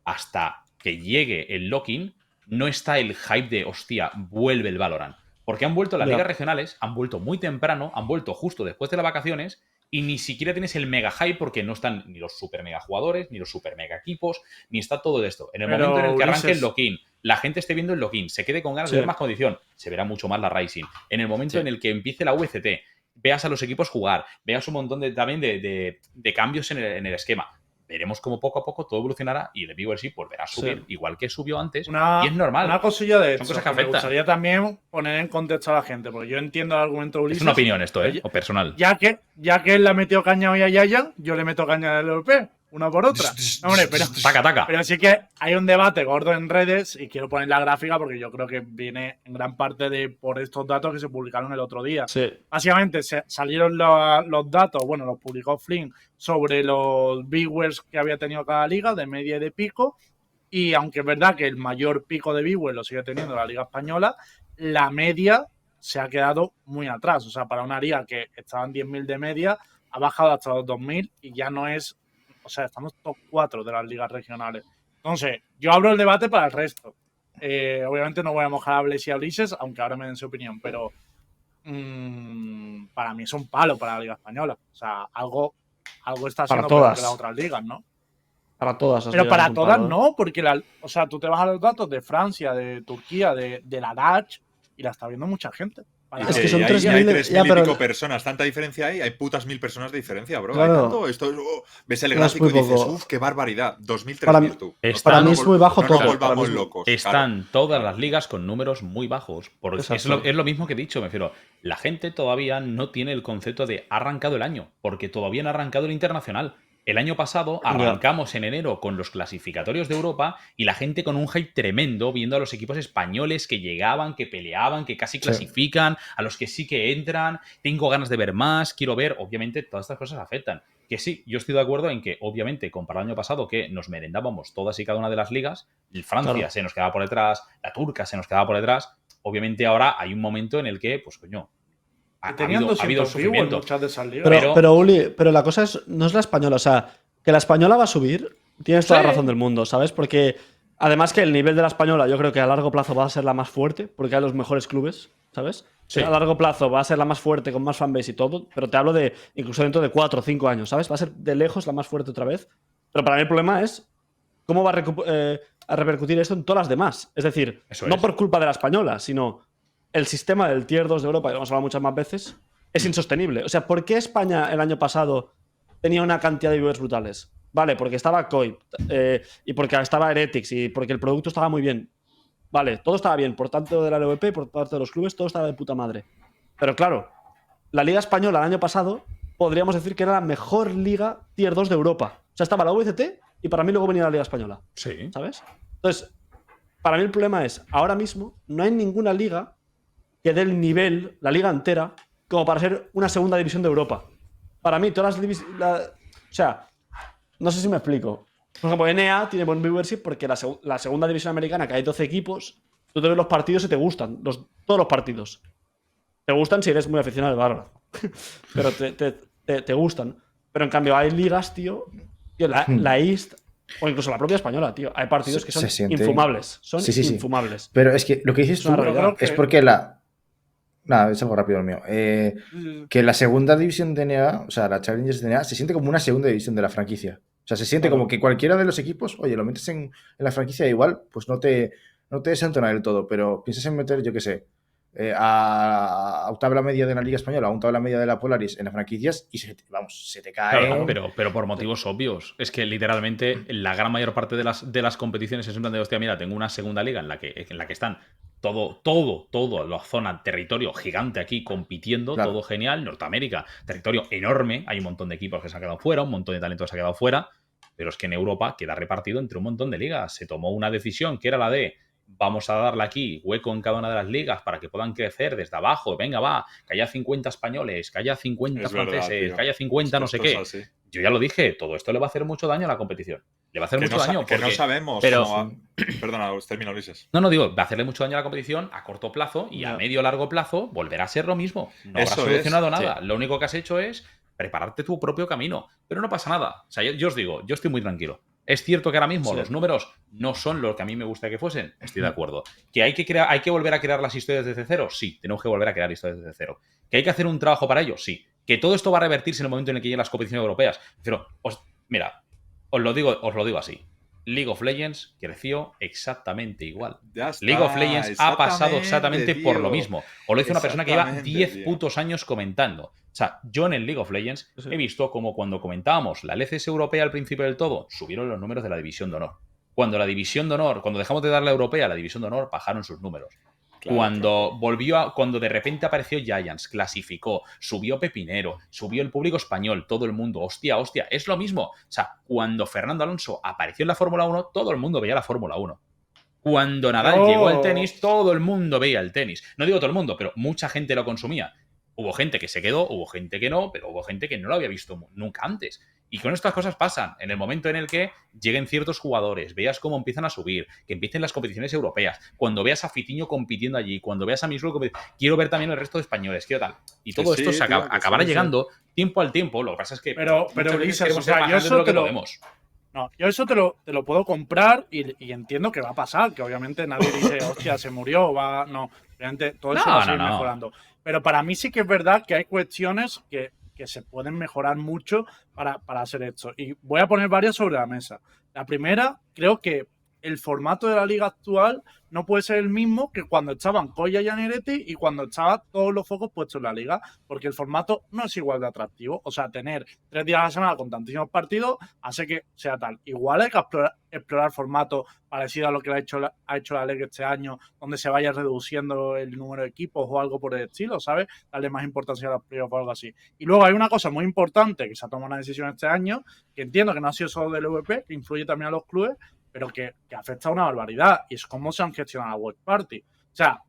hasta que llegue el lock-in, no está el hype de, hostia, vuelve el Valorant. Porque han vuelto las ligas regionales, han vuelto muy temprano, han vuelto justo después de las vacaciones y ni siquiera tienes el mega hype porque no están ni los super mega jugadores, ni los super mega equipos, ni está todo esto. En el Pero, momento en el que arranque Ulises, el lock-in, la gente esté viendo el lock-in, se quede con ganas Sí. de ver más condición, se verá mucho más la Rising. En el momento Sí. en el que empiece la VCT, veas a los equipos jugar, veas un montón también de cambios en el esquema. Veremos cómo poco a poco todo evolucionará y el viewership volverá a subir, Sí. igual que subió antes. Una, y es normal. una cosilla de Son hecho, cosas que que me afectan. gustaría también poner en contexto a la gente, porque yo entiendo el argumento de Ulises. Es una opinión esto, Oye, o personal. Ya que él le ha metido caña hoy a Yaya, yo le meto caña al LVP, una por otra. No, hombre, Taca. pero sí que hay un debate gordo en redes y quiero poner la gráfica porque yo creo que viene en gran parte por estos datos que se publicaron el otro día. Sí. Básicamente salieron los datos, bueno, los publicó Flynn sobre los viewers que había tenido cada liga, de media y de pico. Y aunque es verdad que el mayor pico de viewers lo sigue teniendo la Liga Española, la media se ha quedado muy atrás. O sea, para una liga que estaba en 10.000 de media, ha bajado hasta los 2.000 y ya no es. O sea, estamos top 4 de las ligas regionales. Entonces, yo abro el debate para el resto. Obviamente no voy a mojar a Blaze y a Ulises, aunque ahora me den su opinión, pero para mí es un palo para la Liga Española. O sea, algo está haciendo peor todas. que las otras ligas, ¿no? Para todas. Pero para todas no, porque o sea, tú te vas a los datos de Francia, de Turquía, de la Dutch y la está viendo mucha gente. Es que son hay 3.000, 3.000 ya, y pero- pico personas. ¿Tanta diferencia hay? Hay putas 1.000 personas de diferencia, bro. Claro. ¿Hay tanto? Esto ves el No es gráfico y muy dices, poco. uff, qué barbaridad. 2.000, Para 3.000 mí- tú. para mí es muy bajo no todo. nos volvamos Para mí es- locos. Están todas las ligas con números muy bajos. Porque Exacto. es lo mismo que he dicho, me refiero. La gente todavía no tiene el concepto de ha arrancado el año, porque todavía no ha arrancado el internacional. El año pasado arrancamos en enero con los clasificatorios de Europa y la gente con un hype tremendo viendo a los equipos españoles que llegaban, que peleaban, que casi clasifican, a los que sí que entran, tengo ganas de ver más, quiero ver, obviamente todas estas cosas afectan. Que sí, yo estoy de acuerdo en que obviamente comparado al año pasado que nos merendábamos todas y cada una de las ligas, Francia Claro. se nos quedaba por detrás, la turca se nos quedaba por detrás, obviamente ahora hay un momento en el que, pues coño, Y ha tenían habido 200 viewers sufrimiento. muchas de esas ligas. Pero Uli, pero la cosa no es la española. O sea, que la española va a subir, tienes toda la razón del mundo, ¿sabes? Porque además que el nivel de la española yo creo que a largo plazo va a ser la más fuerte, porque hay los mejores clubes, ¿sabes? Sí. A largo plazo va a ser la más fuerte, con más fanbase y todo, pero te hablo de incluso dentro de 4 o 5 años, ¿sabes? Va a ser de lejos la más fuerte otra vez. Pero para mí el problema es cómo va a repercutir esto en todas las demás. Es decir, Eso no es. por culpa de la española, sino el sistema del Tier 2 de Europa, que lo hemos hablado muchas más veces, es insostenible. O sea, ¿por qué España el año pasado tenía una cantidad de viewers brutales? Vale, porque estaba Koi y porque estaba Heretics y porque el producto estaba muy bien. Vale, todo estaba bien, por tanto de la LVP, por parte de los clubes, todo estaba de puta madre. Pero claro, la Liga Española el año pasado podríamos decir que era la mejor liga Tier 2 de Europa. O sea, estaba la VCT y para mí luego venía la Liga Española. Sí. ¿Sabes? Entonces, para mí el problema es, ahora mismo no hay ninguna liga que dé el nivel, la liga entera, como para ser una segunda división de Europa. Para mí, todas las divisiones... O sea, no sé si me explico. Por ejemplo, NA tiene buen viewership porque la segunda división americana, que hay 12 equipos, tú te ves los partidos y te gustan. Todos los partidos. Te gustan si eres muy aficionado al Valorant. Pero te gustan. Pero en cambio hay ligas, tío, la East o incluso la propia española, tío. Hay partidos que son Se siente- infumables. Son Sí. infumables. Pero es que lo que dices Es una tú realidad. es porque Nada, es algo rápido el mío. Que la segunda división de NA, o sea, la Challengers de NA, se siente como una segunda división de la franquicia. O sea, se siente como que cualquiera de los equipos, oye, lo metes en la franquicia igual, pues no te desentona del todo, pero piensas en meter, yo qué sé, a tabla media de la Liga Española, a un tabla media de la Polaris en las franquicias y se te cae. Claro, pero por motivos obvios. Es que literalmente la gran mayor parte de las competiciones es en plan de, hostia, mira, tengo una segunda liga en la que están todo, la zona, territorio gigante aquí compitiendo, Claro. todo genial. Norteamérica, territorio enorme, hay un montón de equipos que se han quedado fuera, un montón de talento se ha quedado fuera, pero es que en Europa queda repartido entre un montón de ligas. Se tomó una decisión que era la de vamos a darle aquí hueco en cada una de las ligas para que puedan crecer desde abajo. Venga, va, que haya 50 españoles, que haya 50 Es verdad, franceses, tío. que haya 50 no sé Esto es qué. así. Yo ya lo dije, todo esto le va a hacer mucho daño a la competición. Le va a hacer Que mucho no, sa- daño. que no porque- sabemos. Pero- cómo Perdona, termino, Ulises. No, digo, va a hacerle mucho daño a la competición a corto plazo y a Ya. medio largo plazo volverá a ser lo mismo. No Eso habrás solucionado es, nada. Lo único que has hecho es prepararte tu propio camino. Pero no pasa nada. O sea, yo os digo, yo estoy muy tranquilo. Es cierto que ahora mismo Sí. los números no son lo que a mí me gusta que fuesen. Estoy de acuerdo. ¿Que hay que volver a crear las historias desde cero? Sí, tenemos que volver a crear historias desde cero. ¿Que hay que hacer un trabajo para ello? Sí. ¿Que todo esto va a revertirse en el momento en el que lleguen las competiciones europeas? Pero, mira, os lo digo así. League of Legends creció exactamente igual. Ya está, League of Legends ha pasado exactamente por lo tío. mismo. Os lo dice una persona que lleva Exactamente, 10 tío. putos años comentando. O sea, yo en el League of Legends Sí. he visto como cuando comentábamos la LCS europea al principio del todo, subieron los números de la División de Honor. Cuando la División de Honor, cuando dejamos de dar la europea, la División de Honor bajaron sus números. Claro, Cuando de repente apareció Giants, clasificó, subió Pepinero, subió el público español, todo el mundo, hostia, es lo mismo. O sea, cuando Fernando Alonso apareció en la Fórmula 1, todo el mundo veía la Fórmula 1. Cuando Nadal Oh. llegó al tenis, todo el mundo veía el tenis. No digo todo el mundo, pero mucha gente lo consumía. Hubo gente que se quedó, hubo gente que no, pero hubo gente que no lo había visto nunca antes. Y con estas cosas pasan. En el momento en el que lleguen ciertos jugadores, veas cómo empiezan a subir, que empiecen las competiciones europeas, cuando veas a Fitiño compitiendo allí, cuando veas a Mislo, quiero ver también el resto de españoles, quiero tal. Y Que todo sí, esto se tío, que acabará sí. llegando tiempo al tiempo. Lo que pasa es que Pero, muchas veces Ulises, queremos o sea, ser más yo grandes eso de lo que te lo- podemos. No, yo eso te lo puedo comprar y entiendo que va a pasar, que obviamente nadie dice, hostia, se murió, va. No, obviamente todo eso va a seguir mejorando. Pero para mí sí que es verdad que hay cuestiones que se pueden mejorar mucho para hacer esto. Y voy a poner varias sobre la mesa. La primera, creo que el formato de la liga actual no puede ser el mismo que cuando estaban Koya y Aneretti y cuando estaban todos los focos puestos en la liga, porque el formato no es igual de atractivo. O sea, tener 3 días a la semana con tantísimos partidos hace que sea tal. Igual hay que explorar formatos parecidos a lo que ha hecho la Liga este año, donde se vaya reduciendo el número de equipos o algo por el estilo, ¿sabes? Darle más importancia a los playoffs o algo así. Y luego hay una cosa muy importante que se ha tomado una decisión este año, que entiendo que no ha sido solo del VP, que influye también a los clubes, pero que afecta a una barbaridad, y es cómo se han gestionado la Watch Party. O sea,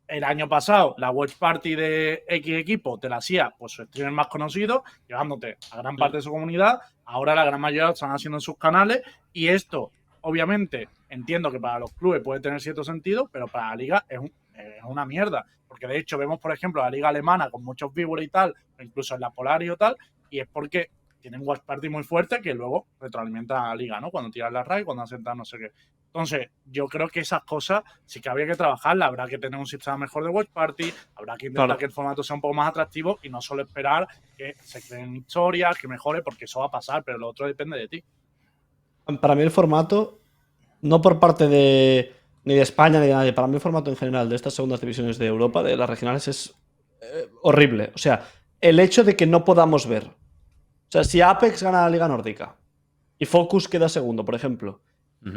el año pasado la Watch Party de X equipo te la hacía pues su streamer más conocido, llevándote a gran parte de su comunidad. Ahora la gran mayoría lo están haciendo en sus canales, y esto, obviamente, entiendo que para los clubes puede tener cierto sentido, pero para la liga es una mierda. Porque de hecho vemos, por ejemplo, la liga alemana con muchos viewers y tal, o incluso en la Polaris y tal, y es porque tienen watch party muy fuerte que luego retroalimentan a la liga, ¿no? Cuando tiran la RAI, cuando hacen tal, no sé qué. Entonces, yo creo que esas cosas sí que habría que trabajarlas. Habrá que tener un sistema mejor de watch party, habrá que intentar que el formato sea un poco más atractivo y no solo esperar que se creen historias, que mejore, porque eso va a pasar, pero lo otro depende de ti. Para mí el formato, no por parte ni de España ni de nadie, para mí el formato en general de estas segundas divisiones de Europa, de las regionales, es horrible. O sea, el hecho de que no podamos ver. O sea, si Apex gana la Liga Nórdica y Focus queda segundo, por ejemplo,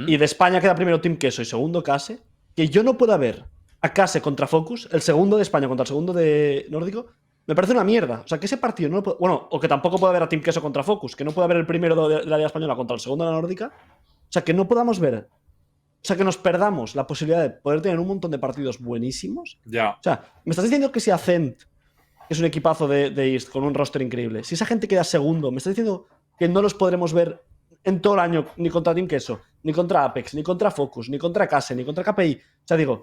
y de España queda primero Team Queso y segundo Case, que yo no pueda ver a Case contra Focus, el segundo de España contra el segundo de Nórdico, me parece una mierda. O sea, que ese partido no lo puedo. Bueno, o que tampoco pueda ver a Team Queso contra Focus, que no pueda ver el primero de la Liga Española contra el segundo de la Nórdica. O sea, que no podamos ver. O sea, que nos perdamos la posibilidad de poder tener un montón de partidos buenísimos. Ya. O sea, me estás diciendo que si Ascent, que es un equipazo de East con un roster increíble, si esa gente queda segundo, me estás diciendo que no los podremos ver en todo el año ni contra Team Queso, ni contra Apex, ni contra Focus, ni contra Case, ni contra KPI. O sea, digo,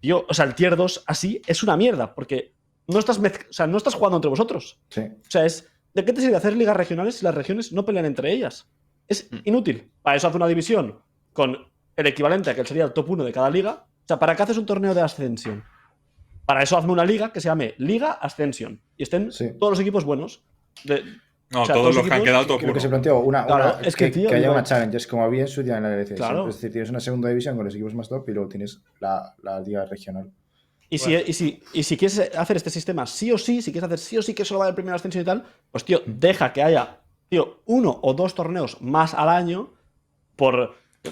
tío, o sea, el tier 2 así es una mierda, porque no estás, no estás jugando entre vosotros. Sí. O sea, ¿de qué te sirve hacer ligas regionales si las regiones no pelean entre ellas? Es inútil. Para eso hace una división con el equivalente a que sería el top 1 de cada liga. O sea, ¿para qué haces un torneo de Ascension? Para eso hazme una liga que se llame Liga Ascension y estén todos los equipos buenos. No, o sea, todos los que han equipos, quedado top Creo que 1. se planteó Claro, es que, tío, haya digo- una challenge, es como había en su día en la LCS. Claro. Es decir, tienes una segunda división con los equipos más top y luego tienes la liga regional. Y si quieres hacer este sistema sí o sí, si quieres hacer sí o sí que solo va el primer ascenso y tal, pues tío, deja que haya, tío, 1 o 2 torneos más al año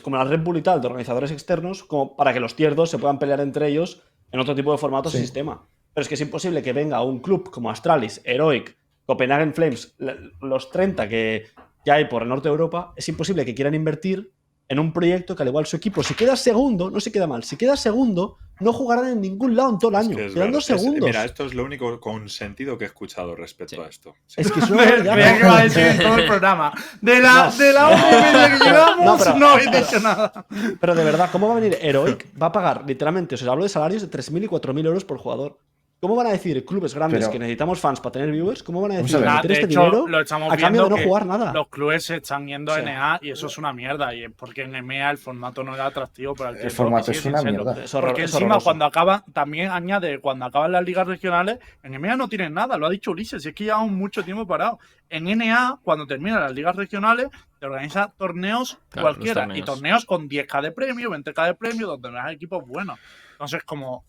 como la Red Bull y tal, de organizadores externos, como para que los tier 2 se puedan pelear entre ellos en otro tipo de formatos y Sí. sistema. Pero es que es imposible que venga un club como Astralis, Heroic, Copenhagen Flames, los 30 que hay por el norte de Europa, es imposible que quieran invertir en un proyecto que al igual su equipo, si queda segundo, no se queda mal, si queda segundo, no jugarán en ningún lado en todo el Es año. que es Quedan verdad. 2 segundos. Mira, esto es lo único con sentido que he escuchado respecto a esto. Sí. Es que es una Veía barbaridad. que iba a decir en todo el programa. De la No. hora y media que llevamos, pero- no habéis dicho nada. Pero de verdad, ¿cómo va a venir Heroic? Va a pagar literalmente, os hablo de salarios de 3.000 y 4.000 euros por jugador. ¿Cómo van a decir clubes grandes Pero- que necesitamos fans para tener viewers? ¿Cómo van a Vamos decir a ver. meter De este hecho, dinero lo estamos a cambio viendo de no que jugar nada? Los clubes se están yendo a Sí. NA y eso es una mierda. Y es porque en EMEA el formato no era atractivo para el El tiempo formato que es sigue una sin serlo. mierda. Es horror- Porque es encima horroroso. cuando acaban, también añade, cuando acaban las ligas regionales, en EMEA no tienen nada, lo ha dicho Ulises, es que llevamos mucho tiempo parado. En NA, cuando terminan las ligas regionales, te organiza torneos Claro, los cualquiera. torneos. Y torneos con 10k de premio, 20k de premio, donde veas equipos buenos. Entonces, como,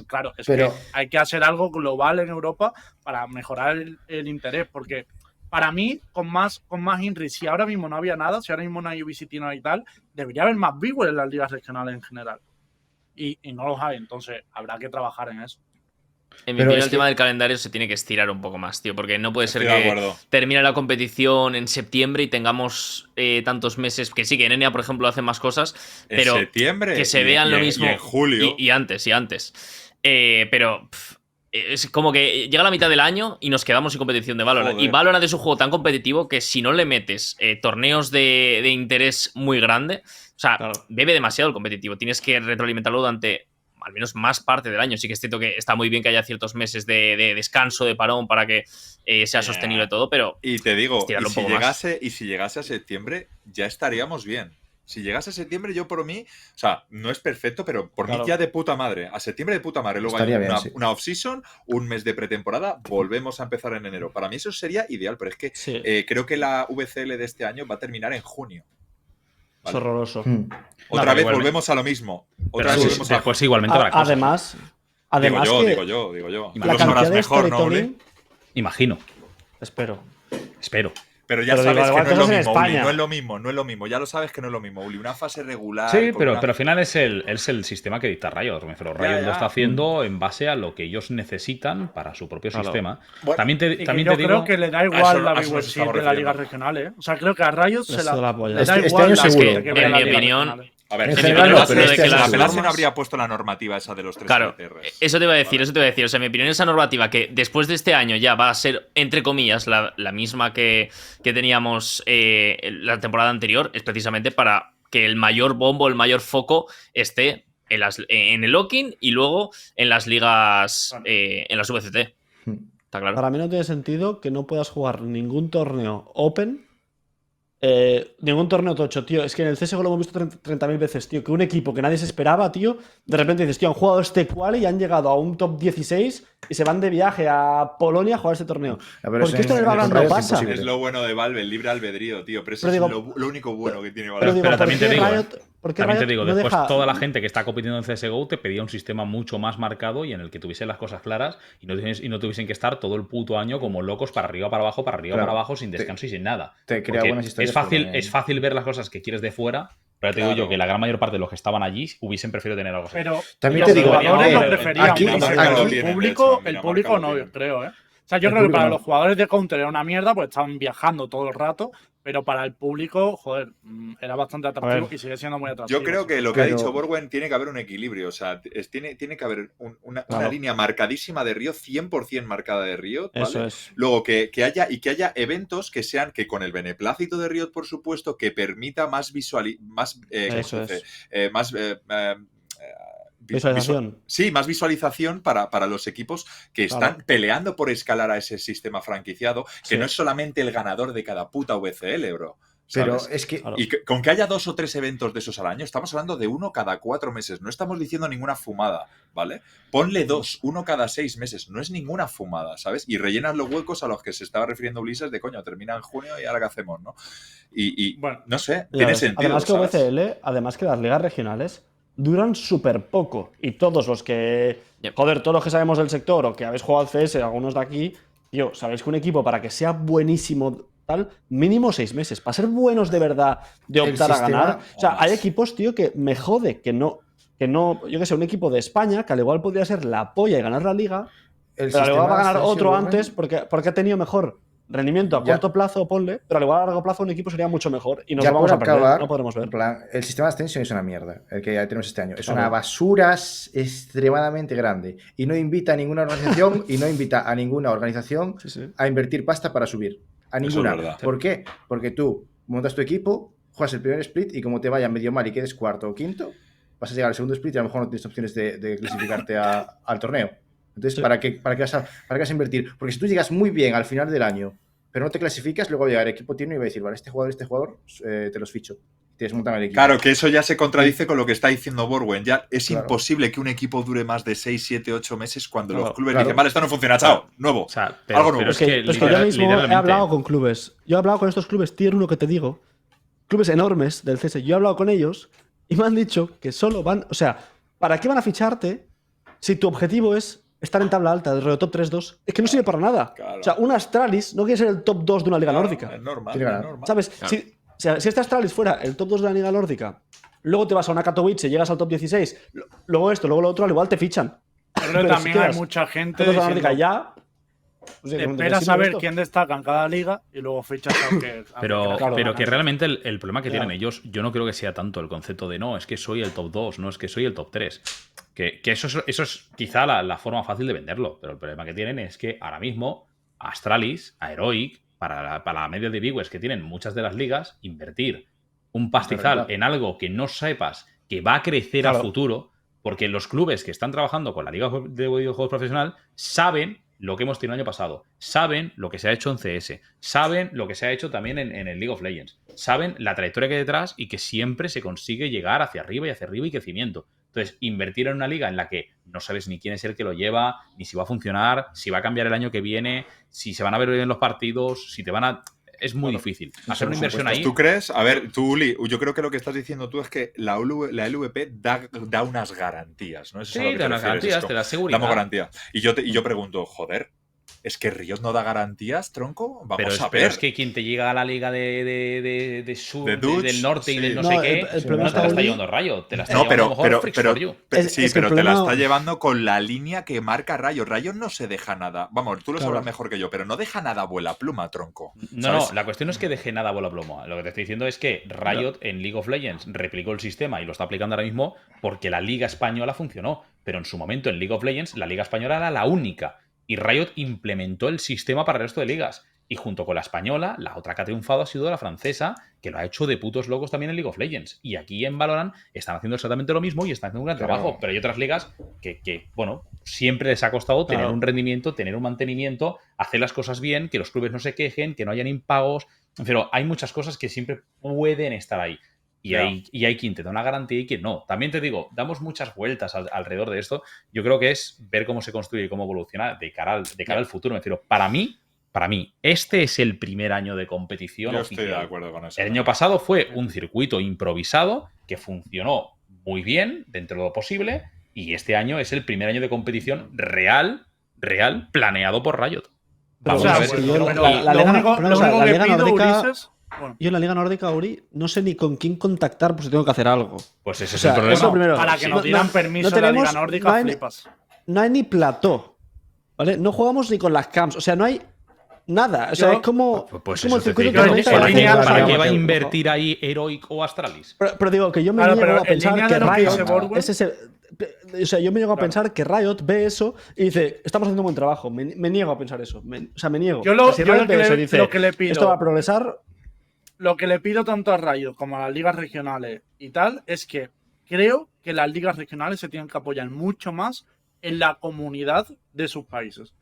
claro, es Pero- que hay que hacer algo global en Europa para mejorar el interés, porque para mí, con más Inri, si ahora mismo no había nada, si ahora mismo no hay UBCT, no hay tal, debería haber más viewers en las ligas regionales en general. Y no los hay, entonces habrá que trabajar en eso. En mi Pero opinión, es el tema del calendario se tiene que estirar un poco más, tío, porque no puede ser Estoy de que acuerdo. termine la competición en septiembre y tengamos tantos meses. Que sí, que en NA, por ejemplo, hacen más cosas, En pero septiembre. que se y- vean y lo en- mismo. Y en julio. Y antes. Pero es como que llega la mitad del año y nos quedamos sin competición de Valorant. Joder. Y Valorant es un juego tan competitivo que si no le metes torneos de interés muy grande, o sea, Claro. bebe demasiado el competitivo. Tienes que retroalimentarlo durante al menos más parte del año. Sí que es cierto que está muy bien que haya ciertos meses de descanso, de parón, para que sea sostenible todo, pero Y te digo, estirarlo un poco más. si llegase a septiembre, ya estaríamos bien. Si llegase a septiembre, yo por mí, o sea, no es perfecto, pero por Claro. mí ya de puta madre. A septiembre de puta madre. Luego Estaría hay bien, una, sí. una off-season, un mes de pretemporada, volvemos a empezar en enero. Para mí eso sería ideal, pero es que Sí, creo que la VCL de este año va a terminar en junio. es ¿vale? horroroso. Hmm. Otra pero vez igualmente. volvemos a lo mismo. Otra Pero vez sí, volvemos a después igualmente habrá cosas. Además, digo que yo. La Tú la lo sabrás cantidad de mejor, ¿no, Uli? storytelling... Imagino. Espero. Espero. Pero ya Pero digo, sabes que igual no es lo cosas en mismo, Uli, España. no es lo mismo. Ya lo sabes que no es lo mismo, Uli. Una fase regular. Sí, con pero una- al final es el sistema que dicta Riot. Pero Riot Ya, lo ya. está haciendo en base a lo que ellos necesitan para su propio Claro. sistema. Bueno, También te, Y que también yo te digo. creo que le da eso- igual la a eso nos viewership estamos de las ligas refiriendo. regionales. O sea, creo que a Riot Eso de la polla. le da Este igual año la seguro. gente que vea En las mi ligas opinión, regionales. A ver, En En general mi no, opinión, pero lo de este que año las la seguro. Pelasen normas- habría puesto la normativa esa de los 3 Claro, LTRs. eso te iba a decir, Vale. eso te iba a decir. O sea, en mi opinión, esa normativa que después de este año ya va a ser, entre comillas, la misma que teníamos la temporada anterior, es precisamente para que el mayor bombo, el mayor foco esté en el locking y luego en las ligas, en las VCT. Hmm. Está claro. Para mí no tiene sentido que no puedas jugar ningún torneo Open, ningún torneo tocho, tío. Es que en el CSGO lo hemos visto 30.000 veces, tío. Que un equipo que nadie se esperaba, tío, de repente dices, tío, han jugado este quali y han llegado a un top 16 y se van de viaje a Polonia a jugar este torneo. Pero Porque esto en el Valorant no Riot es pasa. imposible. Es lo bueno de Valve, el libre albedrío, tío. Pero eso Pero es digo- lo único bueno que tiene Pero Valve. digo, pero ¿por también qué te digo, Riot, por qué También te Riot digo, no después deja- toda la gente que está compitiendo en CSGO te pedía un sistema mucho más marcado y en el que tuviesen las cosas claras y no tuviesen que estar todo el puto año como locos para arriba, para abajo, Claro. para abajo, sin descanso y sin nada. Te crea Porque buenas historias. es fácil ver las cosas que quieres de fuera, pero te digo Claro. yo que la gran mayor parte de los que estaban allí hubiesen preferido tener algo así. Pero También los te digo, jugadores a lo ver, preferían. aquí- pero Dinamarca lo tiene, el de hecho, público Dinamarca lo no, tiene. creo, ¿eh? O sea, yo El creo que para público los no. jugadores de Counter era una mierda, pues estaban viajando todo el rato, pero para el público, joder, era bastante atractivo ver, y sigue siendo muy atractivo. Yo creo que lo que ha Pero- dicho Borwen tiene que haber un equilibrio. O sea, tiene que haber una Claro. línea marcadísima de Riot, 100% marcada de Riot. ¿vale? Eso es. Luego que haya eventos que sean que con el beneplácito de Riot, por supuesto, que permita más ¿cómo Eso se dice? es. Más Visualización. Sí, más visualización para los equipos que están Claro. peleando por escalar a ese sistema franquiciado, que Sí. no es solamente el ganador de cada puta VCL, bro. Pero ¿sabes? es que Claro. Y con que haya 2 o 3 eventos de esos al año, estamos hablando de uno cada 4 meses. No estamos diciendo ninguna fumada, ¿vale? Ponle 2, uno cada 6 meses. No es ninguna fumada, ¿sabes? Y rellenas los huecos a los que se estaba refiriendo Ulises de coño, termina en junio y ahora qué hacemos, ¿no? Y Bueno, no sé, Ya tiene ves. sentido. Además que ¿sabes? VCL, además que las ligas regionales duran súper poco. Y todos los que. Yep. Joder, todos los que sabemos del sector o que habéis jugado al CS, algunos de aquí, tío, sabéis que un equipo para que sea buenísimo tal, mínimo 6 meses. Para ser buenos de verdad, de El optar a sistema- ganar. O sea, o más. hay equipos, tío, que me jode que no. que no, yo qué sé, un equipo de España que al igual podría ser la polla y ganar la liga, El pero al igual va a ganar Ascension, otro Warren, antes porque ha tenido mejor rendimiento a Ya. corto plazo, ponle, pero al igual a largo plazo un equipo sería mucho mejor y nos ya lo vamos por a perder, acabar, no podremos ver. en plan, el sistema de Ascension es una mierda, el que ya tenemos este año. Es Claro. una basura extremadamente grande y no invita a ninguna organización Sí, sí. a invertir pasta para subir. A Eso es ninguna. verdad. ¿Por qué? Porque tú montas tu equipo, juegas el primer split y como te vaya medio mal y quedes cuarto o quinto, vas a llegar al segundo split y a lo mejor no tienes opciones de clasificarte al torneo. Entonces, Sí. ¿para qué vas a invertir? Porque si tú llegas muy bien al final del año, pero no te clasificas, luego va a llegar el equipo tiene y va a decir, vale, este jugador, te los ficho. Te desmontan el equipo. Claro, que eso ya se contradice con lo que está diciendo Borwen. Ya es Claro. imposible que un equipo dure más de 6, 7, 8 meses cuando Claro, los clubes claro. dicen, vale, esto no funciona, chao, nuevo. O sea, Algo pero nuevo. es que, Pero es que yo literal- mismo he literalmente- hablado con clubes. Yo he hablado con estos clubes tier 1 que te digo, clubes enormes del CS. Yo he hablado con ellos y me han dicho que solo van. O sea, ¿para qué van a ficharte si tu objetivo es estar en tabla alta, de top 3-2? Es que no sirve para nada. Claro. O sea, un Astralis no quiere ser el top 2 de una liga Claro, nórdica. Es normal, Tiene que es ganar. normal. ¿Sabes? Si este Astralis fuera el top 2 de la liga nórdica, luego te vas a una Katowice, llegas al top 16, luego esto, luego lo otro, al igual te fichan. Yo creo que Pero si también hay quedas mucha gente top 2 de la nórdica diciendo, ya. Pues, esperas a ver quién destaca en cada liga y luego fichas aunque Pero, Claro, pero claro. que realmente el problema que Claro. tienen ellos, yo no creo que sea tanto el concepto de no, es que soy el top 2, no es que soy el top 3. Que eso es quizá la forma fácil de venderlo, pero el problema que tienen es que ahora mismo a Astralis, a Heroic, para la media de viewers que tienen muchas de las ligas, invertir un pastizal Renta. en algo que no sepas que va a crecer Claro. a futuro, porque los clubes que están trabajando con la liga de videojuegos profesional saben lo que hemos tenido el año pasado, saben lo que se ha hecho en CS, saben lo que se ha hecho también en el League of Legends, saben la trayectoria que hay detrás y que siempre se consigue llegar hacia arriba y crecimiento. Entonces, invertir en una liga en la que no sabes ni quién es el que lo lleva, ni si va a funcionar, si va a cambiar el año que viene, si se van a ver bien los partidos, si te van a... Es muy difícil. Hacer una inversión ahí... ¿Tú crees? A ver, tú, Uli, yo creo que lo que estás diciendo tú es que la LVP da unas garantías, ¿no? Eso es a lo Sí, que te da unas refieres, garantías, esto. te da seguridad. Damos garantía. Y yo pregunto, joder, ¿es que Riot no da garantías, tronco? Vamos a Pero ver. es que quien te llega a la liga de sur, De Dutch, del norte y sí. del no, No, sé el qué, problema no está te la está ahí. llevando Rayo, te la está No, llevando a lo mejor Freaks for You. sí, es que el pero te la problema- está llevando con la línea que marca Rayo. Rayo no se deja nada. Vamos, tú lo Claro. sabrás mejor que yo, pero no deja nada vuela pluma, tronco. No, ¿sabes? no, la cuestión no es que deje nada bola plomo. Lo que te estoy diciendo es que Riot en League of Legends replicó el sistema y lo está aplicando ahora mismo porque la Liga Española funcionó. Pero en su momento en League of Legends la Liga Española era la única. Y Riot implementó el sistema para el resto de ligas. Y junto con la española, la otra que ha triunfado ha sido la francesa, que lo ha hecho de putos locos también en League of Legends. Y aquí en Valorant están haciendo exactamente lo mismo y están haciendo un gran trabajo. Pero hay otras ligas que, bueno, siempre les ha costado tener un rendimiento, tener un mantenimiento, hacer las cosas bien, que los clubes no se quejen, que no hayan impagos. Pero hay muchas cosas que siempre pueden estar ahí. Y hay quien te da una garantía y quien no. También te digo, damos muchas vueltas alrededor de esto. Yo creo que es ver cómo se construye y cómo evoluciona de cara al futuro. Me refiero, para mí, este es el primer año de competición Yo oficial. estoy de acuerdo con eso. El año pasado fue un circuito improvisado que funcionó muy bien dentro de lo posible y este año es el primer año de competición real, planeado por Riot. Pero, Vamos O sea, a ver. pues, bueno, yo- pero la lo liga- único, pero, lo o sea, único la que liga pido, nórdica- Ulises, bueno, Yo en la Liga Nórdica, Uri, no sé ni con quién contactar por si tengo que hacer algo. Pues ese O es sea, el problema. eso primero. para que No- nos dieran no- permiso no en la Liga tenemos- Nórdica, no hay- flipas. No hay ni plató, ¿vale? No jugamos ni con las camps, o sea, no hay nada. O sea, Yo- es como, Pues es como el eso te circuito digo. Yo- tormenta en ¿Para de línea- qué, la para Liga qué va a Amateur, invertir ahí Heroic o Astralis? Pero digo que yo me Claro, niego pero a en pensar línea que de lo que Riot dice Borwen- es ese. O sea, yo me niego a pensar que Riot ve eso y dice, estamos haciendo un buen trabajo. Me niego a pensar eso. O sea, me niego. Yo lo- O sea, si yo Riot lo que ve eso le- y dice, lo que le pido- esto va a progresar. Lo que le pido tanto a Rayo como a las ligas regionales y tal es que creo que las ligas regionales se tienen que apoyar mucho más en la comunidad de sus países.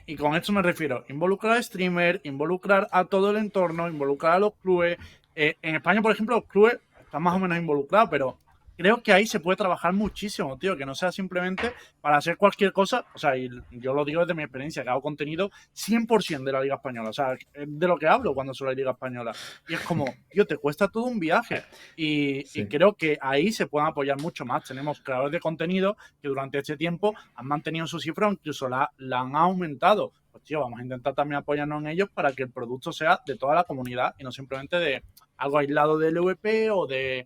Y con esto me refiero, involucrar a streamers, involucrar a todo el entorno, involucrar a los clubes. En España, por ejemplo, los clubes están más o menos involucrados, pero creo que ahí se puede trabajar muchísimo, tío, que no sea simplemente para hacer cualquier cosa. O sea, y yo lo digo desde mi experiencia, que hago contenido 100% de la Liga Española. O sea, es de lo que hablo cuando soy la Liga Española. Y es como, tío, te cuesta todo un viaje. Y creo que ahí se pueden apoyar mucho más. Tenemos creadores de contenido que durante este tiempo han mantenido su cifra, incluso la han aumentado. pues tío, vamos a intentar también apoyarnos en ellos para que el producto sea de toda la comunidad y no simplemente de algo aislado del LVP o de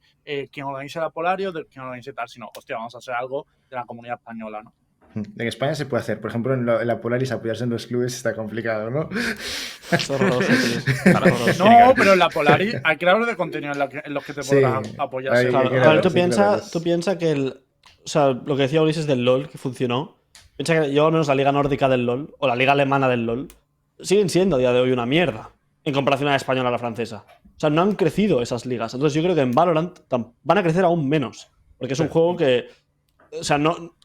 quien organice la Polaris o de quien organice tal, sino, hostia, vamos a hacer algo de la comunidad española, ¿no? En España se puede hacer. Por ejemplo, en la Polaris apoyarse en los clubes está complicado, ¿no? Es horroroso, tío. Horroroso. No, pero en la Polaris hay creadores de contenido en los que te Sí, podrás apoyar. hay- Claro, que a ver, ver, tú sí, claro, piensa que o sea, lo que decía Ulises del LoL, que funcionó. Piensa que yo, al menos la liga nórdica del LoL, o la liga alemana del LoL, siguen siendo a día de hoy una mierda, en comparación a la española o a la francesa. O sea, no han crecido esas ligas. Entonces yo creo que en Valorant van a crecer aún menos. Porque es un juego que... O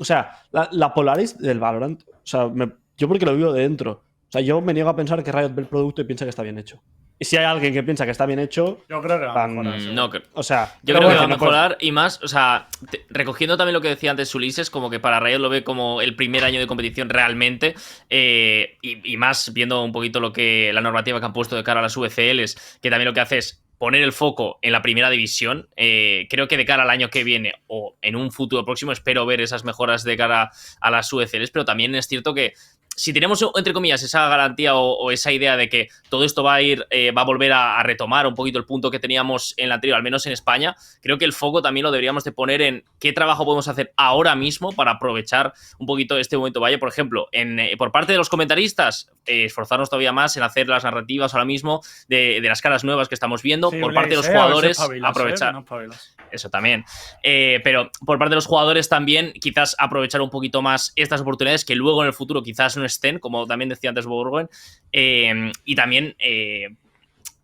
sea, la Polaris del Valorant, o sea, yo porque lo vivo de dentro. O sea, yo me niego a pensar que Riot ve el producto y piensa que está bien hecho. Y si hay alguien que piensa que está bien hecho, Yo creo que va a mejorar eso. No creo. o sea, Yo pero creo que va a bueno, pues- mejorar y más, o sea, recogiendo también lo que decía antes Ulises, como que para Riot lo ve como el primer año de competición realmente, y más viendo un poquito lo que la normativa que han puesto de cara a las VCLs, que también lo que hace es poner el foco en la primera división. Creo que de cara al año que viene o en un futuro próximo espero ver esas mejoras de cara a las VCLs, pero también es cierto que si tenemos, entre comillas, esa garantía o esa idea de que todo esto va a volver a retomar un poquito el punto que teníamos en la anterior, al menos en España, creo que el foco también lo deberíamos de poner en qué trabajo podemos hacer ahora mismo para aprovechar un poquito este momento. Vaya, por ejemplo, por parte de los comentaristas, esforzarnos todavía más en hacer las narrativas ahora mismo de las caras nuevas que estamos viendo. Sí, Por parte de los Blaze, a ver si jugadores, espabilas, aprovechar. que no espabilas. Eso también. Pero por parte de los jugadores también, quizás aprovechar un poquito más estas oportunidades que luego en el futuro quizás no estén, como también decía antes Borgen. Y también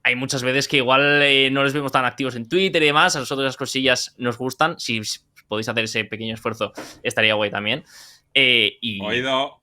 hay muchas veces que igual no les vemos tan activos en Twitter y demás. A nosotros las cosillas nos gustan. Si podéis hacer ese pequeño esfuerzo, estaría guay también. Oído.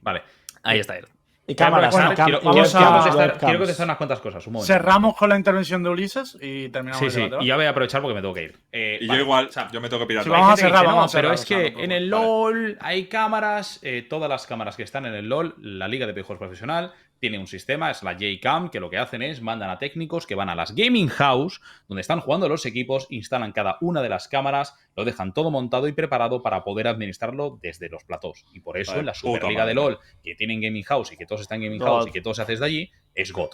Vale. Ahí está él. Y cámaras, Bueno, quiero, vamos a- quiero contestar unas cuantas cosas. Un momento. Cerramos con la intervención de Ulises y terminamos Sí, el sí. debate, ¿vale? Y ya voy a aprovechar porque me tengo que ir. Y Vale. yo igual, O sea, yo me tengo que pirar. Sí, también. vamos a hay gente que cerrar, dice, vamos a pero cerrar, es o sea, no que te en el preocupes. LoL hay cámaras, todas las cámaras que están en el LoL, la Liga de Videojuegos Profesional, tiene un sistema, es la J-Cam, que lo que hacen es mandan a técnicos que van a las gaming house, donde están jugando los equipos, instalan cada una de las cámaras, lo dejan todo montado y preparado para poder administrarlo desde los platós. Y por eso Vale, en la puta Superliga de madre. LoL, que tienen gaming house y que todos están en gaming God. house y que todo se hace desde allí, es God.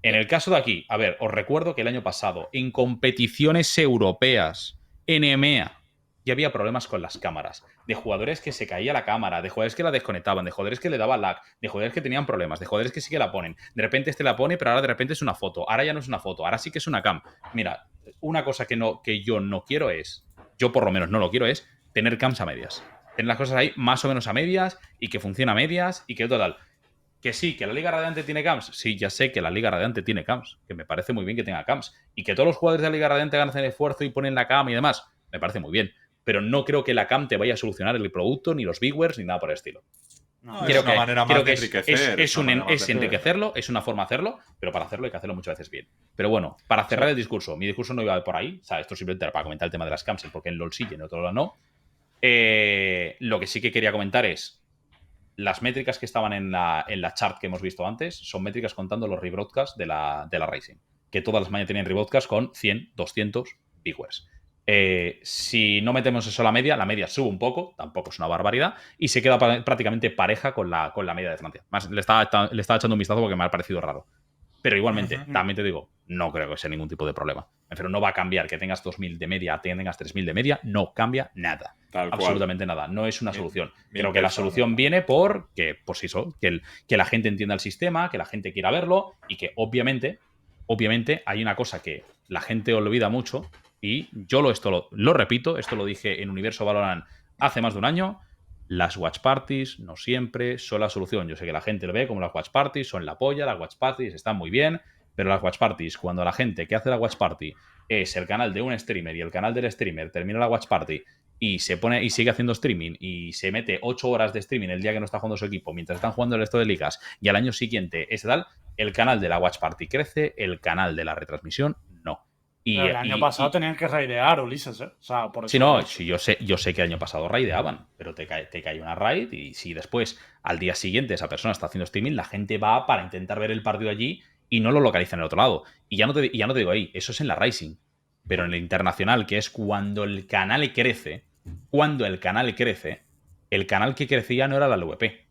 En el caso de aquí, a ver, os recuerdo que el año pasado, en competiciones europeas, en EMEA, ya había problemas con las cámaras. De jugadores que se caía la cámara, de jugadores que la desconectaban, de jugadores que le daba lag, de jugadores que tenían problemas, de jugadores que sí que la ponen. De repente este la pone, pero ahora de repente es una foto. Ahora ya no es una foto, ahora sí que es una cam. Mira, una cosa que yo no quiero es, yo por lo menos no lo quiero, es tener cams a medias. Tener las cosas ahí más o menos a medias y que funcione a medias y que total. Que sí, que la Liga Radiante tiene cams. Sí, ya sé que la Liga Radiante tiene cams. Que me parece muy bien que tenga cams. Y que todos los jugadores de la Liga Radiante hagan el esfuerzo y ponen la cam y demás. Me parece muy bien. Pero no creo que la cam te vaya a solucionar el producto, ni los bigwares, ni nada por el estilo. No, Creo es una que- manera creo más que de es enriquecer. es una manera más de enriquecer. enriquecerlo, es una forma de hacerlo, pero para hacerlo hay que hacerlo muchas veces bien. Pero bueno, para cerrar el discurso, mi discurso no iba por ahí. O sea, esto simplemente era para comentar el tema de las cams, porque en LoL sí y en otro lado no. Lo que sí que quería comentar es las métricas que estaban en la chart que hemos visto antes son métricas contando los rebroadcasts de la Rising. Que todas las mañanas tenían rebroadcasts con 100, 200 viewers. Si no metemos eso a la media sube un poco, tampoco es una barbaridad, y se queda prácticamente pareja con la media de Francia. Más, le estaba echando un vistazo porque me ha parecido raro. Pero igualmente, también te digo, no creo que sea ningún tipo de problema. Pero no va a cambiar que tengas 2.000 de media, tengas 3.000 de media, no cambia nada. Tal cual. Absolutamente nada. No es una Bien, solución. bien Creo que la pensado. solución viene por que, pues eso, que la gente entienda el sistema, que la gente quiera verlo y que obviamente hay una cosa que la gente olvida mucho y yo esto lo repito, esto lo dije en Universo Valorant hace más de un año. Las watch parties no siempre son la solución. Yo sé que la gente lo ve como las watch parties son la polla, las watch parties están muy bien, pero las watch parties, cuando la gente que hace la watch party es el canal de un streamer y el canal del streamer termina la watch party y se pone y sigue haciendo streaming y se mete 8 horas de streaming el día que no está jugando su equipo mientras están jugando el resto de ligas y al año siguiente es tal, el canal de la watch party crece, el canal de la retransmisión no. Pero el año pasado tenían que raidear, Ulises, ¿eh? O sea, por eso. Sí, no, sí, yo sé que el año pasado raideaban, pero te cae una raid y si después, al día siguiente, esa persona está haciendo streaming, la gente va para intentar ver el partido allí y no lo localiza en el otro lado. Y ya no te digo ahí, eso es en la Rising. Pero en el internacional, que es cuando el canal crece, el canal que crecía no era la LVP.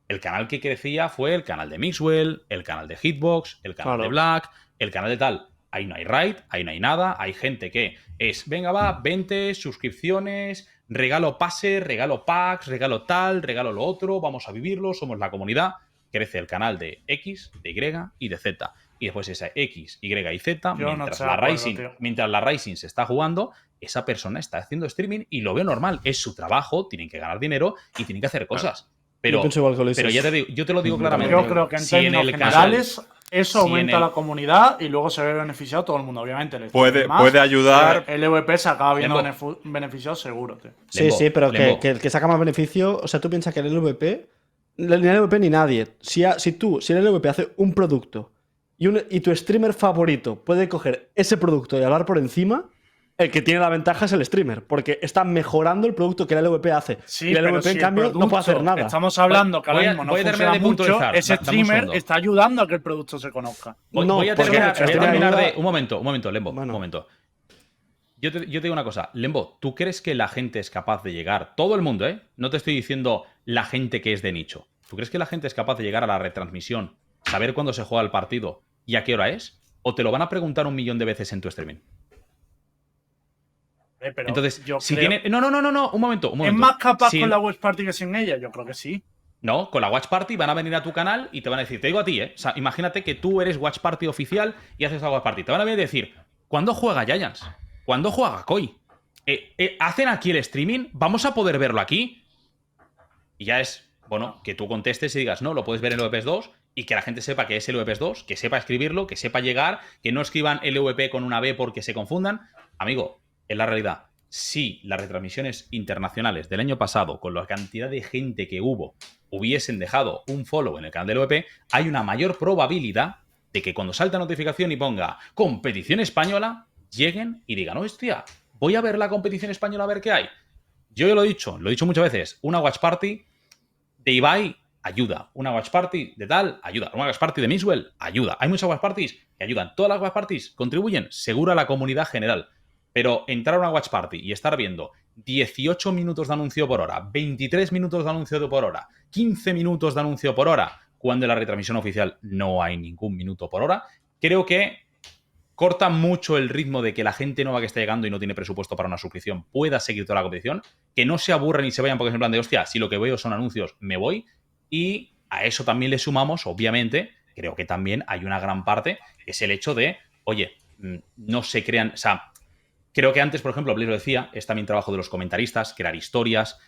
El canal que crecía fue el canal de Mixwell, el canal de Hitbox, el canal Claro. de Black, el canal de tal. Ahí no hay raid, ahí no hay nada. Hay gente que es, venga, va, 20 suscripciones, regalo pases, regalo packs, regalo tal, regalo lo otro, vamos a vivirlo, somos la comunidad. Crece el canal de X, de Y y de Z. Y después esa X, Y y Z, Yo no mientras, estoy de acuerdo, tío. mientras la Rising se está jugando, esa persona está haciendo streaming y lo veo normal. Es su trabajo, tienen que ganar dinero y tienen que hacer cosas. Pero, Yo pienso igual que Ulises. pero ya te digo, yo te lo digo claramente. Yo creo que en Si en términos el canal- generales eso si en aumenta el- la comunidad y luego se ve beneficiado todo el mundo. Obviamente, el Puede streamer más, ayudar. El EVP se acaba viendo Lembo. beneficiado seguro, tío. Sí, Lembo, sí, pero Lembo. que el que saca más beneficio. O sea, tú piensas que el LVP. Ni el LVP ni nadie. Si el LVP hace un producto y tu streamer favorito puede coger ese producto y hablar por encima, el que tiene la ventaja es el streamer. Porque está mejorando el producto que el LVP hace. Sí, y el pero LVP, si en el cambio, no puede producto, hacer nada. Estamos hablando que ahora Voy a- mismo no voy a terminar funciona de mucho. puntualizar. Ese Dame un streamer segundo. está ayudando a que el producto se conozca. Voy No, a porque terminar, el streamer de. ayuda- Un momento, Lembo, Bueno. un momento. Yo te digo una cosa, Lembo, ¿tú crees que la gente es capaz de llegar? Todo el mundo, ¿eh? No te estoy diciendo la gente que es de nicho. ¿Tú crees que la gente es capaz de llegar a la retransmisión, saber cuándo se juega el partido y a qué hora es? ¿O te lo van a preguntar 1.000.000 de veces en tu streaming? Pero Entonces, yo si creo- tiene. No, un momento. ¿Es más capaz Si- con la Watch Party que sin ella? Yo creo que sí. No, con la Watch Party van a venir a tu canal y te van a decir, te digo a ti, ¿eh? O sea, imagínate que tú eres Watch Party oficial y haces la Watch Party. Te van a venir a decir, ¿cuándo juega Giants? ¿Cuándo juega Koi? ¿Hacen aquí el streaming? ¿Vamos a poder verlo aquí? Y ya es, bueno, que tú contestes y digas, no, lo puedes ver en LVP 2 y que la gente sepa que es LVP 2, que sepa escribirlo, que sepa llegar, que no escriban LVP con una B porque se confundan. Amigo, es la realidad. Si las retransmisiones internacionales del año pasado, con la cantidad de gente que hubo, hubiesen dejado un follow en el canal del LVP, hay una mayor probabilidad de que cuando salta notificación y ponga competición española, lleguen y digan, hostia, voy a ver la competición española a ver qué hay. Yo ya lo he dicho muchas veces, una Watch Party de Ibai ayuda, una Watch Party de tal ayuda, una Watch Party de Mixwell ayuda. Hay muchas Watch Parties que ayudan. Todas las Watch Parties contribuyen seguro a la comunidad general. Pero entrar a una Watch Party y estar viendo 18 minutos de anuncio por hora, 23 minutos de anuncio por hora, 15 minutos de anuncio por hora, cuando en la retransmisión oficial no hay ningún minuto por hora, creo que corta mucho el ritmo de que la gente nueva que está llegando y no tiene presupuesto para una suscripción pueda seguir toda la competición, que no se aburren y se vayan porque es en plan de, hostia, si lo que veo son anuncios, me voy. Y a eso también le sumamos, obviamente, creo que también hay una gran parte, que es el hecho de, oye, no se crean, o sea, creo que antes, por ejemplo, Blaze lo decía, es también trabajo de los comentaristas, crear historias,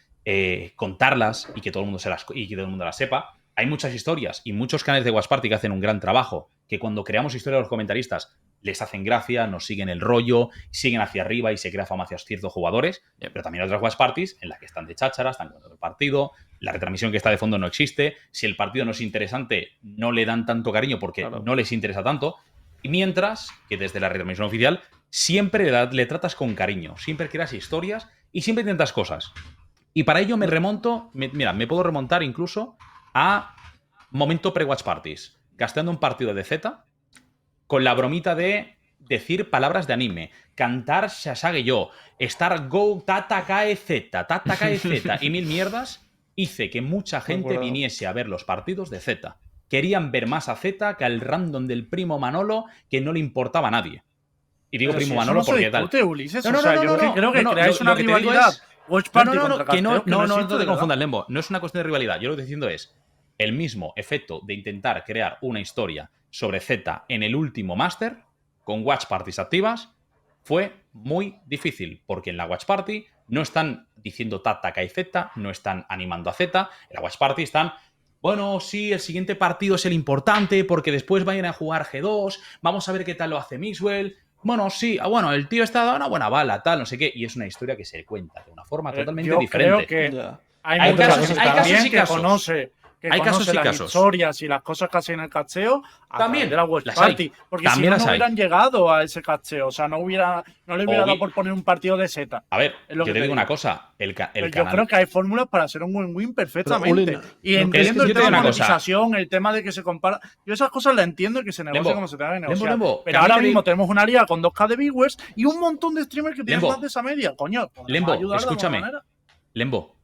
contarlas y que todo el mundo las sepa. Hay muchas historias y muchos canales de Watch Party que hacen un gran trabajo, que cuando creamos historias de los comentaristas les hacen gracia, nos siguen el rollo, siguen hacia arriba y se crea fama hacia ciertos jugadores, pero también hay otras Watch Parties en las que están de cháchara, están con el partido, la retransmisión que está de fondo no existe, si el partido no es interesante no le dan tanto cariño porque no les interesa tanto, y mientras que desde la retransmisión oficial siempre le tratas con cariño, siempre creas historias y siempre intentas cosas. Y para ello me puedo remontar incluso a momento pre-Watch Parties, gastando un partido de Z con la bromita de decir palabras de anime, cantar Shasage yo, estar Go Tata KZ, Tata KZ y mil mierdas, hice que mucha gente viniese a ver los partidos de Z. Querían ver más a Z que al random del primo Manolo que no le importaba a nadie. Y digo Pero primo si Manolo eso no se porque discute, tal. Ulises. No, o sea, yo creo que creáis una lo que te digo rivalidad. es- Watch Party contra que Casteo, no que no existe, te ¿verdad? confundas, Lembo. No es una cuestión de rivalidad. Yo lo que estoy diciendo es el mismo efecto de intentar crear una historia sobre Z en el último Master con Watch Parties activas fue muy difícil, porque en la Watch Party no están diciendo Tata y Z, no están animando a Z, en la Watch Party están, bueno, sí, el siguiente partido es el importante porque después vayan a jugar G2, vamos a ver qué tal lo hace Mixwell, bueno, sí, bueno, el tío está dando una buena bala, tal, no sé qué, y es una historia que se cuenta de una forma totalmente yo diferente. creo que Ya. hay Hay mucha casos- gente hay casos también y que casos. conoce, Hay casos y las casos. historias y las cosas que hacen en el cacheo a También, través de la Watch las hay. Party. Porque También si no, las no hay. hubieran llegado a ese cacheo. O sea, no le hubiera dado por poner un partido de Z. A ver, Es lo yo que te te digo una digo. cosa, el Pero yo canal... creo que hay fórmulas para hacer un win-win perfectamente. Uli, Y no, entiendo yo el te tema digo de una cosa. monetización, el tema de que se compara. Yo esas cosas las entiendo y que se negocie Lembo, como se tenga que Lembo, negociar. Lembo, que Pero a mí ahora te mismo digo- tenemos una liga con 2K de viewers y un montón de streamers que tienen Lembo, más de esa media. Coño, podemos Lembo, ayudar de alguna escúchame. manera. Lembo,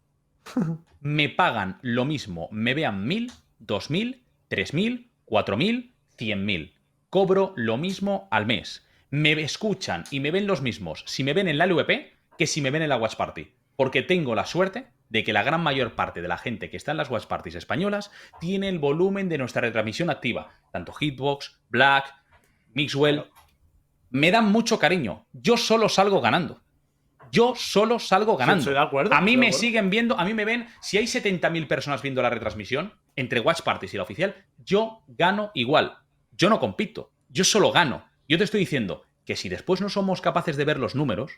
me pagan lo mismo, me vean 1000, 2000, 3000, 4000, 100.000. Cobro lo mismo al mes. Me escuchan y me ven los mismos si me ven en la LVP que si me ven en la Watch Party. Porque tengo la suerte de que la gran mayor parte de la gente que está en las Watch Parties españolas tiene el volumen de nuestra retransmisión activa. Tanto Hitbox, Black, Mixwell. Me dan mucho cariño. Yo solo salgo ganando. Yo solo salgo ganando. estoy de acuerdo, A mí estoy de me acuerdo. siguen viendo, a mí me ven, si hay 70.000 personas viendo la retransmisión, entre Watch Parties y la oficial, yo gano igual. Yo no compito, yo solo gano. Yo te estoy diciendo que si después no somos capaces de ver los números,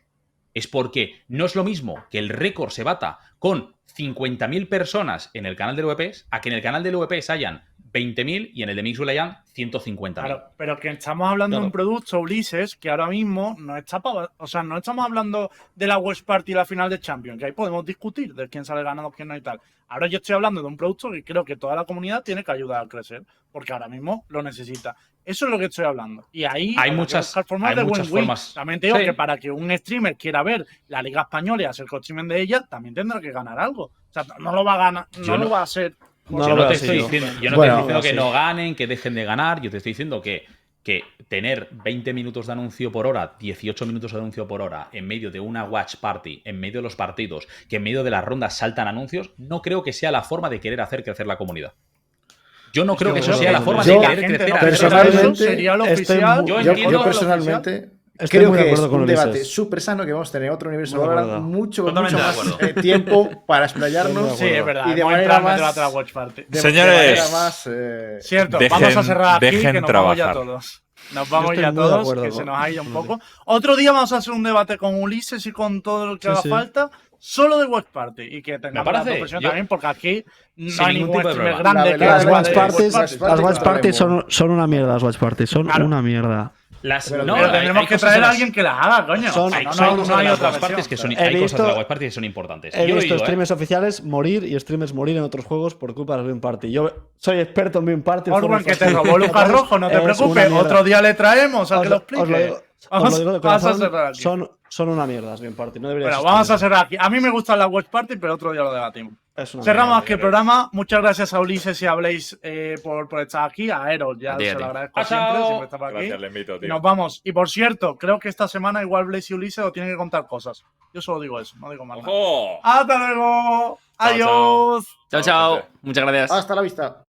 es porque no es lo mismo que el récord se bata con 50.000 personas en el canal de LVPs a que en el canal de LVPs hayan 20.000 y en el de Mixwell hayan 150.000. Claro, pero que estamos hablando de Claro. un producto, Ulises, que ahora mismo no está o sea, no estamos hablando de la Watch Party y la final de Champions, que ahí podemos discutir de quién sale ganando, quién no y tal. Ahora yo estoy hablando de un producto que creo que toda la comunidad tiene que ayudar a crecer, porque ahora mismo lo necesita. Eso es lo que estoy hablando. Y ahí Hay habrá que muchas- buscar formas hay de muchas win-win. formas. También te digo Sí. que para que un streamer quiera ver la Liga Española y hacer co-streaming de ella, también tendrá que ganar algo. O sea, no lo va a ganar, Yo no no- lo va a hacer. No Yo lo no veo te así, estoy yo. diciendo, yo no Bueno, te estoy diciendo que sí. no ganen, que dejen de ganar. Yo te estoy diciendo que tener 20 minutos de anuncio por hora, 18 minutos de anuncio por hora, en medio de una watch party, en medio de los partidos, que en medio de las rondas saltan anuncios, no creo que sea la forma de querer hacer crecer la comunidad. Yo no creo que eso creo sea que la forma yo- de La querer gente crecer. no a quiere crecer. saber eso, Personalmente, sería lo estoy oficial. muy- Yo Yo, entiendo yo lo personalmente Estoy creo muy de que es acuerdo con un debate Ulises. súper sano que vamos a tener otro universo Muy de Valorant acuerdo. mucho, Totalmente mucho de más acuerdo. tiempo para Estoy muy explayarnos de Sí, es verdad. y de hemos manera entrado en medio de más- la otra Watch Party. Señores, de manera más Cierto, Dejen- vamos a cerrar aquí, dejen que nos vamos ya trabajar. todos. Nos vamos estoy ya muy de todos, acuerdo que se con- nos ha ido un con poco. Otro día vamos a hacer un debate con Ulises y con todo lo que Sí, haga sí. falta, solo de Watch Party. Y que tengamos la parece, profesión yo- también, porque aquí no sin hay ningún ningún tipo de streamer problema. grande La que verdad, Las de watch Watch parties, Parties, las watch no parties sabemos. son una mierda, las watch parties. Son Claro. una mierda. Las, Pero no, Pero hay- tendremos hay que cosas traer de a las- alguien que las haga, coño. Son- Hay, no, hay no, cosas no de hay las otra watch parties que son, versión. He hay cosas de visto- las watch parties que son importantes. He Yo lo visto digo, streamers oficiales morir y streamers morir en otros juegos por culpa de las Beam Party. Yo soy experto en Beam Party. Orban, que te Fortnite. robó Lucas Rojo, no te Es una preocupes. mierda. Otro día le traemos a que lo Os lo explique. digo, os lo digo de Vamos a corazón, cerrar aquí. son una mierda las Beam Party. No debería Bueno, existir. vamos a cerrar aquí. A mí me gustan las Watch Party, pero otro día lo debatimos. Es una Cerramos mierda. aquí el programa. Muchas gracias a Ulises y a Blaze por estar aquí. A Eros, ya A ti, se a lo ti. agradezco Chao. siempre. Siempre está por aquí. Gracias, le invito, Y tío. nos vamos. Y por cierto, creo que esta semana igual Blaze y Ulises os tienen que contar cosas. Yo solo digo eso, no digo más nada. ¡Ojo! ¡Hasta luego! Chao, chao. ¡Adiós! Chao, chao. Muchas gracias. Hasta la vista.